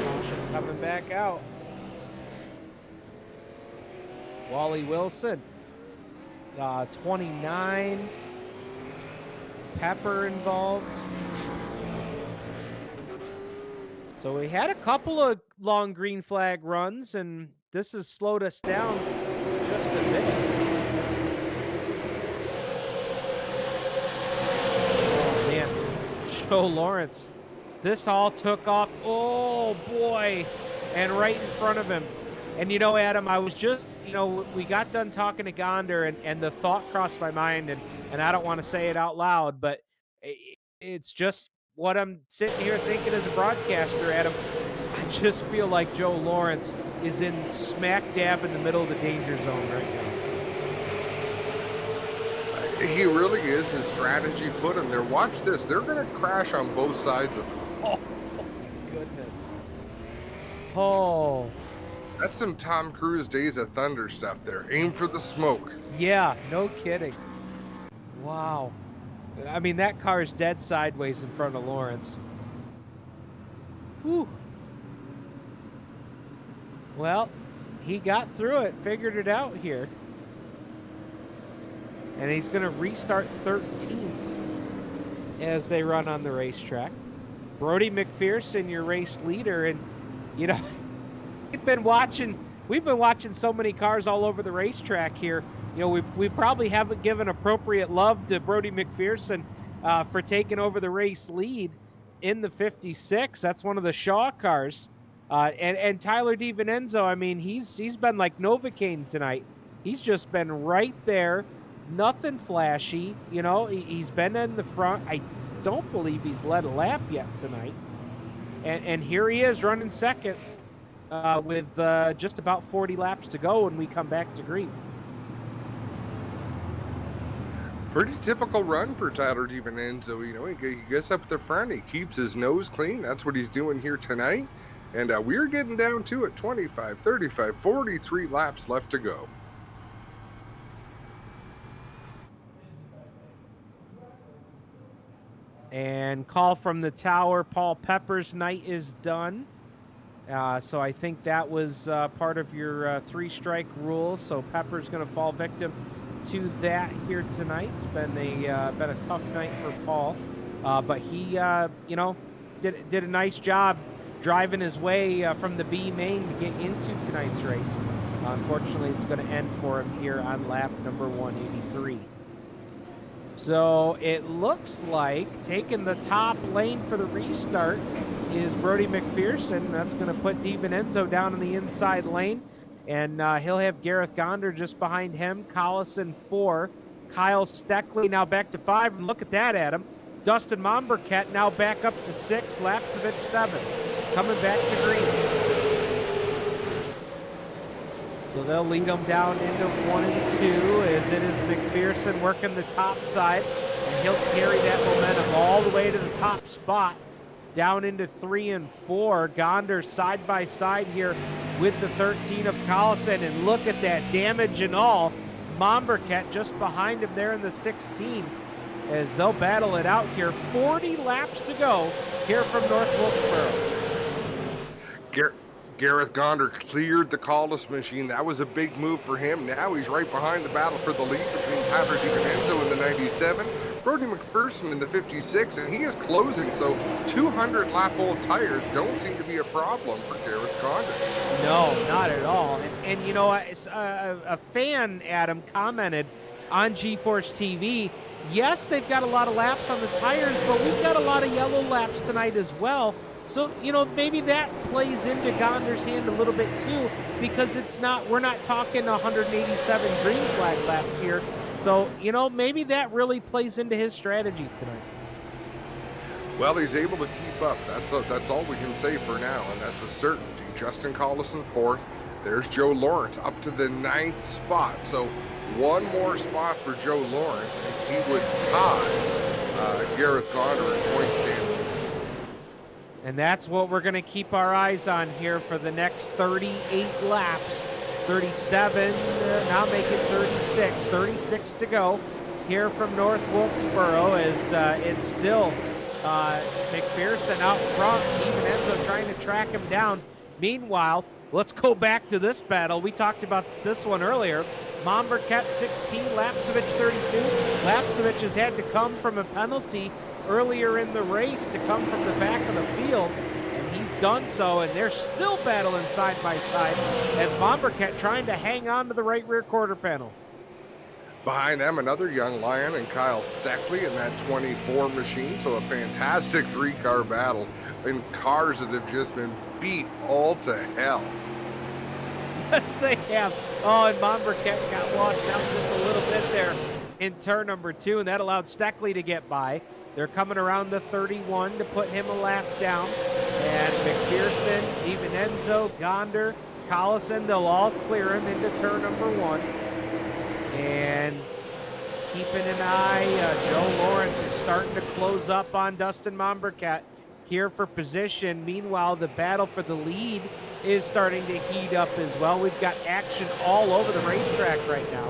[SPEAKER 1] Caution coming back out. Wally Wilson, 29. Pepper involved. So we had a couple of long green flag runs, and this has slowed us down just a bit. Oh, man. Joe Lawrence. This all took off. Oh, boy. And right in front of him. And, you know, Adam, I was just, you know, we got done talking to Gonder, and the thought crossed my mind, and I don't want to say it out loud, but it's just what I'm sitting here thinking as a broadcaster, Adam. I just feel like Joe Lawrence is in smack dab in the middle of the danger zone right now.
[SPEAKER 2] He really is. His strategy put him there. Watch this. They're going to crash on both sides of him.
[SPEAKER 1] Oh, my goodness. Oh.
[SPEAKER 2] That's some Tom Cruise Days of Thunder stuff there. Aim for the smoke.
[SPEAKER 1] Yeah, no kidding. Wow. I mean, that car is dead sideways in front of Lawrence. Whew. Well, he got through it, figured it out here. And he's going to restart 13th as they run on the racetrack. Brody McPherson, your race leader. And, you know, we've been watching so many cars all over the racetrack here. You know, we probably haven't given appropriate love to Brody McPherson for taking over the race lead in the 56. That's one of the Shaw cars. And Tyler DiVincenzo, I mean, he's been like Novocaine tonight. He's just been right there. Nothing flashy, you know. He's been in the front. I don't believe he's led a lap yet tonight. And here he is running second with just about 40 laps to go when we come back to green.
[SPEAKER 2] Pretty typical run for Tyler DiVincenzo. You know, he gets up the front. He keeps his nose clean. That's what he's doing here tonight. And we're getting down to it. 25, 35, 43 laps left to go.
[SPEAKER 1] And call from the tower, Paul Pepper's night is done. So I think that was part of your 3-strike rule. So Pepper's going to fall victim to that here tonight. It's been a tough night for Paul. But he, you know, did a nice job driving his way from the B main to get into tonight's race. Unfortunately, it's going to end for him here on lap number 183. So it looks like taking the top lane for the restart is Brody McPherson. That's going to put DiVincenzo down in the inside lane. And he'll have Gareth Gonder just behind him. Collison 4. Kyle Steckley now back to 5. And look at that, Adam. Dustin Momberket now back up to 6. Lapsevich 7. Coming back to green. So they'll lead them down into 1 and 2 as it is McPherson working the top side. And he'll carry that momentum all the way to the top spot. Down into 3 and 4. Gonder side by side here with the 13 of Collison. And look at that damage and all. Momberket just behind him there in the 16 as they'll battle it out here. 40 laps to go here from North Wilkesboro.
[SPEAKER 2] Gareth Gonder cleared the Collis machine. That was a big move for him. Now he's right behind the battle for the lead between Tyler DiVincenzo in the 97, Brody McPherson in the 56, and he is closing. So 200 lap old tires don't seem to be a problem for Gareth Gonder.
[SPEAKER 1] No, not at all. And you know, a fan, Adam, commented on GeForce TV, yes, they've got a lot of laps on the tires, but we've got a lot of yellow laps tonight as well. So, you know, maybe that plays into Gonder's hand a little bit too, because we're not talking 187 green flag laps here. So, you know, maybe that really plays into his strategy tonight.
[SPEAKER 2] Well, he's able to keep up. That's all we can say for now, and that's a certainty. Justin Collison 4th. There's Joe Lawrence up to the 9th spot. So one more spot for Joe Lawrence, and he would tie Gareth Gonder in point standings.
[SPEAKER 1] And that's what we're going to keep our eyes on here for the next 38 laps. 37, now make it 36. 36 to go here from North Wilkesboro as it's still McPherson out front. DiVincenzo trying to track him down. Meanwhile, let's go back to this battle. We talked about this one earlier. Momberket 16, Lapsevich 32. Lapsevich has had to come from a penalty earlier in the race to come from the back of the field, and he's done so, and they're still battling side by side as Momberket trying to hang on to the right rear quarter panel.
[SPEAKER 2] Behind them, another young lion and Kyle Steckley in that 24 machine, so a fantastic 3-car battle in cars that have just been beat all to hell.
[SPEAKER 1] Yes, they have. Oh, and Momberket got washed out just a little bit there in turn number 2, and that allowed Steckley to get by. They're coming around the 31 to put him a lap down. And McPherson, DiVincenzo, Gonder, Collison, they'll all clear him into turn number 1. And keeping an eye, Joe Lawrence is starting to close up on Dustin Mombercat here for position. Meanwhile, the battle for the lead is starting to heat up as well. We've got action all over the racetrack right now.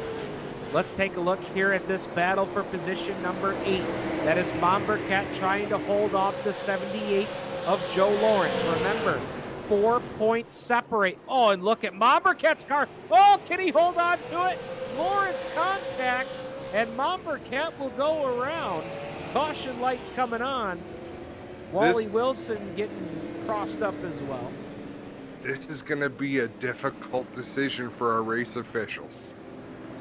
[SPEAKER 1] Let's take a look here at this battle for position number 8. That is Mombercat trying to hold off the 78 of Joe Lawrence. Remember, 4 points separate. Oh, and look at Mombercat's car. Oh, can he hold on to it? Lawrence contact, and Mombercat will go around. Caution lights coming on. Wally Wilson getting crossed up as well.
[SPEAKER 2] This is going to be a difficult decision for our race officials.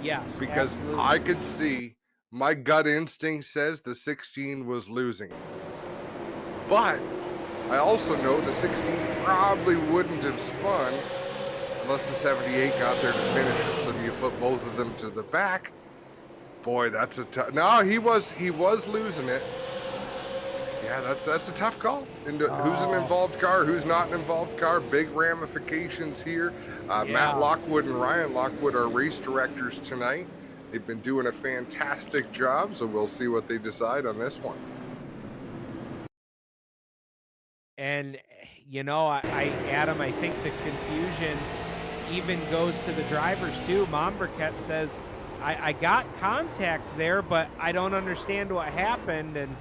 [SPEAKER 1] Yes,
[SPEAKER 2] because
[SPEAKER 1] absolutely.
[SPEAKER 2] I could see, my gut instinct says the 16 was losing. But I also know the 16 probably wouldn't have spun unless the 78 got there to finish it. So do you put both of them to the back? Boy, that's a tough. No, he was losing it. Yeah, that's a tough call. And who's an involved car, who's not an involved car? Big ramifications here. Matt Lockwood and Ryan Lockwood are race directors tonight. They've been doing a fantastic job, so we'll see what they decide on this one.
[SPEAKER 1] And, you know, Adam, I think the confusion even goes to the drivers, too. Mombercat says, I got contact there, but I don't understand what happened. And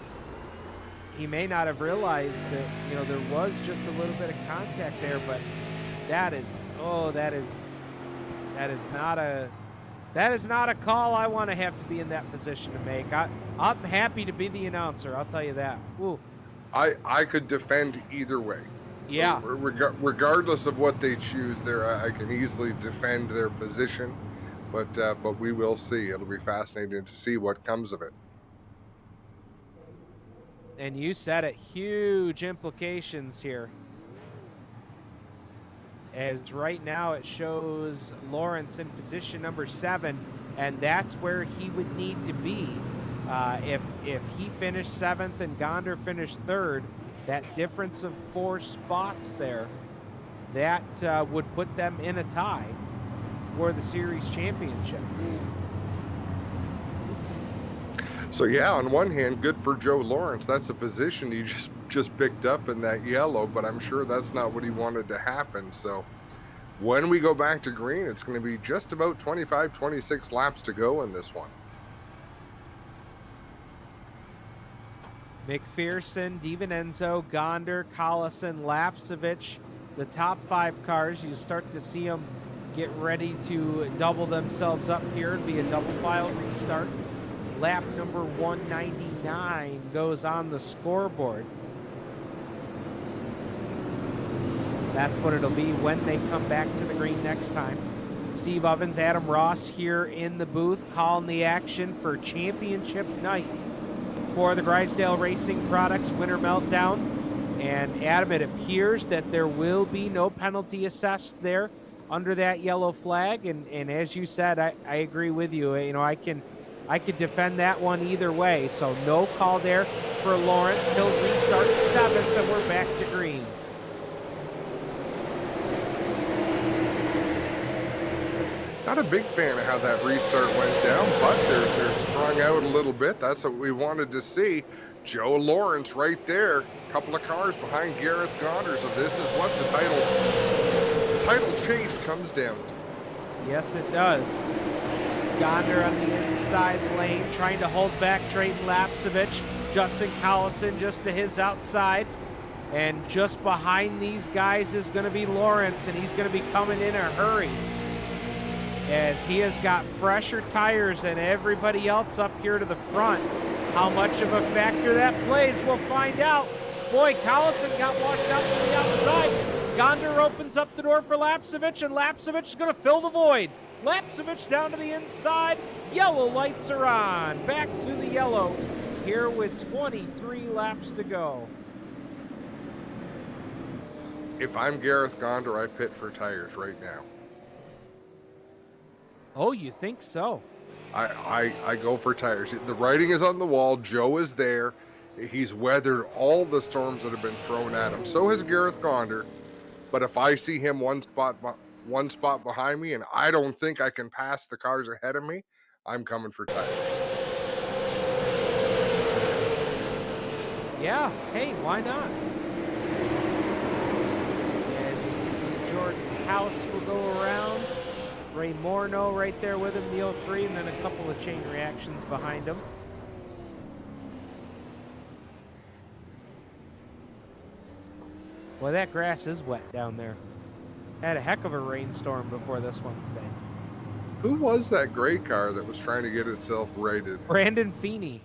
[SPEAKER 1] he may not have realized that, you know, there was just a little bit of contact there, but that is not a call I want to have to be in that position to make. I'm happy to be the announcer, I'll tell you that. Ooh.
[SPEAKER 2] I could defend either way.
[SPEAKER 1] Yeah.
[SPEAKER 2] Regardless of what they choose there, I can easily defend their position, but we will see. It'll be fascinating to see what comes of it.
[SPEAKER 1] And you said it, huge implications here. As right now it shows Lawrence in position number 7, and that's where he would need to be. If he finished 7th and Gonder finished 3rd, that difference of 4 spots there, that would put them in a tie for the series championship.
[SPEAKER 2] So yeah, on one hand, good for Joe Lawrence. That's a position he just picked up in that yellow, but I'm sure that's not what he wanted to happen. So when we go back to green, it's going to be just about 25, 26 laps to go in this one.
[SPEAKER 1] McPherson, DiVincenzo, Gonder, Collison, Lapsevich, the top 5 cars. You start to see them get ready to double themselves up here and be a double file restart. Lap number 199 goes on the scoreboard. That's what it'll be when they come back to the green next time. Steve Ovens, Adam Ross here in the booth calling the action for championship night for the Grisdale Racing Products Winter Meltdown. And Adam, it appears that there will be no penalty assessed there under that yellow flag. And as you said, I agree with you. You know, I could defend that one either way. So no call there for Lawrence. He'll restart 7th, and we're back to green.
[SPEAKER 2] Not a big fan of how that restart went down, but they're strung out a little bit. That's what we wanted to see. Joe Lawrence right there, a couple of cars behind Gareth Gonder. So this is what the title chase comes down to.
[SPEAKER 1] Yes, it does. Gonder on the inside lane, trying to hold back Drayton Lapsevich. Justin Collison just to his outside. And just behind these guys is going to be Lawrence, and he's going to be coming in a hurry, as he has got fresher tires than everybody else up here to the front. How much of a factor that plays, we'll find out. Boy, Collison got washed out from the outside. Gonder opens up the door for Lapsevich, and Lapsevich is going to fill the void. Lapsevich down to the inside. Yellow lights are on. Back to the yellow here with 23 laps to go.
[SPEAKER 2] If I'm Gareth Gonder, I pit for tires right now.
[SPEAKER 1] Oh, you think so?
[SPEAKER 2] I go for tires. The writing is on the wall. Joe is there. He's weathered all the storms that have been thrown at him. So has Gareth Gonder. But if I see him one spot one spot behind me and I don't think I can pass the cars ahead of me, I'm coming for tires.
[SPEAKER 1] Yeah, hey, why not? As you see, Jordan House will go around. Ray Morneau right there with him, the 03, and then a couple of chain reactions behind him. Well, that grass is wet down there. Had a heck of a rainstorm before this one today.
[SPEAKER 2] Who was that gray car that was trying to get itself rated?
[SPEAKER 1] Brandon Feeney.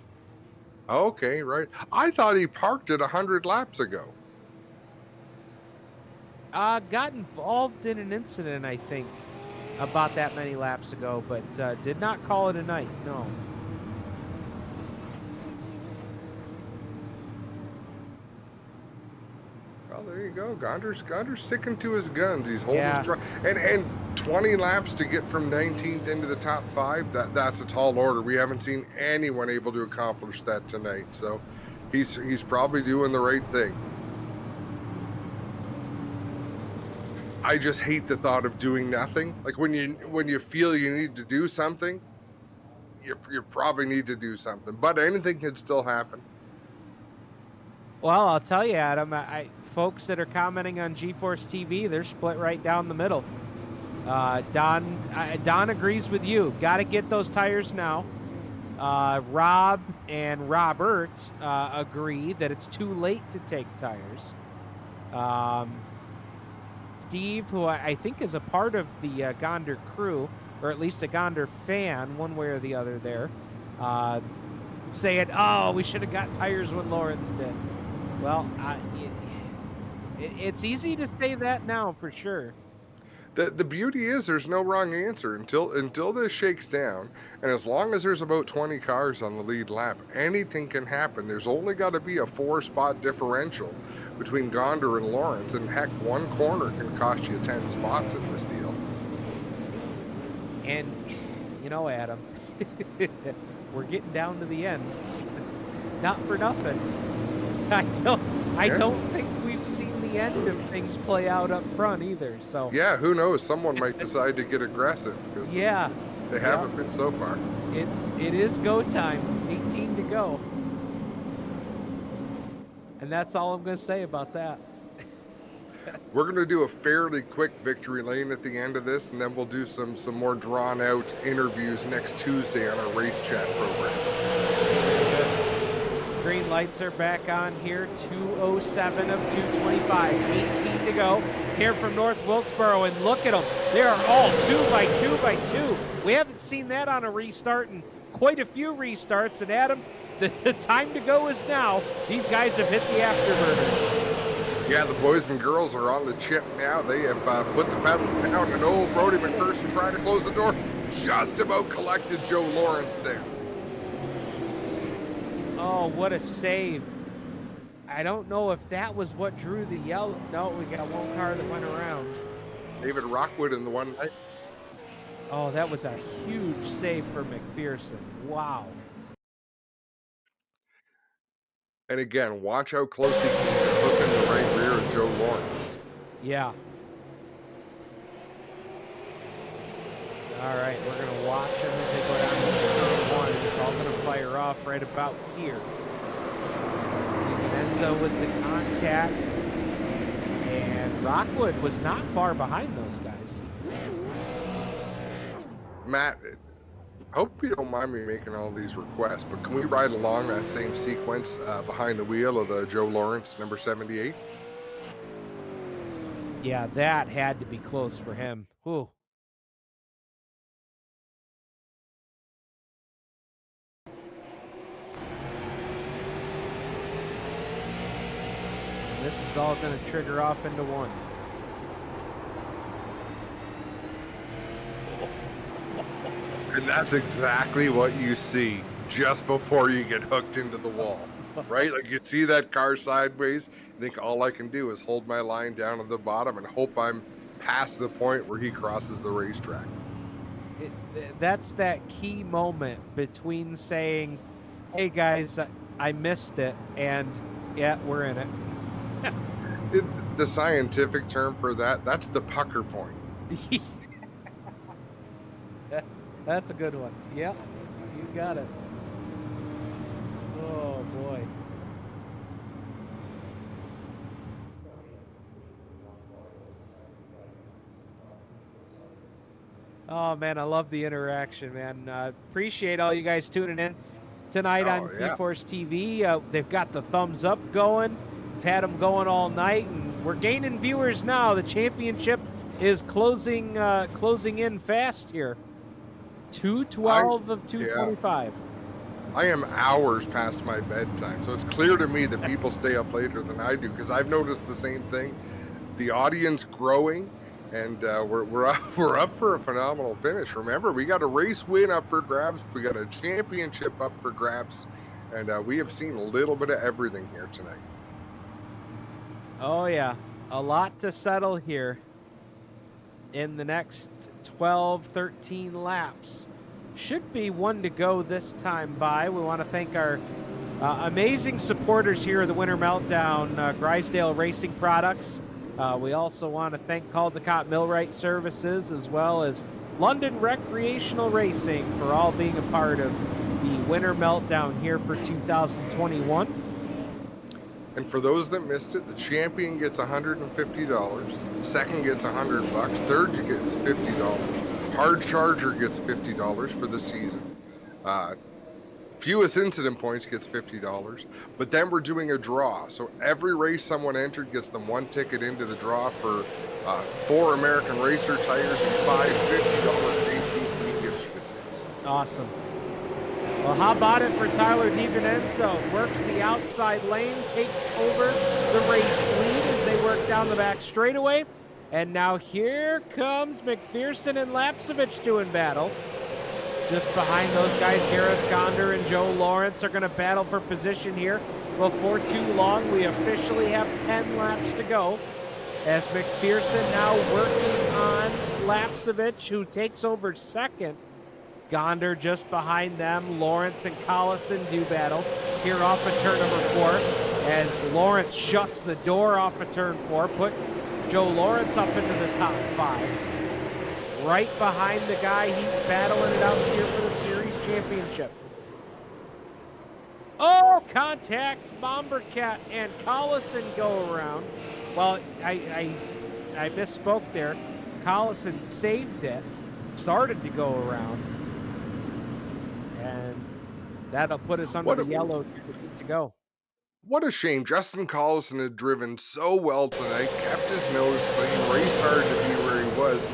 [SPEAKER 2] Okay, right. I thought he parked it 100 laps ago.
[SPEAKER 1] Got involved in an incident, I think, about that many laps ago, but did not call it a night, no.
[SPEAKER 2] Well, there you go. Gondor's sticking to his guns. He's holding his truck. And 20 laps to get from 19th into the top 5, that's a tall order. We haven't seen anyone able to accomplish that tonight. So he's probably doing the right thing. I just hate the thought of doing nothing. Like when you feel you need to do something, you probably need to do something. But anything can still happen.
[SPEAKER 1] Well, I'll tell you, Adam, folks that are commenting on GeForce TV, they're split right down the middle. Don agrees with you. Got to get those tires now. Rob and Robert agree that it's too late to take tires. Steve, who I think is a part of the Gondor crew, or at least a Gondor fan, one way or the other there, saying, oh, we should have got tires when Lawrence did. Well, it's easy to say that now for sure.
[SPEAKER 2] The beauty is there's no wrong answer until this shakes down, and as long as there's about 20 cars on the lead lap, anything can happen. There's only got to be a 4-spot differential between Gondor and Lawrence, and heck, one corner can cost you 10 spots in this deal.
[SPEAKER 1] And you know, Adam, we're getting down to the end. Not for nothing. I don't think we've seen the end of things play out up front either. So
[SPEAKER 2] yeah, who knows? Someone might decide to get aggressive because they haven't been so far.
[SPEAKER 1] It is go time. 18 to go, and that's all I'm going to say about that.
[SPEAKER 2] We're going to do a fairly quick victory lane at the end of this, and then we'll do some more drawn out interviews next Tuesday on our race chat program.
[SPEAKER 1] Green lights are back on here. 2:07 of 2:25. 18 to go here from North Wilkesboro. And look at them. They are all 2 by 2 by 2. We haven't seen that on a restart in quite a few restarts. And Adam, the time to go is now. These guys have hit the afterburners.
[SPEAKER 2] Yeah, the boys and girls are on the chip now. They have put the pedal down. And Brody McPherson trying to close the door. Just about collected Joe Lawrence there.
[SPEAKER 1] Oh, what a save. I don't know if that was what drew the yellow. No, we got one car that went around.
[SPEAKER 2] David Rockwood in the one.
[SPEAKER 1] Oh, that was a huge save for McPherson. Wow.
[SPEAKER 2] And again, watch how close he can hook in the right rear of Joe Lawrence.
[SPEAKER 1] Yeah. All right, we're going to watch them as they go down to turn 1. It's all going to fire off right about here. Enzo with the contact. And Rockwood was not far behind those guys.
[SPEAKER 2] Matt, I hope you don't mind me making all these requests, but can we ride along that same sequence behind the wheel of the Joe Lawrence number 78?
[SPEAKER 1] Yeah, that had to be close for him. Whew. And this is all going to trigger off into one.
[SPEAKER 2] And that's exactly what you see just before you get hooked into the wall, right? Like you see that car sideways, I think all I can do is hold my line down at the bottom and hope I'm past the point where he crosses the racetrack.
[SPEAKER 1] That's that key moment between saying, hey guys, I missed it, and yeah, we're in it.
[SPEAKER 2] The scientific term for that's the pucker point.
[SPEAKER 1] That's a good one. Yep, you got it. Oh boy. Oh man, I love the interaction, man. Appreciate all you guys tuning in tonight on
[SPEAKER 2] yeah.
[SPEAKER 1] G-Force TV. They've got the thumbs up going. We've had them going all night, and we're gaining viewers now. The championship is closing in fast here. 212 of 225.
[SPEAKER 2] I am hours past my bedtime, so it's clear to me that people stay up later than I do, because I've noticed the same thing. The audience growing, and we're up for a phenomenal finish. Remember, we got a race win up for grabs, we got a championship up for grabs, and we have seen a little bit of everything here tonight.
[SPEAKER 1] Oh yeah, a lot to settle here in the next 12, 13 laps. Should be one to go this time by. We want to thank our amazing supporters here of the Winter Meltdown, Grisdale Racing Products. We also want to thank Caldecott Millwright Services, as well as London Recreational Racing, for all being a part of the Winter Meltdown here for 2021.
[SPEAKER 2] And for those that missed it, the champion gets $150, second gets $100, third gets $50. Hard Charger gets $50 for the season. Fewest incident points gets $50, but then we're doing a draw. So every race someone entered gets them one ticket into the draw for 4 American Racer tires and 5 $50 APC gift certificates.
[SPEAKER 1] Awesome. Well, how about it for Tyler DiVincenzo? Works the outside lane, takes over the race lead as they work down the back straightaway. And now here comes McPherson and Lapsevich doing battle. Just behind those guys, Gareth Gonder and Joe Lawrence are going to battle for position here. Before too long, we officially have 10 laps to go, as McPherson now working on Lapsevich, who takes over second. Gonder just behind them. Lawrence and Collison do battle here off of turn number 4, as Lawrence shuts the door off of turn 4, put Joe Lawrence up into the top 5. Right behind the guy he's battling it out here for the series championship. Oh, contact. Bombercat and Collison go around. Well, I misspoke there. Collison saved it, started to go around, and that'll put us under the yellow to go.
[SPEAKER 2] What a shame. Justin Collison had driven so well tonight, kept his nose clean, raced hard to be where he was.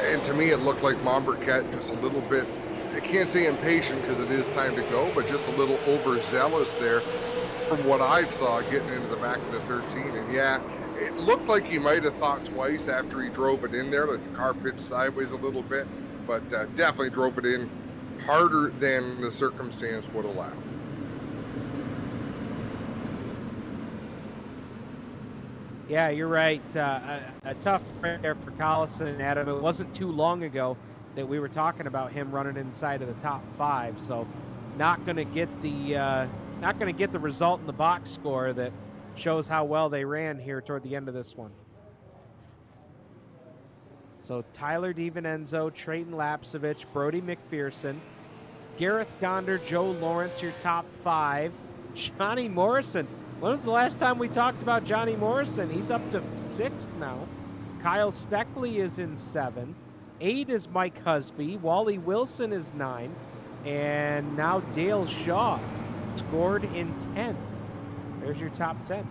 [SPEAKER 2] And to me, it looked like Mombercat just a little bit, I can't say impatient because it is time to go, but just a little overzealous there from what I saw getting into the back of the 13. And yeah, it looked like he might have thought twice after he drove it in there, like the car pitched sideways a little bit, but definitely drove it in harder than the circumstance would allow.
[SPEAKER 1] Yeah, you're right. A tough break there for Collison, Adam. It wasn't too long ago that we were talking about him running inside of the top 5. So, not going to get the result in the box score that shows how well they ran here toward the end of this one. So Tyler DiVincenzo, Trayton Lapsevich, Brody McPherson, Gareth Gonder, Joe Lawrence, your top 5. Johnny Morrison. When was the last time we talked about Johnny Morrison? He's up to 6th now. Kyle Steckley is in 7. 8 is Mike Husby. Wally Wilson is 9. And now Dale Shaw scored in 10th. There's your top 10.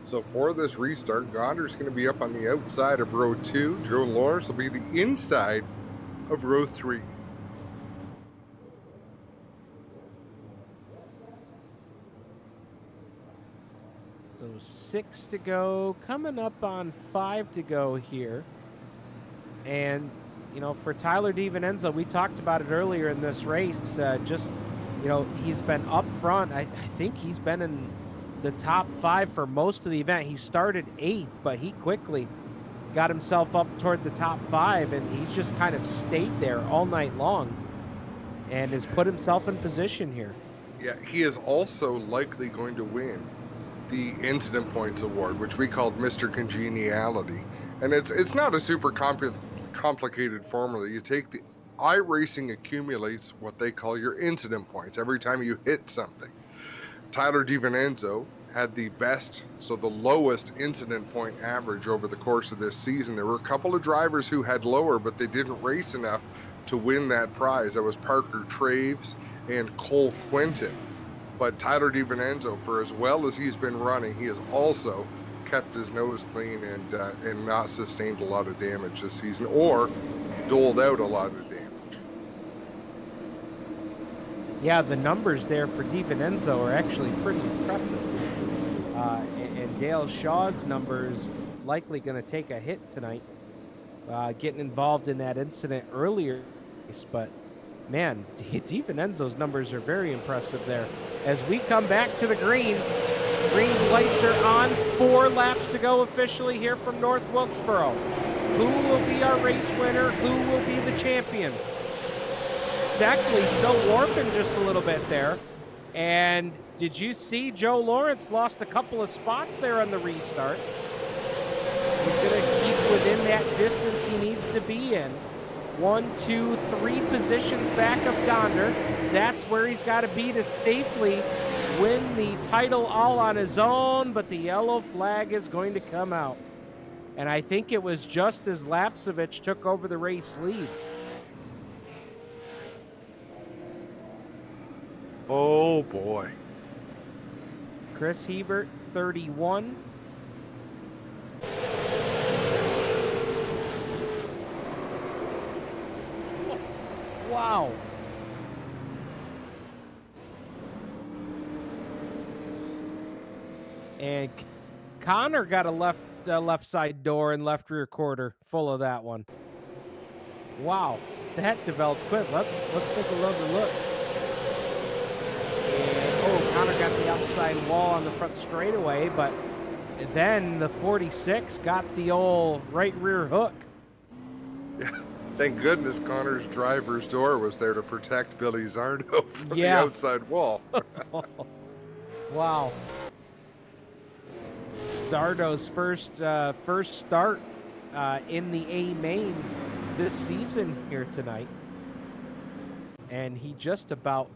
[SPEAKER 2] So for this restart, Gonder's going to be up on the outside of row 2. Joe Lawrence will be the inside of row 3.
[SPEAKER 1] So 6 to go, coming up on 5 to go here. And, you know, for Tyler DiVincenzo, we talked about it earlier in this race. He's been up front. I think he's been in the top 5 for most of the event. He started 8th, but he quickly got himself up toward the top 5, and he's just kind of stayed there all night long and has put himself in position here.
[SPEAKER 2] Yeah, he is also likely going to win the incident points award, which we called Mr. Congeniality. And it's not a super complicated formula. You take the iRacing accumulates what they call your incident points every time you hit something. Tyler DiVincenzo had the best, so the lowest incident point average over the course of this season. There were a couple of drivers who had lower, but they didn't race enough to win that prize. That was Parker Traves and Cole Quinton. But Tyler DiVincenzo, for as well as he's been running, he has also kept his nose clean and not sustained a lot of damage this season, or doled out a lot of damage.
[SPEAKER 1] Yeah, the numbers there for DiVincenzo are actually pretty impressive. And Dale Shaw's numbers likely going to take a hit tonight, getting involved in that incident earlier. But, man, DiVincenzo's numbers are very impressive there. As we come back to the green lights are on. 4 laps to go officially here from North Wilkesboro. Who will be our race winner? Who will be the champion? Actually still warping just a little bit there. And did you see Joe Lawrence lost a couple of spots there on the restart? He's going to keep within that distance he needs to be in. 1, 2, 3 positions back of Gonder. That's where he's got to be to safely win the title all on his own, but the yellow flag is going to come out. And I think it was just as Lapsevich took over the race lead.
[SPEAKER 2] Oh boy.
[SPEAKER 1] Chris Hebert, 31. Wow. And Connor got a left side door and left rear quarter full of that one. Wow, that developed quick. Let's take a look. And, Connor got the outside wall on the front straightaway, but then the 46 got the old right rear hook.
[SPEAKER 2] Yeah, thank goodness Connor's driver's door was there to protect Billy Zardo from the outside wall.
[SPEAKER 1] Wow. Zardo's first start in the A main this season here tonight. And he just about,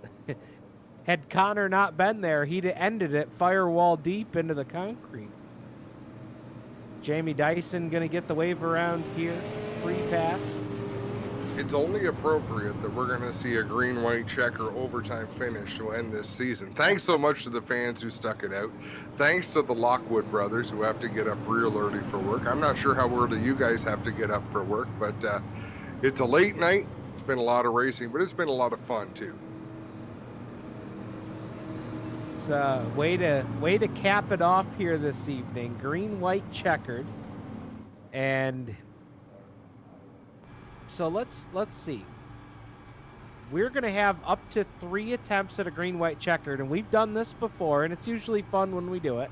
[SPEAKER 1] had Connor not been there, he'd have ended it firewall deep into the concrete. Jamie Dyson going to get the wave around here. Free pass.
[SPEAKER 2] It's only appropriate that we're going to see a green-white checker overtime finish to end this season. Thanks so much to the fans who stuck it out. Thanks to the Lockwood brothers who have to get up real early for work. I'm not sure how early you guys have to get up for work, but it's a late night. It's been a lot of racing, but it's been a lot of fun too.
[SPEAKER 1] It's a way to cap it off here this evening. Green-white-checkered. And so let's see. We're going to have up to 3 attempts at a green-white-checkered, and we've done this before, and it's usually fun when we do it.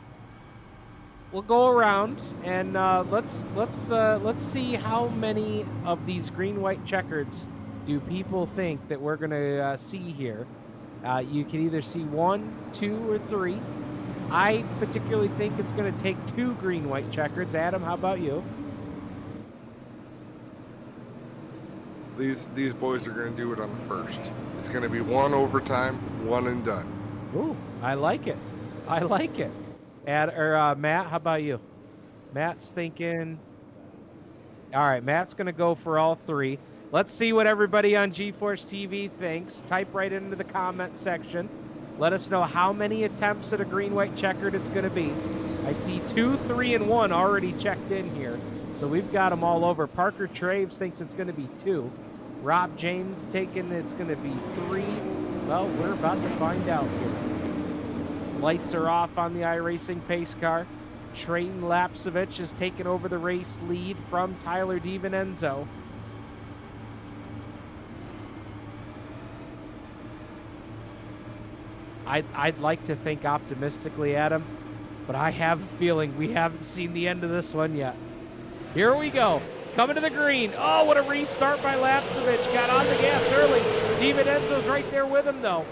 [SPEAKER 1] We'll go around and let's see how many of these green-white-checkers do people think that we're going to see here. You can either see 1, 2, or 3. I particularly think it's going to take 2 green-white-checkers. Adam, how about you?
[SPEAKER 2] These boys are going to do it on the first. It's going to be 1 overtime, 1 and done.
[SPEAKER 1] Ooh, I like it. I like it. Matt, how about you? Matt's thinking. All right, Matt's going to go for all 3. Let's see what everybody on GeForce TV thinks. Type right into the comment section. Let us know how many attempts at a green-white-checkered it's going to be. I see 2, 3, and 1 already checked in here. So we've got them all over. Parker Traves thinks it's going to be 2. Rob James taking it's going to be 3. Well, we're about to find out here. Lights are off on the iRacing pace car. Trayton Lapsevich has taken over the race lead from Tyler DiVincenzo. I'd like to think optimistically, Adam, but I have a feeling we haven't seen the end of this one yet. Here we go. Coming to the green. Oh, what a restart by Lapsevich. Got on the gas early. DiVincenzo's right there with him, though.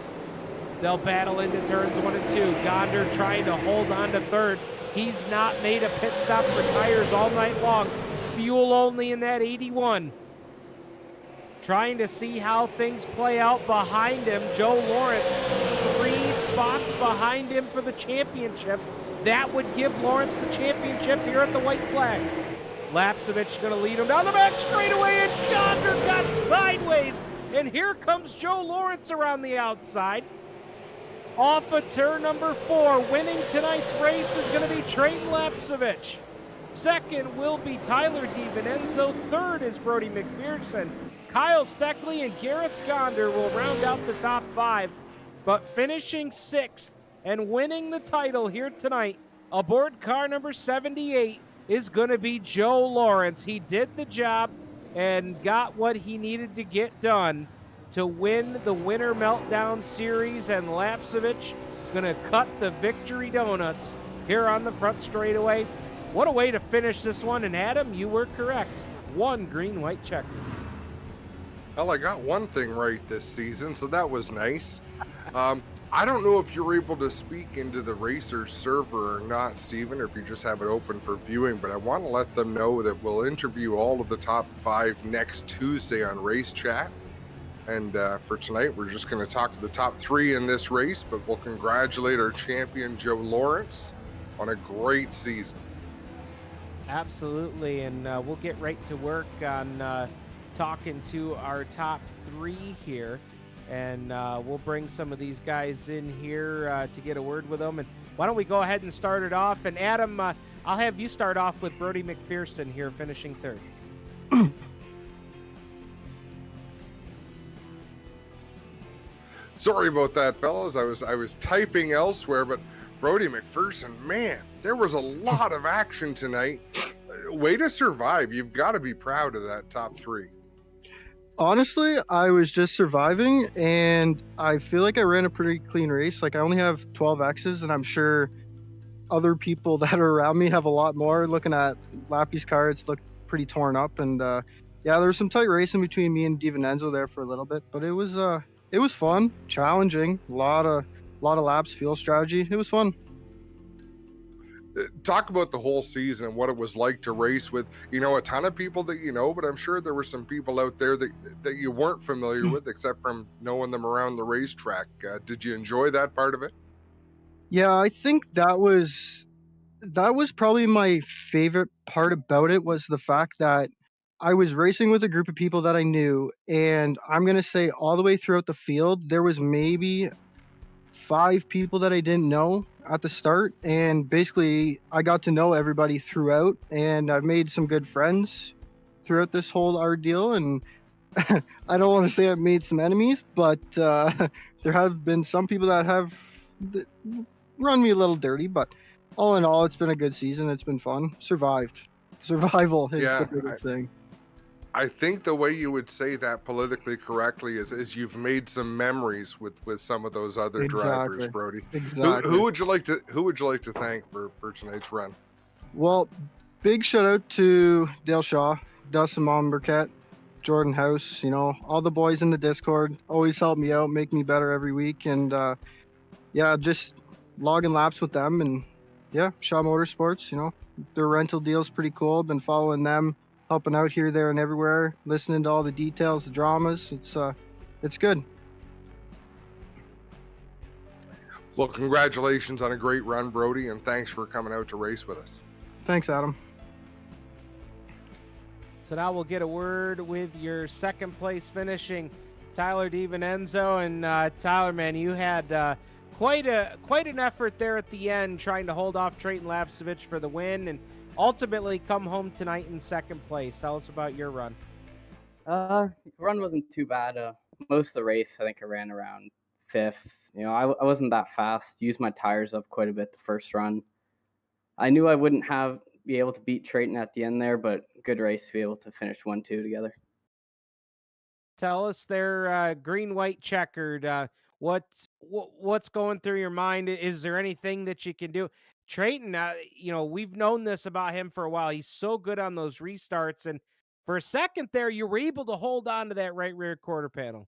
[SPEAKER 1] They'll battle into turns 1 and 2. Gonder trying to hold on to third. He's not made a pit stop for tires all night long. Fuel only in that 81. Trying to see how things play out behind him. Joe Lawrence, 3 spots behind him for the championship. That would give Lawrence the championship here at the white flag. Lapsevich going to lead him down the back straightaway, and Gonder got sideways. And here comes Joe Lawrence around the outside. Off of turn number 4, winning tonight's race is going to be Trayton Lapsevich. Second will be Tyler DiVincenzo. Third is Brody McPherson. Kyle Steckley and Gareth Gonder will round out the top 5. But finishing 6th and winning the title here tonight aboard car number 78 is going to be Joe Lawrence. He did the job and got what he needed to get done to win the Winter Meltdown Series, and Lapsevich going to cut the victory donuts here on the front straightaway. What a way to finish this one, and Adam, you were correct. 1 green-white checker.
[SPEAKER 2] Well, I got one thing right this season, so that was nice. I don't know if you're able to speak into the Racer server or not, Steven, or if you just have it open for viewing, but I want to let them know that we'll interview all of the top 5 next Tuesday on Race Chat. And for tonight, we're just going to talk to the top 3 in this race, but we'll congratulate our champion, Joe Lawrence, on a great season.
[SPEAKER 1] Absolutely, and we'll get right to work on talking to our top 3 here. And we'll bring some of these guys in here to get a word with them. And why don't we go ahead and start it off? And Adam, I'll have you start off with Brody McPherson here, finishing 3rd.
[SPEAKER 2] Sorry about that, fellas. I was typing elsewhere, but Brody McPherson, man, there was a lot of action tonight. Way to survive. You've got to be proud of that top 3.
[SPEAKER 8] Honestly, I was just surviving, and I feel like I ran a pretty clean race. Like, I only have 12 X's, and I'm sure other people that are around me have a lot more. Looking at Lappy's car, it's looked pretty torn up, and yeah, there was some tight racing between me and DiVincenzo there for a little bit, but it was fun, challenging, a lot of laps, fuel strategy. It was fun.
[SPEAKER 2] Talk about the whole season and what it was like to race with, a ton of people that you know, but I'm sure there were some people out there that you weren't familiar with, except from knowing them around the racetrack. Did you enjoy that part of it?
[SPEAKER 8] Yeah, I think that was probably my favorite part about it, was the fact that I was racing with a group of people that I knew, and I'm going to say all the way throughout the field, there was maybe 5 people that I didn't know at the start, and basically I got to know everybody throughout, and I've made some good friends throughout this whole ordeal, and I don't want to say I've made some enemies, but there have been some people that have run me a little dirty, but all in all, it's been a good season. It's been fun. Survived. Survival is the biggest thing.
[SPEAKER 2] I think the way you would say that politically correctly is you've made some memories with some of those other drivers, Brody.
[SPEAKER 8] Exactly.
[SPEAKER 2] Who would you like to thank for tonight's run?
[SPEAKER 8] Well, big shout out to Dale Shaw, Dustin Mom Burkett, Jordan House, all the boys in the Discord always help me out, make me better every week, and yeah, just logging laps with them, and yeah, Shaw Motorsports, their rental deal's pretty cool. Been following them, helping out here, there, and everywhere, listening to all the details, the dramas. It's good.
[SPEAKER 2] Well, congratulations on a great run, Brody, and thanks for coming out to race with us.
[SPEAKER 8] Thanks, Adam.
[SPEAKER 1] So now we'll get a word with your 2nd place finishing Tyler DiVincenzo. And Tyler, man, you had quite an effort there at the end, trying to hold off Trayton Lapsevich for the win, and ultimately come home tonight in 2nd place. Tell us about your run.
[SPEAKER 9] Run wasn't too bad. Most of the race, I think I ran around 5th. I wasn't that fast. Used my tires up quite a bit the first run. I knew I wouldn't be able to beat Trayton at the end there, but good race to be able to finish 1-2 together.
[SPEAKER 1] Tell us there, green-white-checkered. What's going through your mind? Is there anything that you can do? Trayton, we've known this about him for a while. He's so good on those restarts, and for a second there, you were able to hold on to that right rear quarter panel.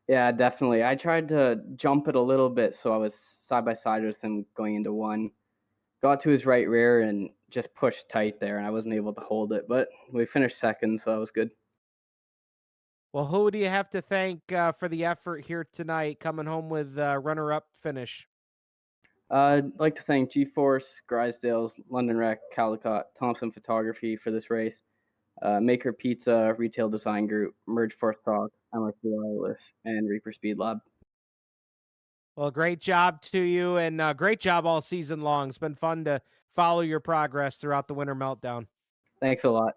[SPEAKER 9] Yeah, definitely. I tried to jump it a little bit, so I was side by side with him going into one. Got to his right rear and just pushed tight there, and I wasn't able to hold it. But we finished second, so that was good.
[SPEAKER 1] Well, who do you have to thank for the effort here tonight, coming home with runner-up finish?
[SPEAKER 9] I'd like to thank G-Force, Grisdale's, London Rec, Caldecott, Thompson Photography for this race, Maker Pizza, Retail Design Group, Merge Force Talks, MRC Wireless, and Reaper Speed Lab.
[SPEAKER 1] Well, great job to you, and great job all season long. It's been fun to follow your progress throughout the Winter Meltdown.
[SPEAKER 9] Thanks a lot.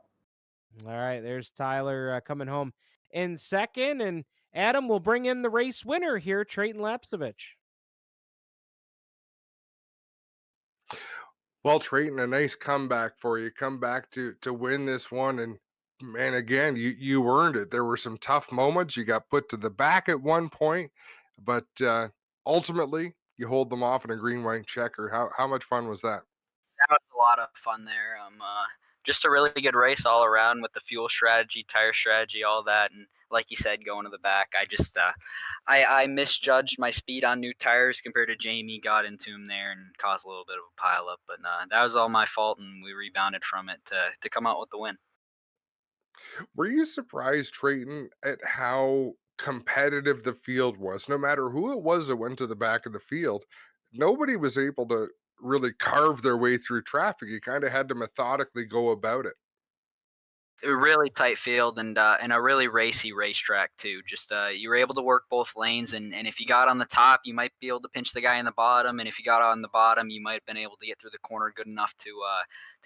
[SPEAKER 1] All right, there's Tyler coming home in second, and Adam will bring in the race winner here, Trayton Lapsevich.
[SPEAKER 2] Well, Trayton, a nice comeback for you. Come back to win this one, and man, again, you earned it. There were some tough moments. You got put to the back at one point, but ultimately you hold them off in a green white checker. How much fun was that?
[SPEAKER 10] That was a lot of fun there. Just a really good race all around with the fuel strategy, tire strategy, all that, and like you said, going to the back. I misjudged my speed on new tires compared to Jamie. Got into him there and caused a little bit of a pileup, but that was all my fault, and we rebounded from it to come out with the win.
[SPEAKER 2] Were you surprised, Trayton, at how competitive the field was? No matter who it was that went to the back of the field, nobody was able to really carve their way through traffic. You kind of had to methodically go about it.
[SPEAKER 10] A really tight field and a really racy racetrack too. Just you were able to work both lanes, and if you got on the top, you might be able to pinch the guy in the bottom, and if you got on the bottom, you might have been able to get through the corner good enough to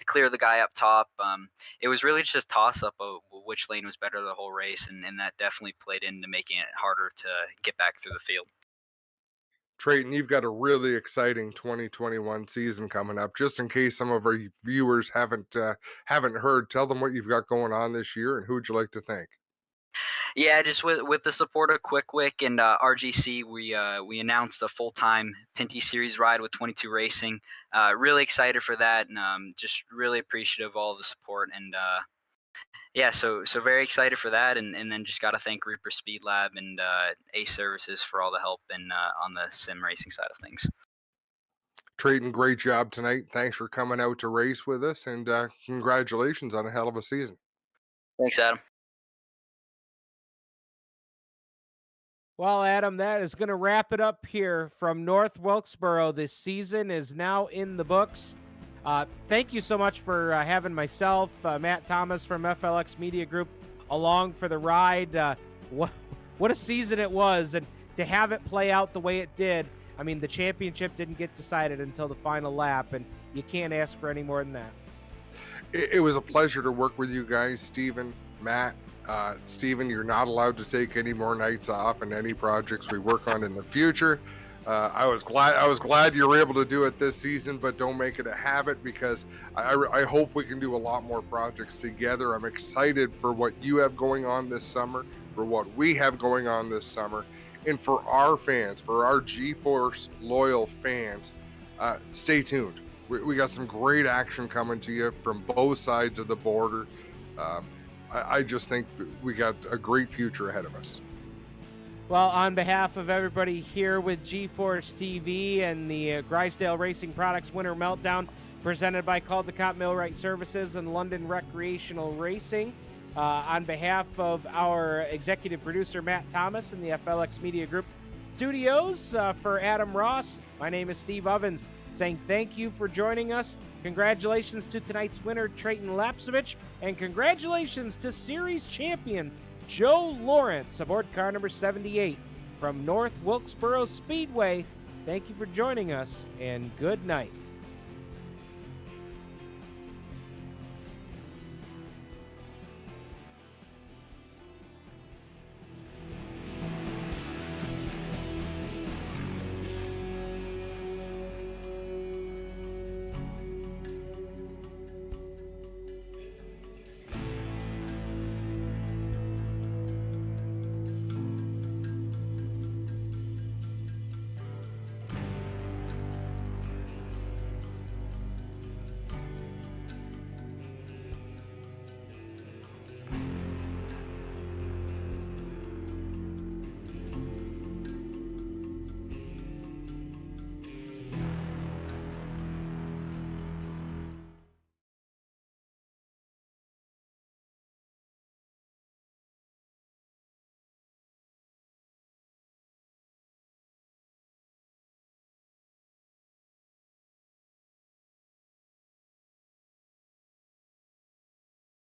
[SPEAKER 10] clear the guy up top. It was really just a toss up of which lane was better the whole race, and that definitely played into making it harder to get back through the field.
[SPEAKER 2] Trayton, you've got a really exciting 2021 season coming up. Just in case some of our viewers haven't heard, tell them what you've got going on this year and who would you like to thank?
[SPEAKER 10] Yeah, just with the support of Quick and RGC, we announced a full-time Pinty Series ride with 22 Racing. Really excited for that, and just really appreciative of all the support. And yeah, so very excited for that, and then just got to thank Reaper Speed Lab and Ace Services for all the help and on the sim racing side of things.
[SPEAKER 2] Trayton, great job tonight. Thanks for coming out to race with us, and congratulations on a hell of a season.
[SPEAKER 10] Thanks, Adam.
[SPEAKER 1] Well, Adam, that is going to wrap it up here from North Wilkesboro. This season is now in the books. Thank you so much for having myself, Matt Thomas from FLX Media Group, along for the ride. What a season it was, and to have it play out the way it did. I mean, the championship didn't get decided until the final lap, and you can't ask for any more than that.
[SPEAKER 2] It was a pleasure to work with you guys, Stephen, Matt. Stephen, you're not allowed to take any more nights off in any projects we work on in the future. I was glad you were able to do it this season, but don't make it a habit, because I hope we can do a lot more projects together. I'm excited for what you have going on this summer, for what we have going on this summer, and for our fans, for our G-Force loyal fans. Stay tuned. We got some great action coming to you from both sides of the border. I just think we got a great future ahead of us.
[SPEAKER 1] Well, on behalf of everybody here with G-Force TV and the Grisdale Racing Products Winter Meltdown, presented by Caldecott Millwright Services and London Recreational Racing, on behalf of our executive producer, Matt Thomas, and the FLX Media Group studios, for Adam Ross, my name is Steve Ovens, saying thank you for joining us. Congratulations to tonight's winner, Trayton Lapsevich, and congratulations to series champion Joe Lawrence aboard car number 78 from North Wilkesboro Speedway. Thank you for joining us, and good night.